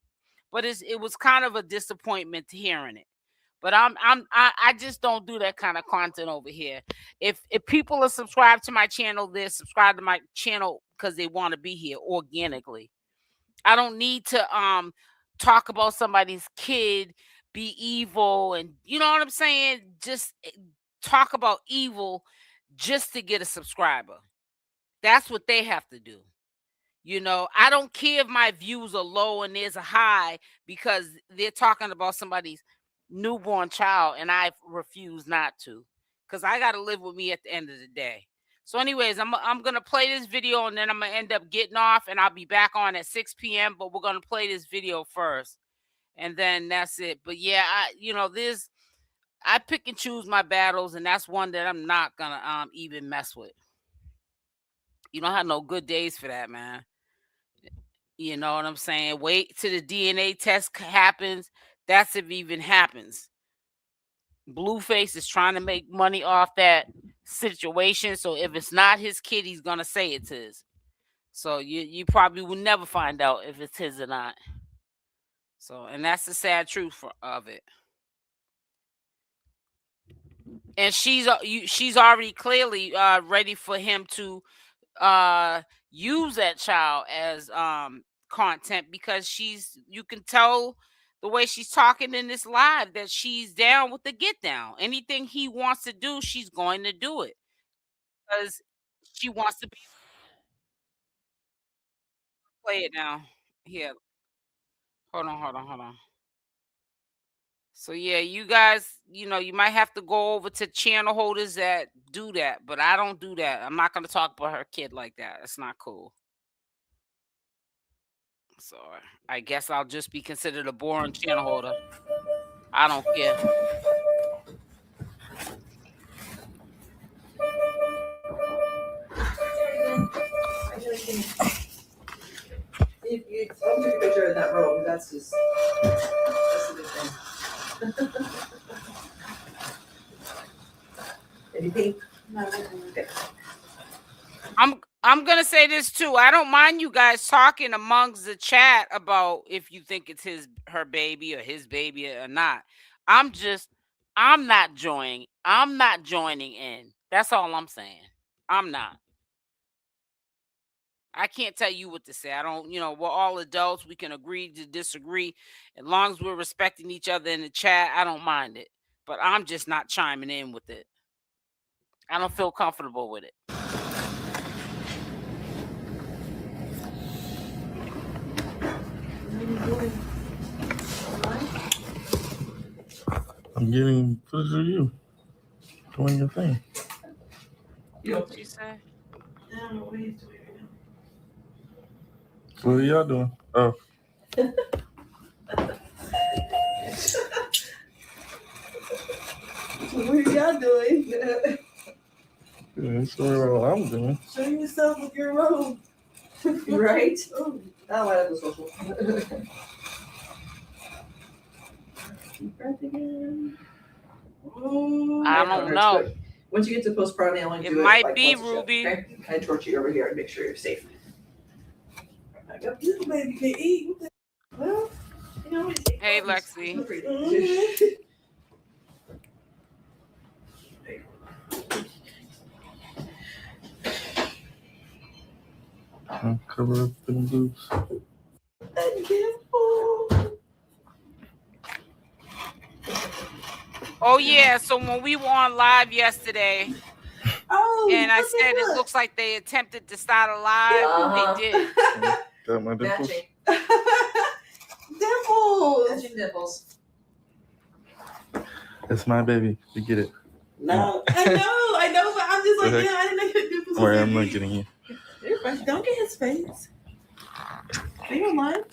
But it was kind of a disappointment to hearing it. But I just don't do that kind of content over here. If people are subscribed to my channel, they're subscribed to my channel because they want to be here organically. I don't need to talk about somebody's kid, be evil, and you know what I'm saying? Just talk about evil just to get a subscriber. That's what they have to do. I don't care if my views are low and there's a high because they're talking about somebody's newborn child, and I refuse not to, because I got to live with me at the end of the day. So anyways, I'm going to play this video, and then I'm going to end up getting off, and I'll be back on at 6 p.m., but we're going to play this video first, and then that's it. But yeah, I pick and choose my battles, and that's one that I'm not going to even mess with. You don't have no good days for that, man. You know what I'm saying? Wait till the DNA test happens. That's if it even happens. Blueface is trying to make money off that situation. So if it's not his kid, he's going to say it's his. So you probably will never find out if it's his or not. So, and that's the sad truth of it. And she's already clearly ready for him to use that child as content, because you can tell the way she's talking in this live that she's down with the get down. Anything he wants to do, she's going to do it, because she wants to be. Play it now. Here. Hold on. So yeah, you guys, you know, you might have to go over to channel holders that do that, but I don't do that. I'm not gonna talk about her kid like that. It's not cool. So I guess I'll just be considered a boring channel holder. I don't care. If you take a picture of that robe, that's a good thing. Anything? No, okay. I'm gonna say this too. I don't mind you guys talking amongst the chat about if you think it's her baby or his baby or not. I'm not joining in. That's all I'm saying. I'm not. I can't tell you what to say. I don't, you know, we're all adults. We can agree to disagree. As long as we're respecting each other in the chat, I don't mind it. But I'm just not chiming in with it. I don't feel comfortable with it. I'm getting footage of you doing your thing. What did you say? I don't know what he's doing right now. What are y'all doing? Oh. What are y'all doing? Yeah, that's what I'm doing. Show yourself with your robe. Right? Oh, that why that was social. Deep breath again. I don't know. Once you get to postpartum, they only do it. It might like be once a shift, Ruby. okay? I torture you over here and make sure you're safe. I got little baby can eat. Well, you know what? Hey, Lexi. I'll cover up them boobs. Oh yeah, so when we were on live yesterday, and I said it looks like they attempted to start a live, they did. Got my dimples. Dimples. Matching dimples. That's my baby. You get it. No, I know, but I'm just like, yeah, I didn't know your dimples. Or I'm not getting you. Don't get his face. Are you online?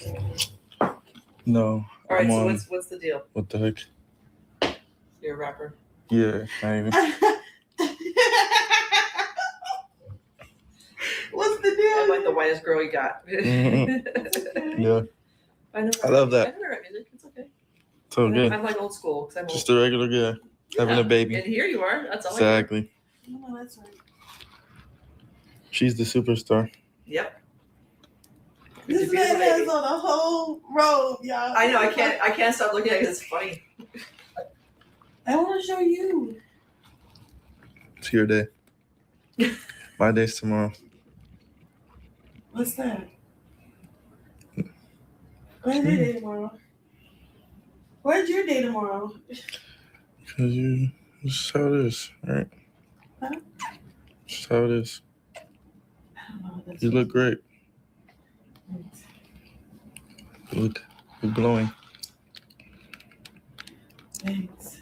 No. All right, I'm so what's the deal? What the heck? You're a rapper. Yeah, I even. What's the deal? I'm like the whitest girl you got. Mm-hmm. Yeah. I love that. I never rap music. It's okay. So good. I'm like old school. Just a regular guy having a baby. And here you are. That's all. Exactly. No, that's right. She's the superstar. Yep. This man has on a whole robe, y'all. I know. I can't stop looking at it. It's funny. I want to show you. It's your day. My day's tomorrow. What's that? Where's your day tomorrow? Where's your day tomorrow? Because this is how it is, right? Huh? This is how it is. I don't know what that's You look great. You're glowing. Thanks.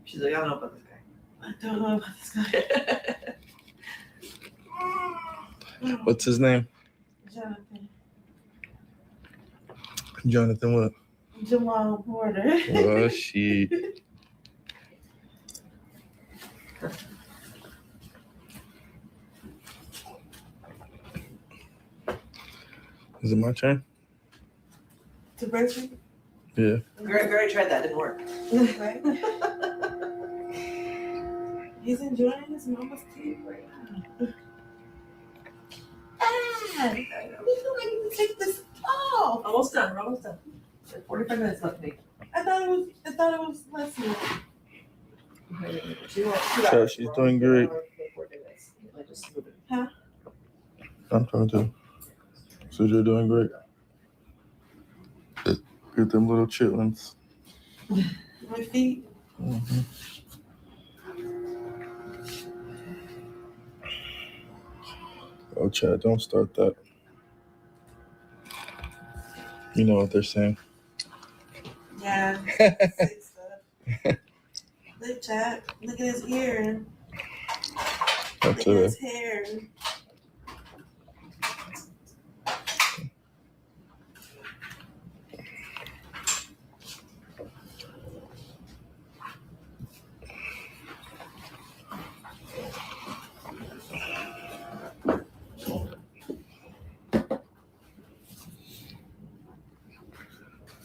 She's like, I don't know about this guy. I don't know about this guy. What's his name? Jonathan. Jonathan what? Jamal Porter. Oh, shit. Is it my turn? To breastfeed? Yeah. Greg already tried that. Didn't work. Right? He's enjoying his mama's teeth right now. Dad, we feel like you can take this off. Almost done. We're almost done. Like 45 minutes left, Nate. I thought it was less than that. So she's doing great. Huh? I'm talking to. So you're doing great. Get them little chitlins. My feet. Mm-hmm. Oh, Chad, don't start that. You know what they're saying. Yeah. Sick stuff. Look, Chad. Look at his ear. Look at his hair.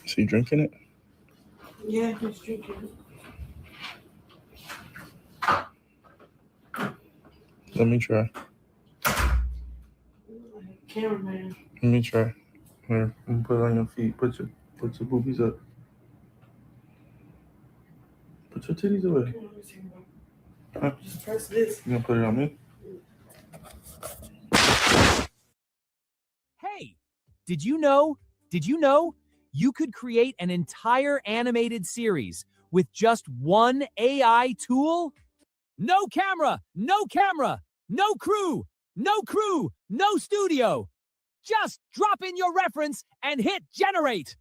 Is he drinking it? Yeah, he's drinking. Let me try. Cameraman. Let me try. Here, put it on your feet. Put your boobies up. Put your titties away. Huh? Just press this. You gonna put it on me? Hey, did you know you could create an entire animated series with just one AI tool? No camera, no crew, no studio. Just drop in your reference and hit generate.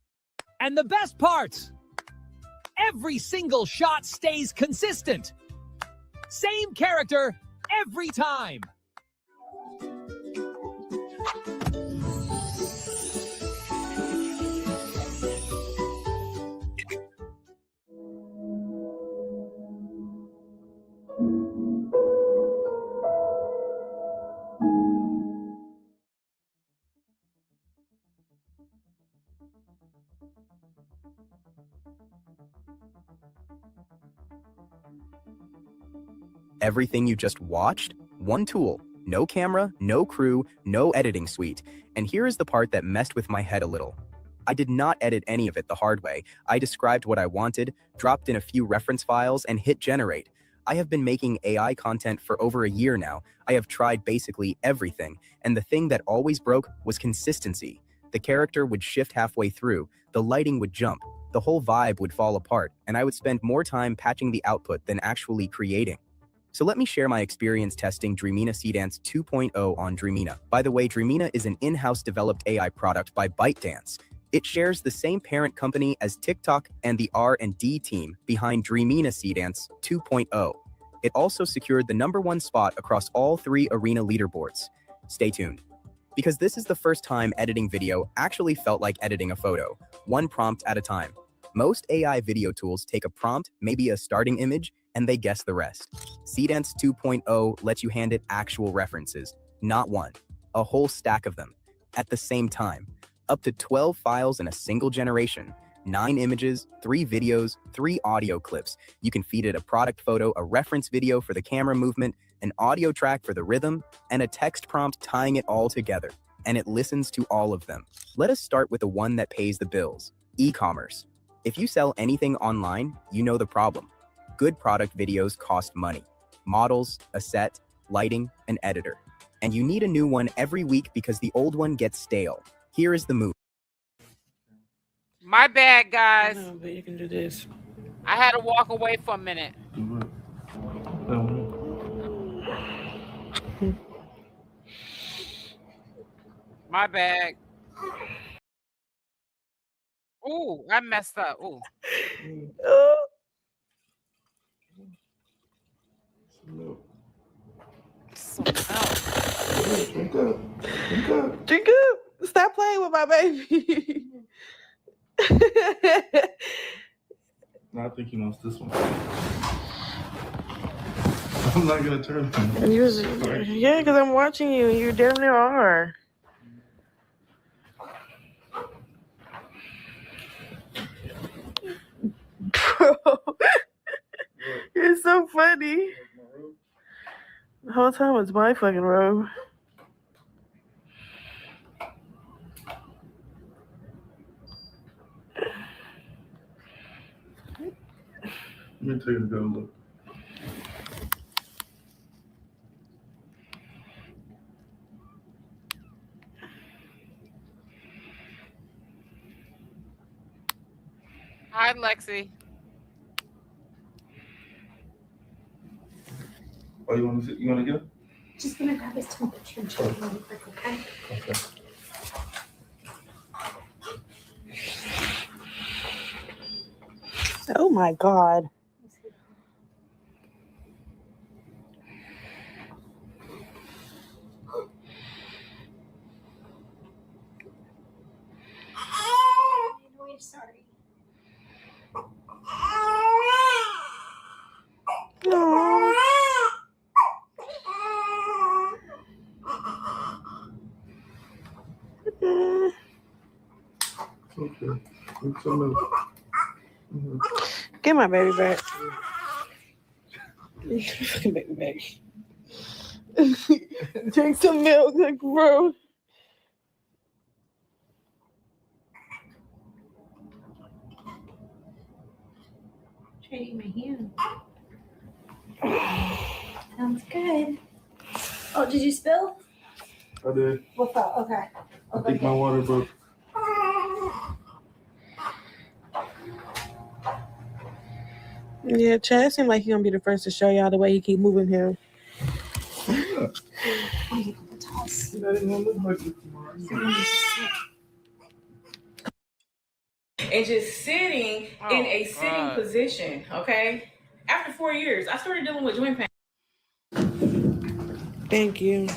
And the best part, every single shot stays consistent. Same character every time. Everything you just watched? One tool. No camera, no crew, no editing suite. And here is the part that messed with my head a little. I did not edit any of it the hard way. I described what I wanted, dropped in a few reference files, and hit generate. I have been making AI content for over a year now. I have tried basically everything, and the thing that always broke was consistency. The character would shift halfway through, the lighting would jump, the whole vibe would fall apart, and I would spend more time patching the output than actually creating. So let me share my experience testing 𝗪𝗛𝗧𝗖𝗛 2.0 on 𝗪𝗛𝗧. By the way, 𝗪𝗪𝗧 is an in-house developed AI product by ByteDance. It shares the same parent company as TikTok and the R&D team behind 𝗪𝗪𝗧𝗖𝗛 2.0. It also secured the #1 spot across all 3 arena leaderboards. Stay tuned, because this is the first time editing video actually felt like editing a photo, one prompt at a time. Most AI video tools take a prompt, maybe a starting image, and they guess the rest. 𝗪𝗪𝗧𝗖𝗛 2.0 lets you hand it actual references, not one, a whole stack of them, at the same time. Up to 12 files in a single generation, 9 images, 3 videos, 3 audio clips. You can feed it a product photo, a reference video for the camera movement, an audio track for the rhythm, and a text prompt tying it all together. And it listens to all of them. Let us start with the one that pays the bills, e-commerce. If you sell anything online, you know the problem. Good product videos cost money. Models, a set, lighting, an editor. And you need a new one every week because the old one gets stale. Here is the move. My bad, guys. No, but you can do this. I had to walk away for a minute. My bad. Ooh, I messed up. Ooh. Drink up. Drink up. Drink up. Stop playing with my baby. No, I think he wants this one. I'm not gonna turn him. Yeah, because I'm watching you. You damn near are. Bro, you're so funny. The whole time it's my fucking robe. Let me take a good look. Hi, Lexi. Oh, you want to get it? Just gonna grab his temperature and check him really quick, okay? Okay. Oh my God. I know you're sorry. Aww. Okay. Drink some milk. Mhm. Get my baby back. Fucking baby back. Drink some milk, like, bro. Trading my hand. Sounds good. Oh, did you spill? I did. What fell? Okay. I think my water broke. Yeah, Chad seemed like he gonna be the first to show y'all the way he keep moving him. Yeah. That ain't gonna look like it tomorrow. And just sitting in a sitting position, okay? After 4 years, I started dealing with joint pain. Thank you.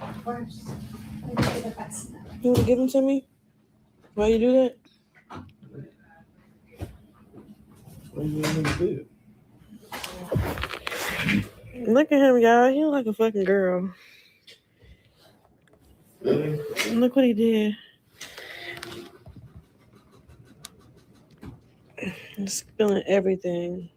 Of course. You wanna give them to me? Why you do that? Why you in the bed? Look at him, y'all. He look like a fucking girl. Really? Look what he did. He's spilling everything.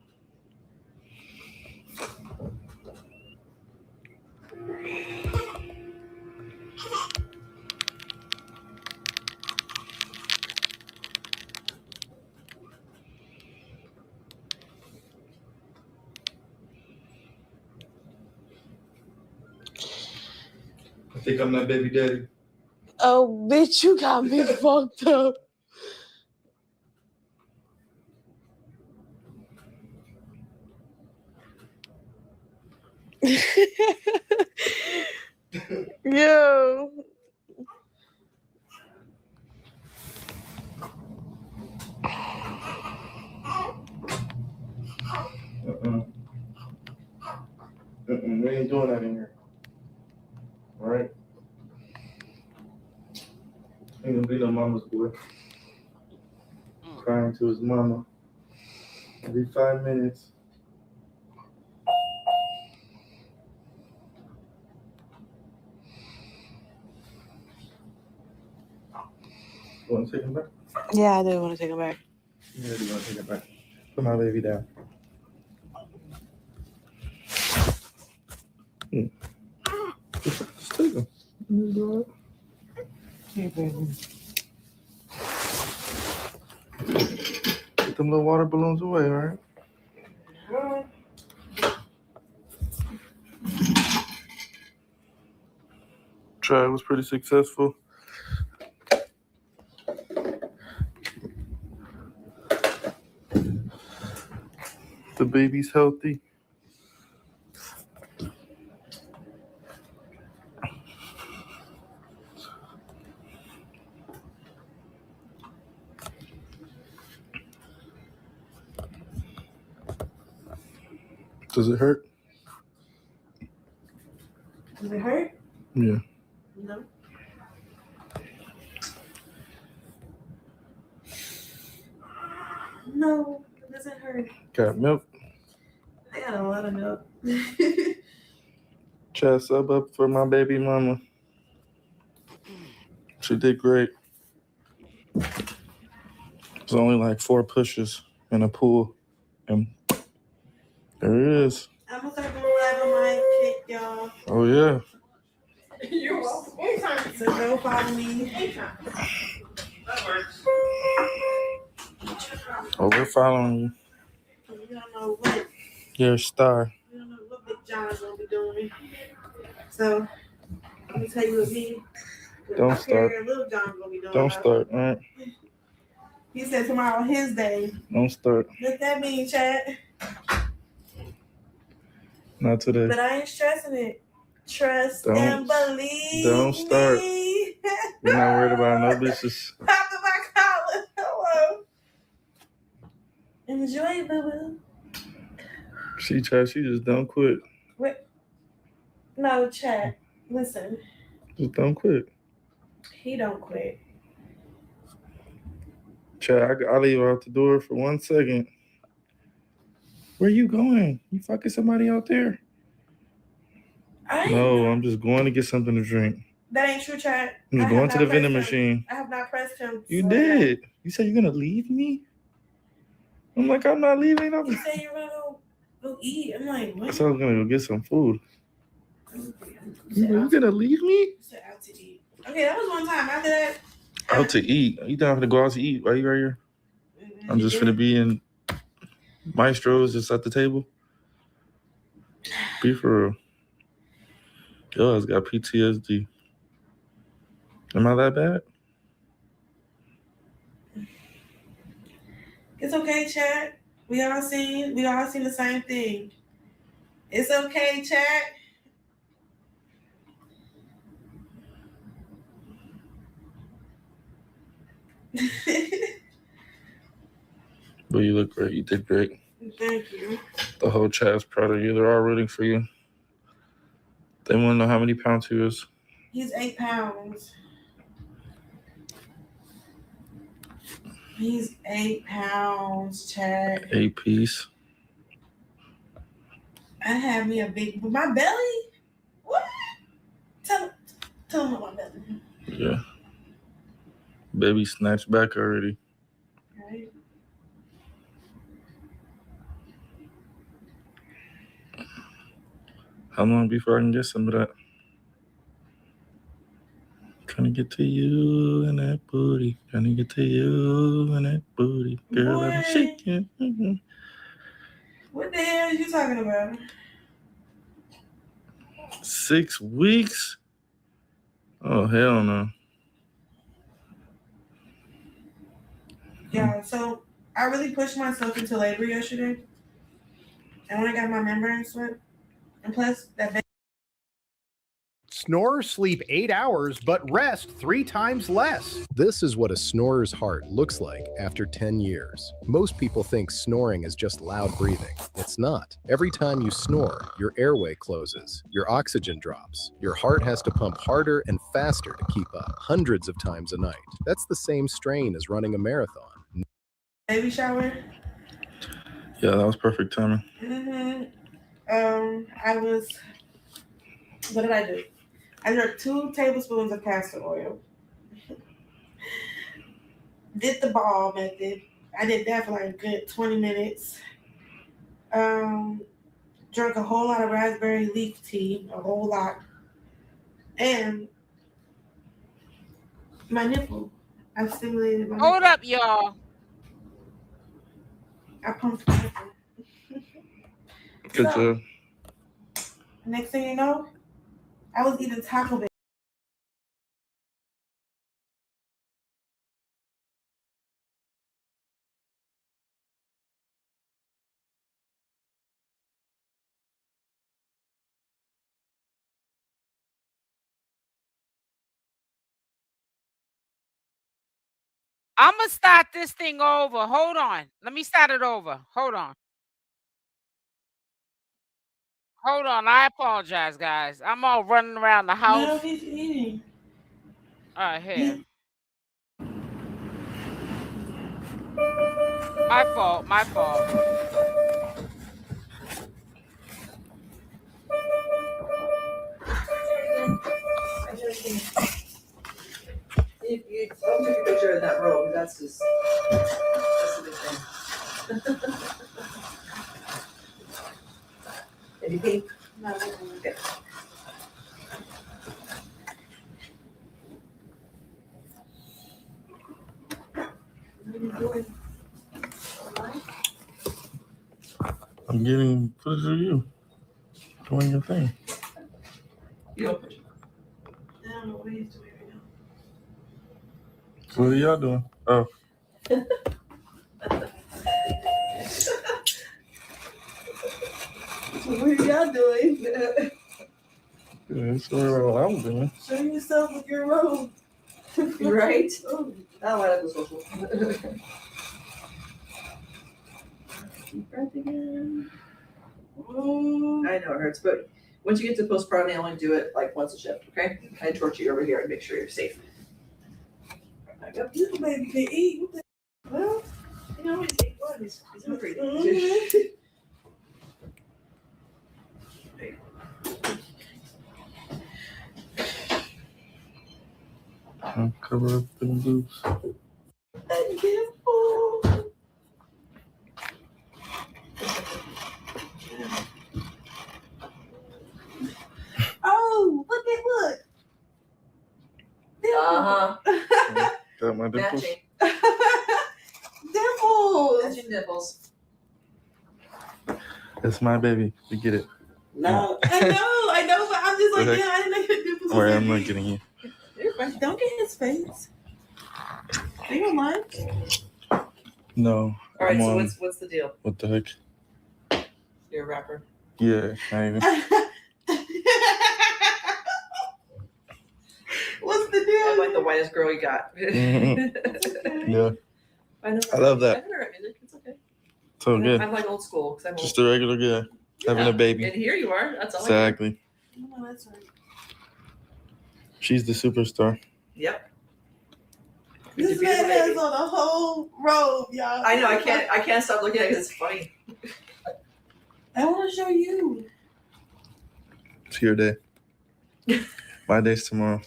I think I'm that baby daddy. Oh, bitch, you got me fucked up. Yo. We ain't doing that in here. All right? Ain't gonna be no mama's boy. Crying to his mama. Every 5 minutes. You want to take him back? Yeah, I do want to take him back. Yeah, you want to take him back. Put my baby down. Just take him. You do it. Hey, baby. Get them little water balloons away, all right? Try was pretty successful. The baby's healthy. Does it hurt? Does it hurt? Yeah. No. No, it doesn't hurt. Got milk. I got a lot of milk. Try sub up for my baby mama. She did great. It's only like 4 pushes in a pool. And there it is. I'm gonna start going live on my kick, y'all. Oh, yeah. You're welcome. Anytime. So go follow me. Anytime. That works. Oh, we're following you. You don't know what. You're a star. You don't know what Big John's gonna be doing. So I'm gonna tell you what me. Don't start. Little John's gonna be doing. Don't start, all right? He said tomorrow his day. Don't start. What that mean, Chad? Not today. But I ain't stressing it. Trust Don't- and believe. don't start. Me. We're not worried about no bitches. Pop in my collar. Hello. Enjoy, boo boo. She just don't quit. What? No, chat. Listen, Just don't quit. he don't quit. Chad, I'll leave out the door for 1 second. Where you going? You fucking somebody out there? No, I'm just going to get something to drink. That ain't true, chat. I'm just going to the vending machine. I have not pressed him. You did. You said you're gonna leave me? I'm like, I'm not leaving. You said you're gonna go eat. I'm like, what? So I was gonna go get some food. You gonna leave me? You said out to eat. Okay, that was one time. After that, Out to eat. You down to go out to eat? Why you right here? I'm just gonna be in Maestro's just at the table. Be for real. Yo, I've got PTSD. Am I that bad? it's okay, chat. We all seen the same thing. It's okay, chat. But you look great. You did great. Thank you. The whole chat's proud of you. They're all rooting for you. They want to know how many pounds he is. He's 8 pounds. He's 8 pounds, chat. 8 piece. I have me a big, my belly. What? Tell him about my belly. Yeah. Baby snatched back already. Right. How long before I can get some of that? Trying to get to you and that booty. Trying to get to you and that booty. Girl, Boy. I'm shaking. Mm-hmm. What the hell are you talking about? 6 weeks? Oh, hell no. Yeah, so I really pushed myself into labor yesterday. And when I got my membrane sweat, and plus that Snorers sleep 8 hours, but rest 3 times less. This is what a snorer's heart looks like after 10 years. Most people think snoring is just loud breathing. It's not. Every time you snore, your airway closes, your oxygen drops, your heart has to pump harder and faster to keep up, hundreds of times a night. That's the same strain as running a marathon. baby shower. Yeah, that was perfect timing. What did I do? I drank 2 tablespoons of castor oil. Did the ball method. I did that for like a good 20 minutes. Drank a whole lot of raspberry leaf tea, a whole lot. And my nipple. I stimulated my Hold nipple. up, y'all. I pumped my nipple. Good job. Next thing you know, I was eating Taco Bell. I'm going to start this thing over. Hold on. Let me start it over. Hold on. Hold on. I apologize, guys. I'm all running around the house. No, he's eating. All right, here. My fault. My fault. You don't take a picture of that robe. That's a good thing. Anything? No, good. What are you doing? I'm getting footage of you doing your thing. I don't know what he's doing right now. What are y'all doing? Oh. What are y'all doing? That's what I'm doing. Show yourself with your robe. Right? Oh, I like the social. Deep breath again. I know it hurts, but once you get to postpartum, they only do it like once a shift, okay? I torture you over here and make sure you're safe. I got little baby can eat. Well, you know, he's hungry. I'll cover up the boobs. And careful. Oh, look. Uh-huh. Got my dimples. Matching. Dimples. Matching dimples. That's my baby. You get it. No. I know, but I'm just like, yeah, I didn't know your dimples. Alright, I'm not getting you. You're fine. Don't get his face. You don't mind? No. All right, so what's the deal? What the heck? You're a rapper. Yeah, I even. What's the deal? I'm like the whitest girl you got. Yeah. I love that. I never rap music. It's okay. So good. I'm like old school. I'm just a regular guy having a baby. And here you are. That's all. Exactly. Oh, that's right. She's the superstar. Yep. This man has on a whole robe, y'all. I know. I can't stop looking at it. It's funny. I want to show you. It's your day. My day's tomorrow.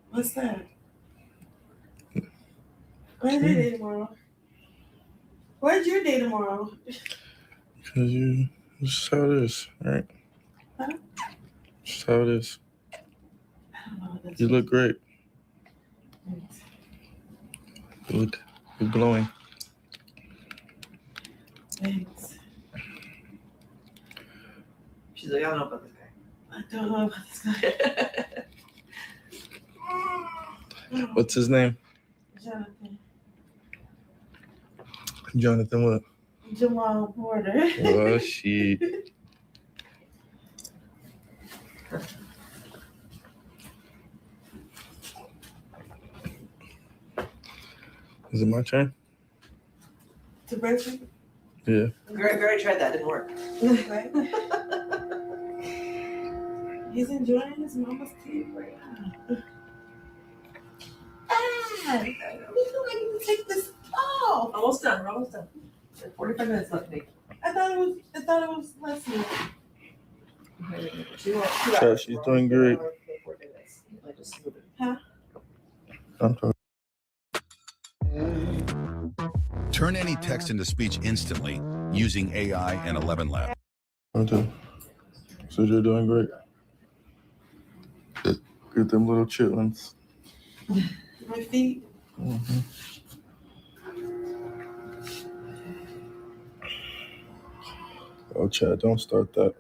What's that? Where's your day tomorrow? Where's your day tomorrow? Because this is how it is, right? Huh? This is how it is. I don't know what that's You look great. You're glowing. Thanks. She's like, I don't know about this guy. I don't know about this guy. What's his name? Jonathan. Jonathan what? Jamal Porter. Oh, shit. Is it my turn? To breastfeed? Yeah. Gary tried that. Didn't work. Okay. He's enjoying his mama's teeth right now. Ah, we feel like you can take this off. Almost done. We're almost done. 45 minutes left, Nate. I thought it was less than that. Yeah, she's doing great. Huh? I'm sorry. Turn any text into speech instantly using AI and 11 Lab. Okay. So you're doing great. Get them little chitlins. My feet. Mm-hmm. Oh, Chad, don't start that.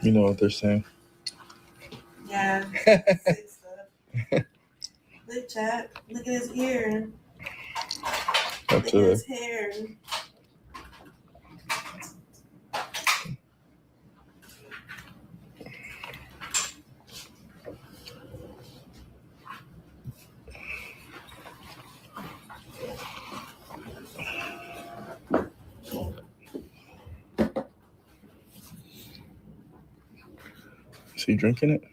You know what they're saying. Yeah. Look, Chad. Look at his ear. Look at his hair. Is he drinking it?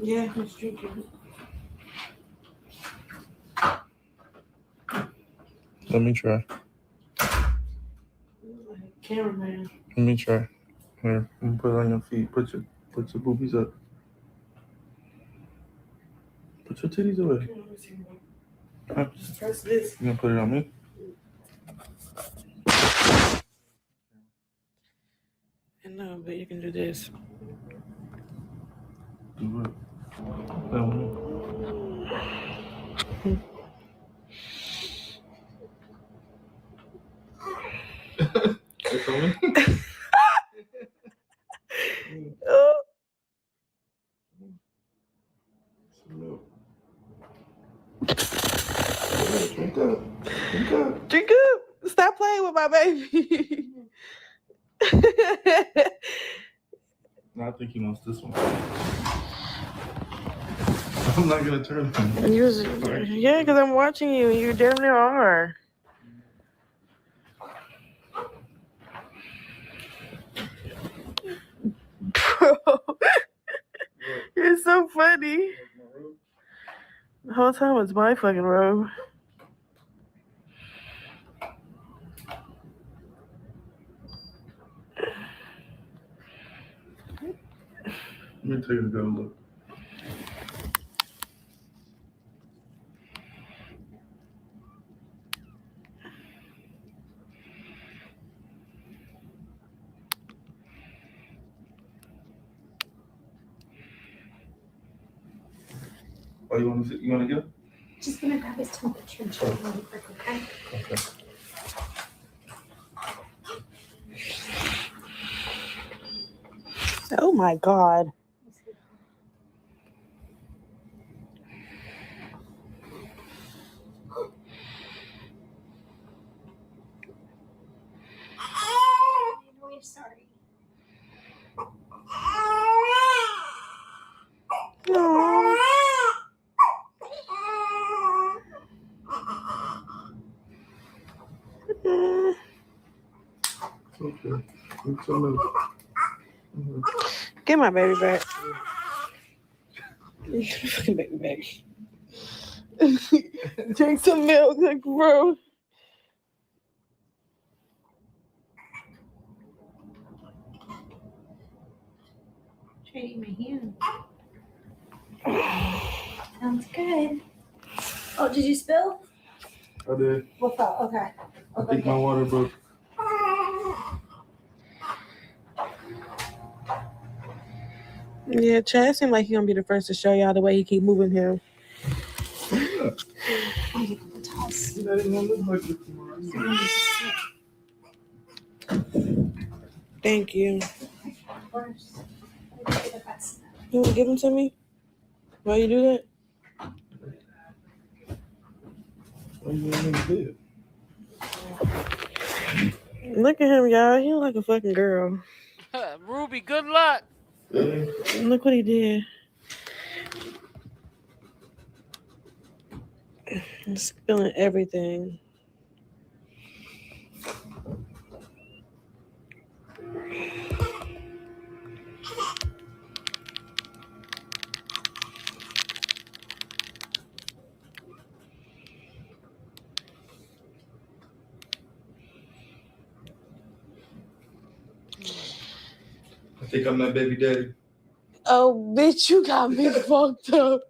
Yeah, he's drinking. Let me try. Like cameraman. Let me try. Here, put it on your feet. Put your boobies up. Put your titties away. Huh? Just press this. You gonna put it on me? No, but you can do this. Do what? That one. Drink up. Stop playing with my baby. No, I think he wants this one. I'm not gonna turn him. Yeah, because I'm watching you. You damn near are. Bro, you're so funny. The whole time it's my fucking robe. Let me take a good look. Oh, you want to get it? Just gonna grab his temperature and check it really quick, okay? Okay. Oh my God. We're sorry. Aww. Okay. It's a little. Get my baby back. Fucking baby back. Drink some milk, like, bro. Try to eat my hand. Sounds good. Oh, did you spill? I did. What fell? Okay. I think my water broke. Yeah, Chad seemed like he gonna be the first to show y'all the way he keep moving him. Thank you. Of course. You want to give them to me? Why you do that? Look at him, y'all. He look like a fucking girl. Ruby, good luck. Look what he did. I'm spilling everything. I think I'm that baby daddy. Oh, bitch, you got me fucked up.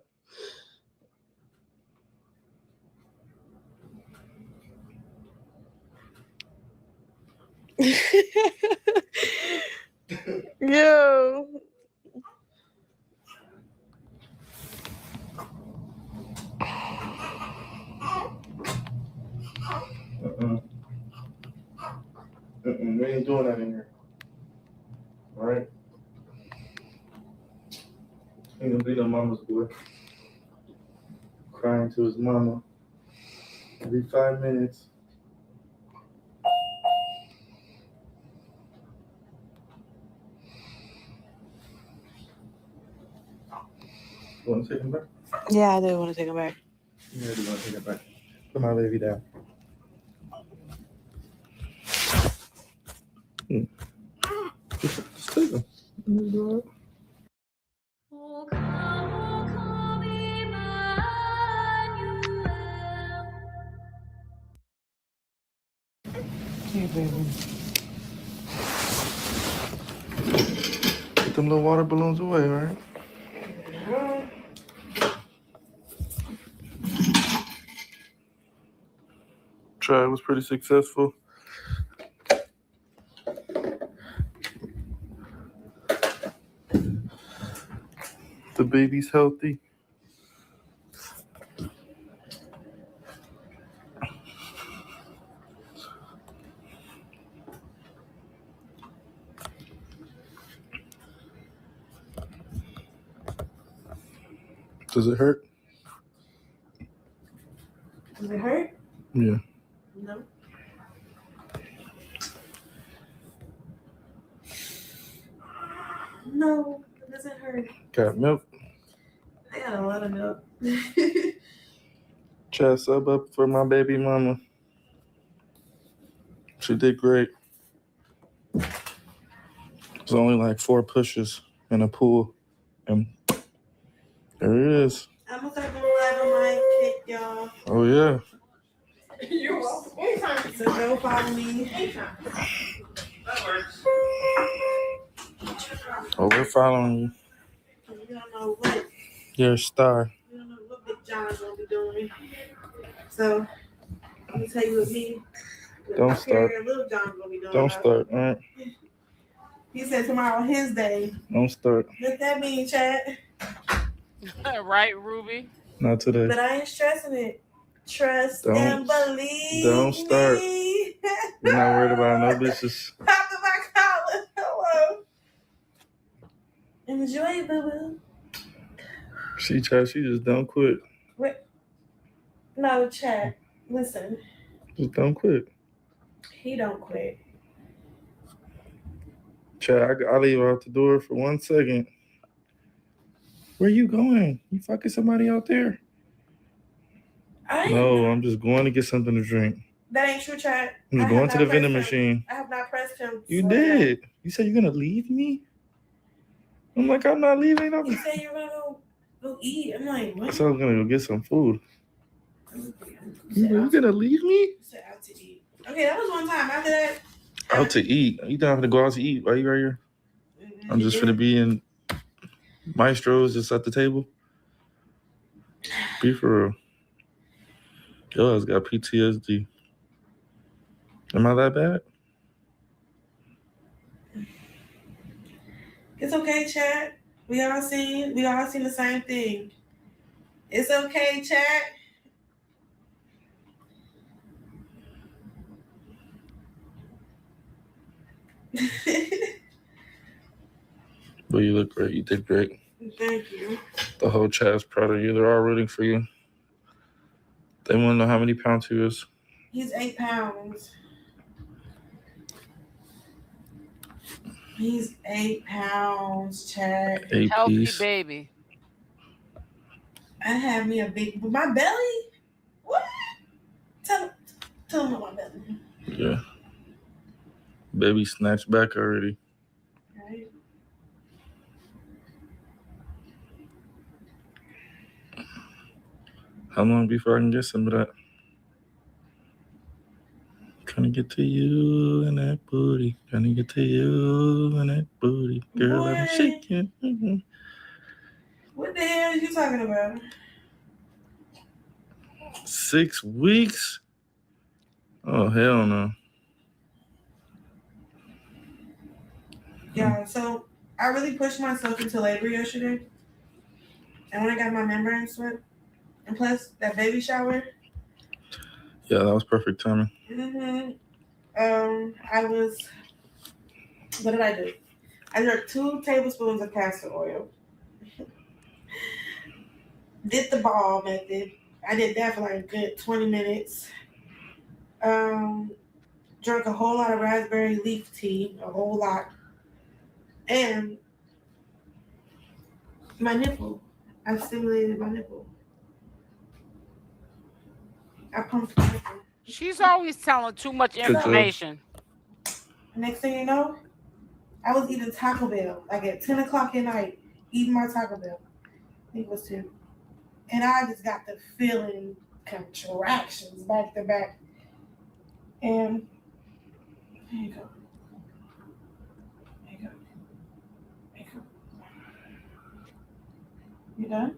Yo. We ain't doing that in here. All right. Ain't gonna be no mama's boy. Crying to his mama every 5 minutes. You want to take him back? Yeah, I do want to take him back. Yeah, I do want to take him back. Put my baby down. Just take him. Hey, baby. Put them little water balloons away, right? Try was pretty successful. The baby's healthy. Does it hurt? Does it hurt? Yeah. No. No, it doesn't hurt. Got milk. I got a lot of milk. Try sub up for my baby mama. She did great. It's only like 4 pushes in a pool, and there it is. I'm gonna start going live on my kick, y'all. Oh yeah. You're welcome. Anytime. So go follow me. Anytime. That works. Oh, we're following you. You don't know what. You're a star. You don't know what Big John's gonna be doing. So I'm gonna tell you what me. Don't start. Little John's gonna be doing. Don't start. All right. He said tomorrow his day. Don't start. What that mean, chat? Right, Ruby? Not today. But I ain't stressing it. Trust Don't- and believe. don't start. Me. We're not worried about no bitches. Pop to my collar. Hello. Enjoy it, boo boo. She just don't quit. No, chat. Listen, Just don't quit. he don't quit. Chad, I'll leave out the door for 1 second. Where you going? You fucking somebody out there? No, I'm just going to get something to drink. That ain't true, chat. I'm just going to the vending machine. I have not pressed him. You did. You said you're gonna leave me? I'm like, I'm not leaving. You said you were gonna go eat. I'm like, what? So I was gonna go get some food. You gonna leave me? You said out to eat. Okay, that was one time. After that, Out to eat. You don't have to go out to eat. Why you right here? I'm just gonna be in 𝗪𝗔𝗧𝗖𝗛 just at the table. Be for real. Yo, I got PTSD. Am I that bad? it's okay, chat. We all seen the same thing. It's okay, chat. Well, you look great. You did great. Thank you. The whole chat's proud of you. They're all rooting for you. They want to know how many pounds he is. He's 8 pounds. He's 8 pounds, chat. 8 Healthy piece. baby. I have me a big my belly. What? Tell him about my belly. Yeah. Baby snatched back already. Right. How long before I can get some of that? Trying to get to you and that booty. Trying to get to you and that booty. Girl, I'm shaking. What the hell are you talking about? 6 weeks? Oh, hell no. Yeah, so I really pushed myself into labor yesterday. And when I got my membrane sweat, and plus that baby shower. Yeah, that was perfect timing. What did I do? I drank 2 tablespoons of castor oil. Did the ball method. I did that for like a good 20 minutes. Drank a whole lot of raspberry leaf tea, a whole lot. And my nipple. I stimulated my nipple. I pumped my nipple. She's always telling too much information. Next thing you know, I was eating Taco Bell, like at 10 o'clock at night, eating my Taco Bell. I think it was 2. And I just got the feeling contractions back to back. And there you go. There you go. There you go. You done?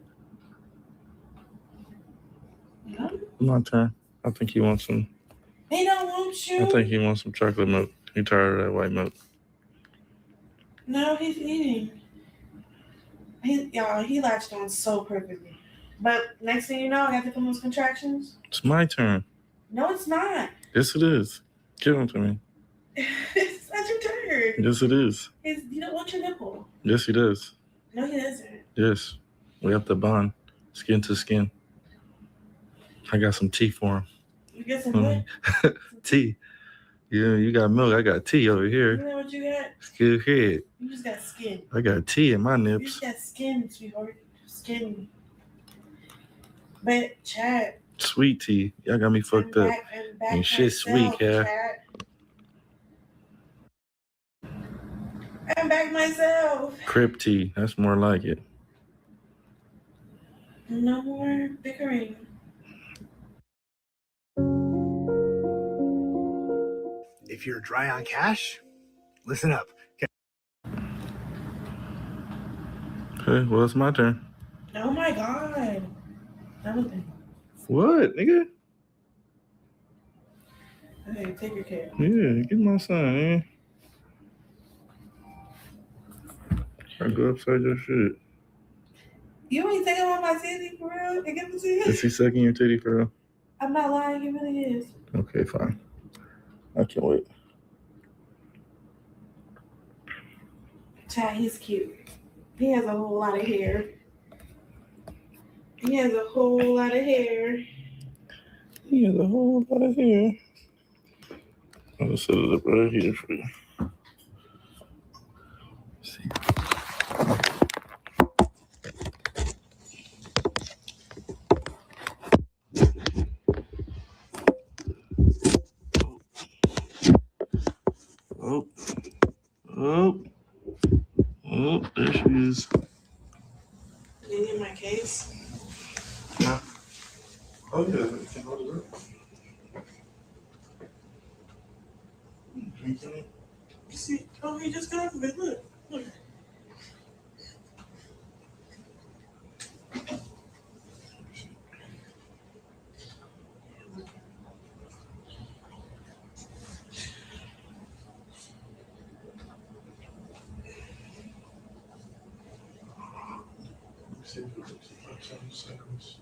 You done? My turn. I think he wants some. They don't want you. I think he wants some chocolate milk. He tired of that white milk. No, he's eating. He latched on so perfectly. But next thing you know, I got to come those contractions. It's my turn. No, it's not. Yes, it is. Give him to me. It's not your turn. Yes, it is. You don't want your nipple. Yes, he does. No, he doesn't. Yes. We have to bond. Skin to skin. I got some tea for him. You get some what? Tea. Yeah, you got milk. I got tea over You here. know what you got? It's good head. You just got skin. I got tea in my You nips. just got skin, sweetheart. Skin. But Chad. Sweet tea. Y'all got me fucked up. And shit sweet, yeah. I'm back myself. Crip tea. That's more like it. No more bickering. If you're dry on cash, listen up. Okay, well, it's my turn. Oh my God. Nothing. What, nigga? Hey, take your care. Yeah, get my son, man. I go upside your shit. You ain't thinking about my titty for real? Is he sucking your titty for real? I'm not lying, he really is. Okay, fine. I can't wait. Chad, he's cute. He has a whole lot of hair. He has a whole lot of hair. He has a whole lot of hair. I'm gonna set it up right here for you. Let's see. Oh, there she is. You need my case? Yeah. Oh, yeah, you can hold it up. Drinking it? You see, oh, he just got off of it. Look. Circus.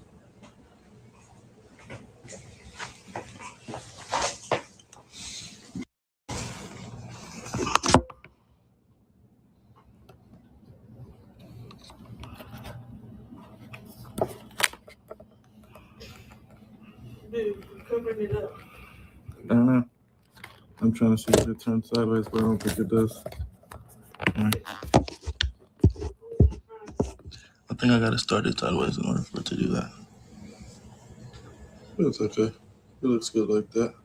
Dude, covering it up. I don't know. I'm trying to see if it turns sideways, but I don't think it does. Right. I think I gotta start it sideways in order for it to do that. But it's okay. It looks good like that.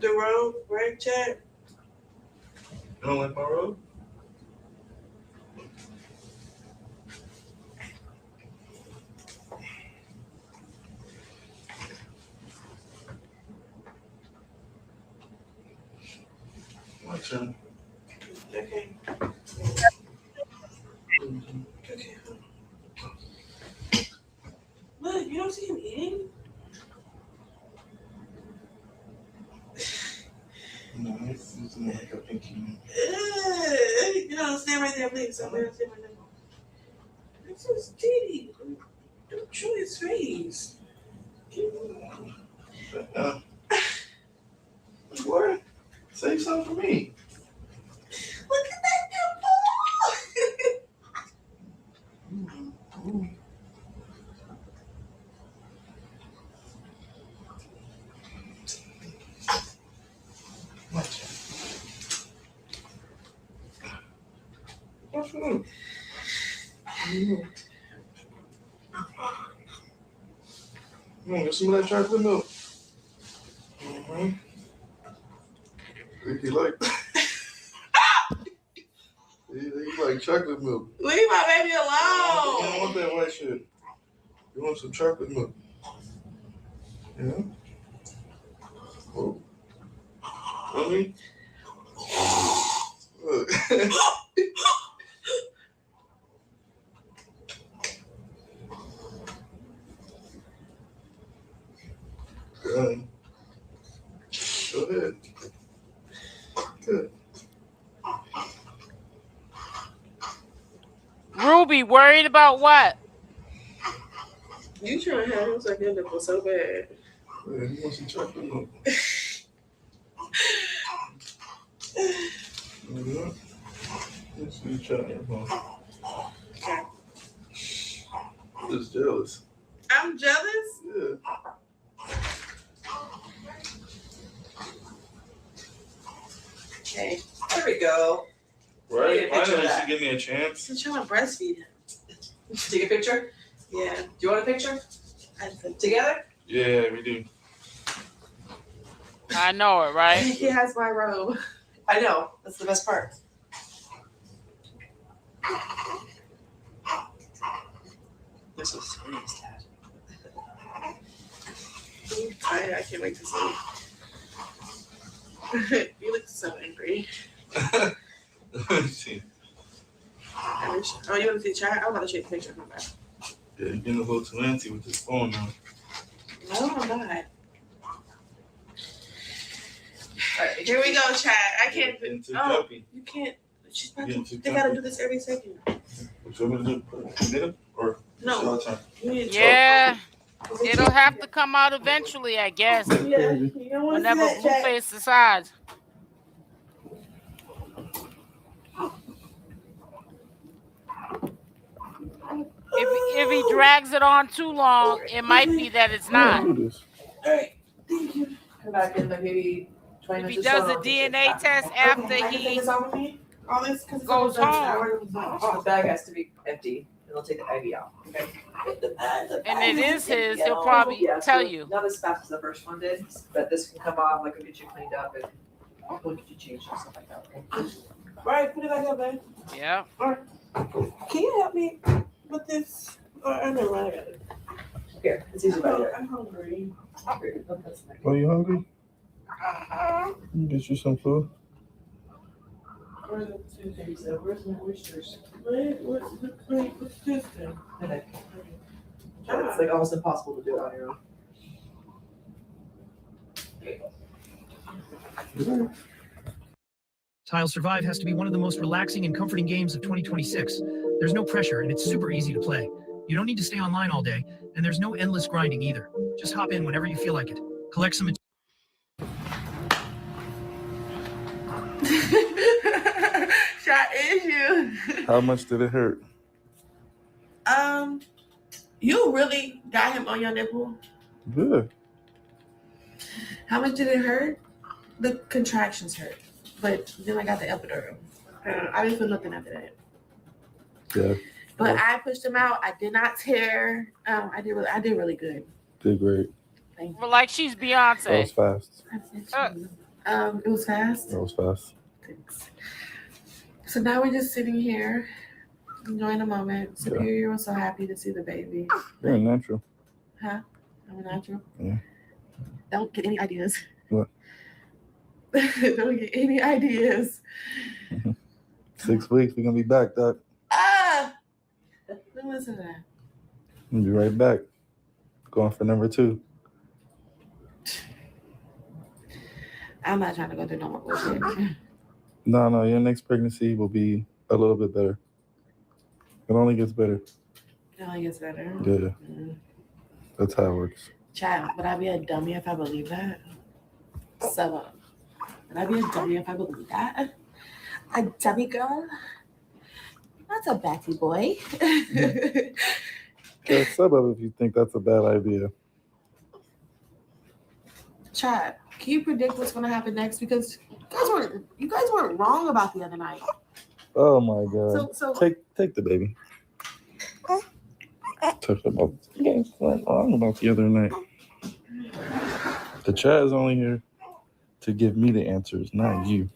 The road, right, Chad? You don't like my robe? My turn. Okay. Okay. Look, you don't see him eating? No, it's not like a pinky. You know, stand right there, please. Stand right there. That's his titty. Don't show his face. What? Save some for me. Look at that nipple. What's wrong? Get some of that chocolate milk. Think you like that? You like chocolate milk. Leave my baby You don't alone. want that white shit. You want some chocolate milk. Yeah? Oh. Mommy? Look. Go ahead. Good. Ruby, worried about what? You trying to have him suck your nipple so bad. Yeah, he wants some chocolate milk. Let's see, chocolate milk. Okay. Just jealous. I'm jealous? Yeah. Okay, there we go. Right? Take a picture Finally, of that. she give me a chance. I'm trying to breastfeed him. Take a picture? Yeah. Do you want a picture? I think Together? Yeah, we do. I know it, right? he has my robe. I know. That's the best part. You're so sweet, Dad. I'm tired. I can't wait to sleep. You look so angry. Let me see. Oh, you want to see the chat? I'm about to show you the picture. My bad. Yeah, you're getting a little too antsy with this phone now. No, I'm not. Alright, Here we go, chat. I can't. Getting too Oh, jumpy. you can't. She's about Getting to. too They gotta jumpy. do this every second. What you want me to do? Commit him? Or No. shall I turn? You need to Yeah, it'll have to come out eventually, I guess. Yeah, you don't want to Whenever see that, chat. Blueface decides. If he drags it on too long, it might be that it's not. Do this. Alright, thank you. Come back in like maybe 20 If minutes. he or does so, the I'll get you DNA back. test Okay, after I can take he this off of me? All this? Because goes home, The bag has to be empty, and they'll take the IV out. Okay. and it is his, he'll probably tell you. Not as fast as the first one did, but this can come off. Like we'll get you cleaned up and we'll get you changed and stuff like that. Okay. Alright, put it back up, babe. Yeah. Can you help me with this? I know I got it. Here, it's easy right here. I'm hungry. Are you hungry? Get you some food. Where's the two things at? Where's my oysters? What's this thing? It's like almost impossible to do it on your own. Tile Survive has to be one of the most relaxing and comforting games of 2026. There's no pressure and it's super easy to play. You don't need to stay online all day, and there's no endless grinding either. Just hop in whenever you feel like it. Collect some. Shot is you. How much did it hurt? You really got him on your nipple? Good. How much did it hurt? The contractions hurt, but then I got the epidural. I didn't feel nothing after that. Yeah. But I pushed him out. I did not tear. I did really good. Did great. Thank you. Well, like she's That was Beyonce. fast. It was fast. That was fast. Thanks. So now we're just sitting here, enjoying the moment. Superior was so happy to see the baby. You're a natural. Huh? I'm a natural? Yeah. Don't get any ideas. What? Don't get any ideas. 6 weeks, we're gonna be back, Doc. Ah! Don't listen to that. We'll be right back. Going for number 2. I'm not trying to go through no more bullshit. No, your next pregnancy will be a little bit better. It only gets better. It only gets better. Yeah. That's how it works. Child, would I be a dummy if I believe that? So, would I be a dummy if I believe that? A dummy girl? That's a batty boy. Yeah, suburb if you think that's a bad idea. Chad, can you predict what's going to happen next? Because you guys weren't wrong about the other night. Oh my God. So Take the baby. Talk about wrong about the other night. The chat is only here to give me the answers, not you.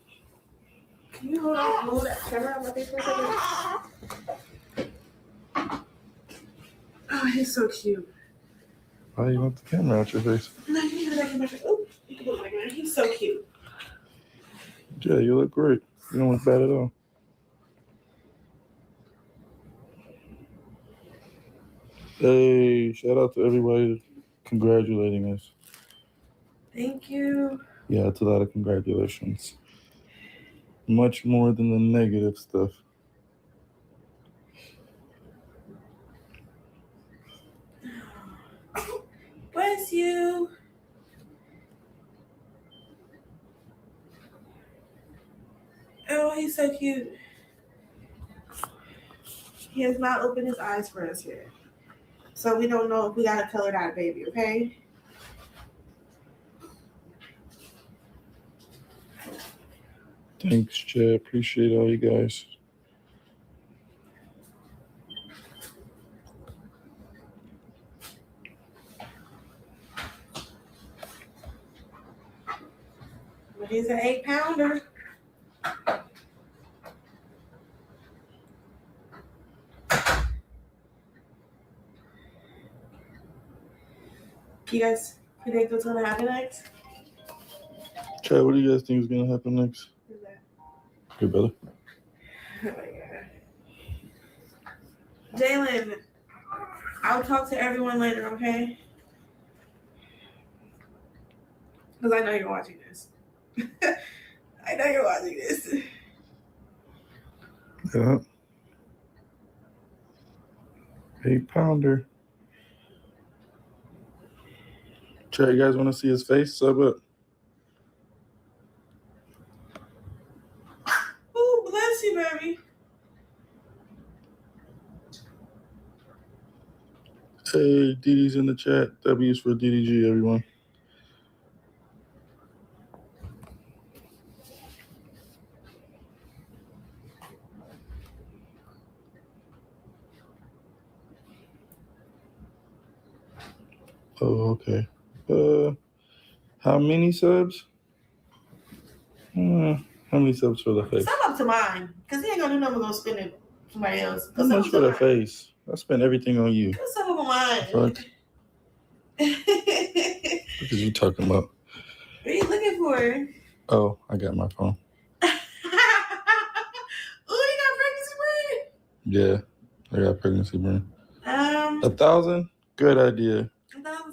Can you hold that camera on my face for a second? Oh, he's so cute. Why do you want the camera out your face? No, you can put it back in my face. Oh, you can put it back in. He's so cute. Yeah, you look great. You don't look bad at all. Hey, shout out to everybody congratulating us. Thank you. Yeah, it's a lot of congratulations. Much more than the negative stuff. Bless you. Oh, he's so cute. He has not opened his eyes for us yet. So we don't know if we got a colored eye baby, okay? Thanks, Chad. Appreciate all you guys. But he's an 8-pounder. You guys predict what's gonna happen next? Chad, what do you guys think is gonna happen next? Who's that? Your brother. Oh my God. Jalen, I'll talk to everyone later, okay? Because I know you're watching this. I know you're watching this. Yeah. 8-pounder. Chad, you guys want to see his face? Sub up. Oh, bless you, baby. Hey, Didi's in the chat. W's for DDG, everyone. Oh, okay. How many subs? How many subs for the face? Sub up to mine. Because he ain't gonna do nothing, gonna spend it for somebody else. How much for the face? I spent everything on you. What's up with mine? Fuck. What are you talking about? What are you looking for? Oh, I got my phone. Oh, you got pregnancy brain? Yeah, I got pregnancy brain. 1,000 Good idea.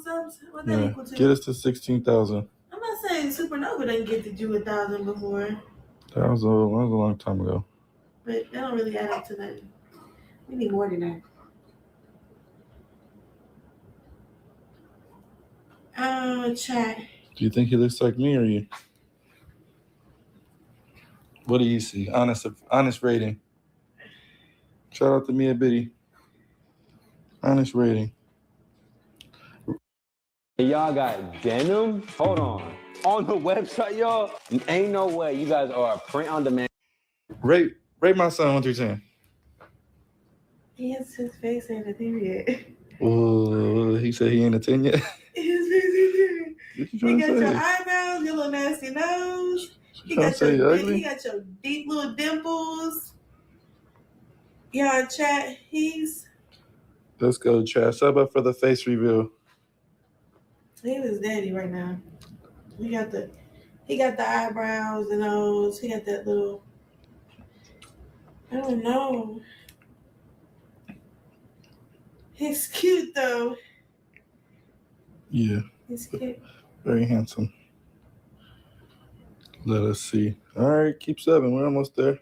subs? What that Yeah, equal to? get us to 16,000. I'm not saying Supernova didn't get to do 1,000 before, That was a long time ago. but that don't really add up to nothing. We need more than that. Chat. Do you think he looks like me or you? What do you see? Honest rating. Shout out to Mia Biddy. Honest rating. Y'all got denim? Hold on the website, y'all? Ain't no way you guys are a print on demand. Rate my son 1 through 10. His face ain't a thing yet. Oh, he said he ain't a 10 yet. His face ain't there. What you He trying got to your say? eyebrows, your little nasty nose. He trying got to say your ugly? he got your deep little dimples. Yeah, chat. Let's go, Chad. Sub up for the face reveal. He was daddy right now. He got the eyebrows, the nose. He got that little. I don't know. He's cute though. Yeah. He's cute. Very handsome. Let us see. All right, keep subbing. We're almost there.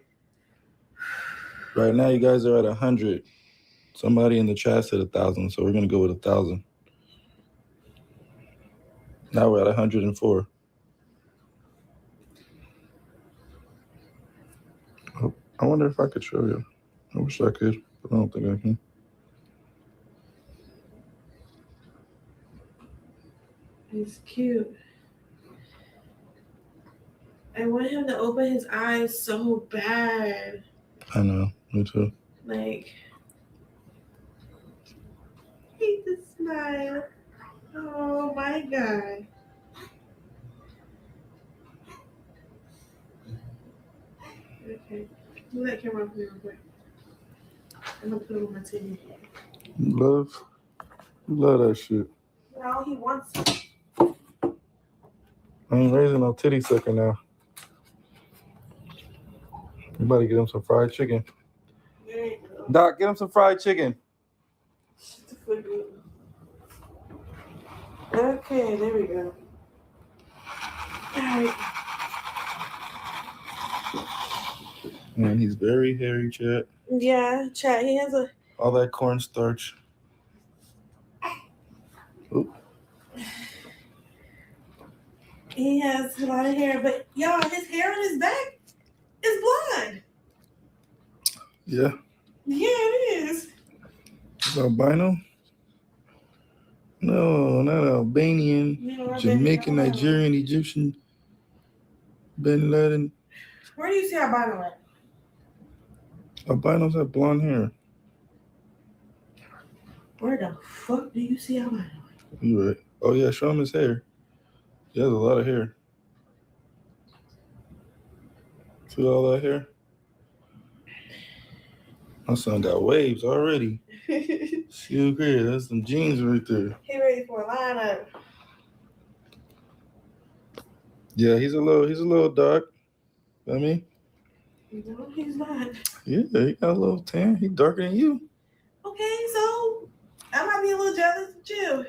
Right now, you guys are at 100. Somebody in the chat said 1,000, so we're gonna go with 1,000. Now we're at 104. Oh, I wonder if I could show you. I wish I could, but I don't think I can. He's cute. I want him to open his eyes so bad. I know, me too. Like, he just smile. Oh my God. Okay. Move that camera up real quick. I'm gonna put it on my TV. Love that shit. Now he wants it. I ain't raising no titty sucker now. You better get him some fried chicken. There you go. Doc, get him some fried chicken. Okay, there we go. All right. Man, he's very hairy, chat. Yeah, chat. He has a. All that cornstarch. Oop. He has a lot of hair, but y'all, his hair on his back is blonde. Yeah. Yeah, it is. Albino? No, not Albanian. Jamaican, Nigerian, Egyptian, Bin Laden. Where do you see albino at? Albinos have blonde hair. Where the fuck do you see albino? You right. Oh yeah, show him his hair. He has a lot of hair. See all that hair? My son got waves already. See, okay, that's some jeans right there. He ready for a lineup. Yeah, he's a little dark. I mean, No, he's not. yeah, he got a little tan. He darker than you. Okay, so I might be a little jealous of you.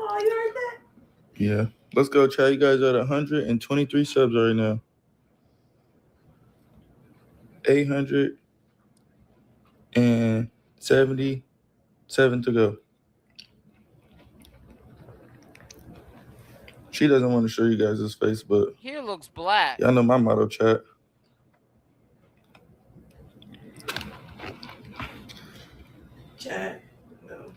Oh, you heard that? Yeah. Let's go, Chad. You guys are at 123 subs right now. 877 to go. She doesn't want to show you guys his face, but Here looks black. y'all know my motto, chat. Chat. No.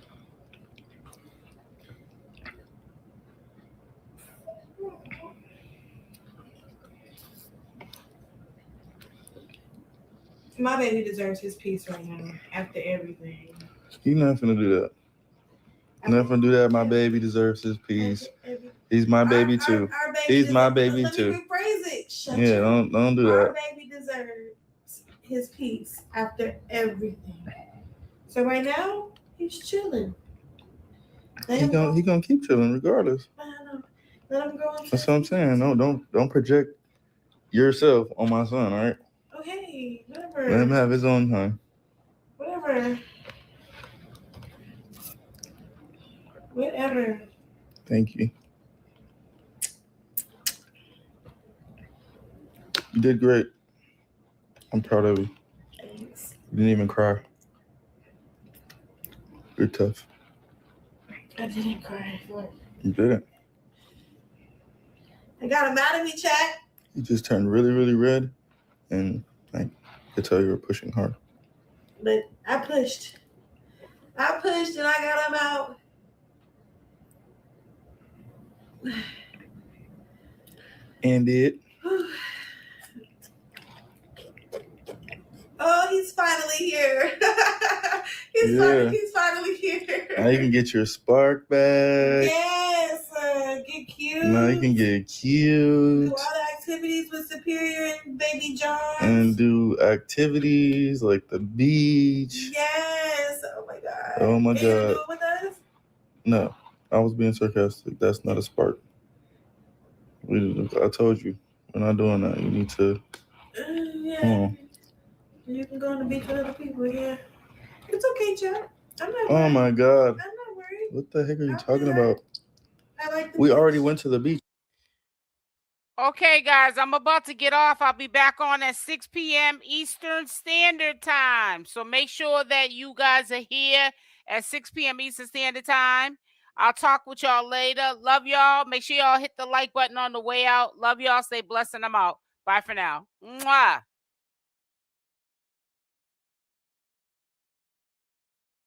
My baby deserves his peace right now after everything. He's not finna do that. Not finna do that. My baby deserves his peace. He's my baby too. Our baby He's my deserves- baby let too. me rephrase it. Shut Yeah, your- don't do Our that. baby deserves his peace after everything. So right now, he's chilling. He gonna keep chilling regardless. Let him go. That's what I'm saying. No, don't project yourself on my son. All right. Okay, whatever. Let him have his own time. Whatever. Whatever. Thank you. You did great. I'm proud of you. Thanks. You didn't even cry. You're tough. I didn't cry. You didn't. I got him out of me, chat. You just turned really, really red, and I could tell you were pushing hard. But I pushed. And I got him out. And it. Oh, he's finally here. He's finally here. Now you can get your spark back. Yes, get cute. Now you can get Do cute all the activities with Superior and Baby John. and do activities like the beach. Yes. Oh my God. Oh my Can you God. do it with us? No, I was being sarcastic. That's not a spark. I told you, we're not doing that. You need to. Yeah. Come on. You can go on the beach with other people. Yeah. It's okay, Chuck. I'm not Oh worried. my God. I'm not worried. What the heck are you talking about? I like the We beach. already went to the beach. Okay, guys, I'm about to get off. I'll be back on at 6 p.m. Eastern Standard Time. So make sure that you guys are here at 6 p.m. Eastern Standard Time. I'll talk with y'all later. Love y'all. Make sure y'all hit the like button on the way out. Love y'all. Stay blessed and I'm out. Bye for now. Mwah.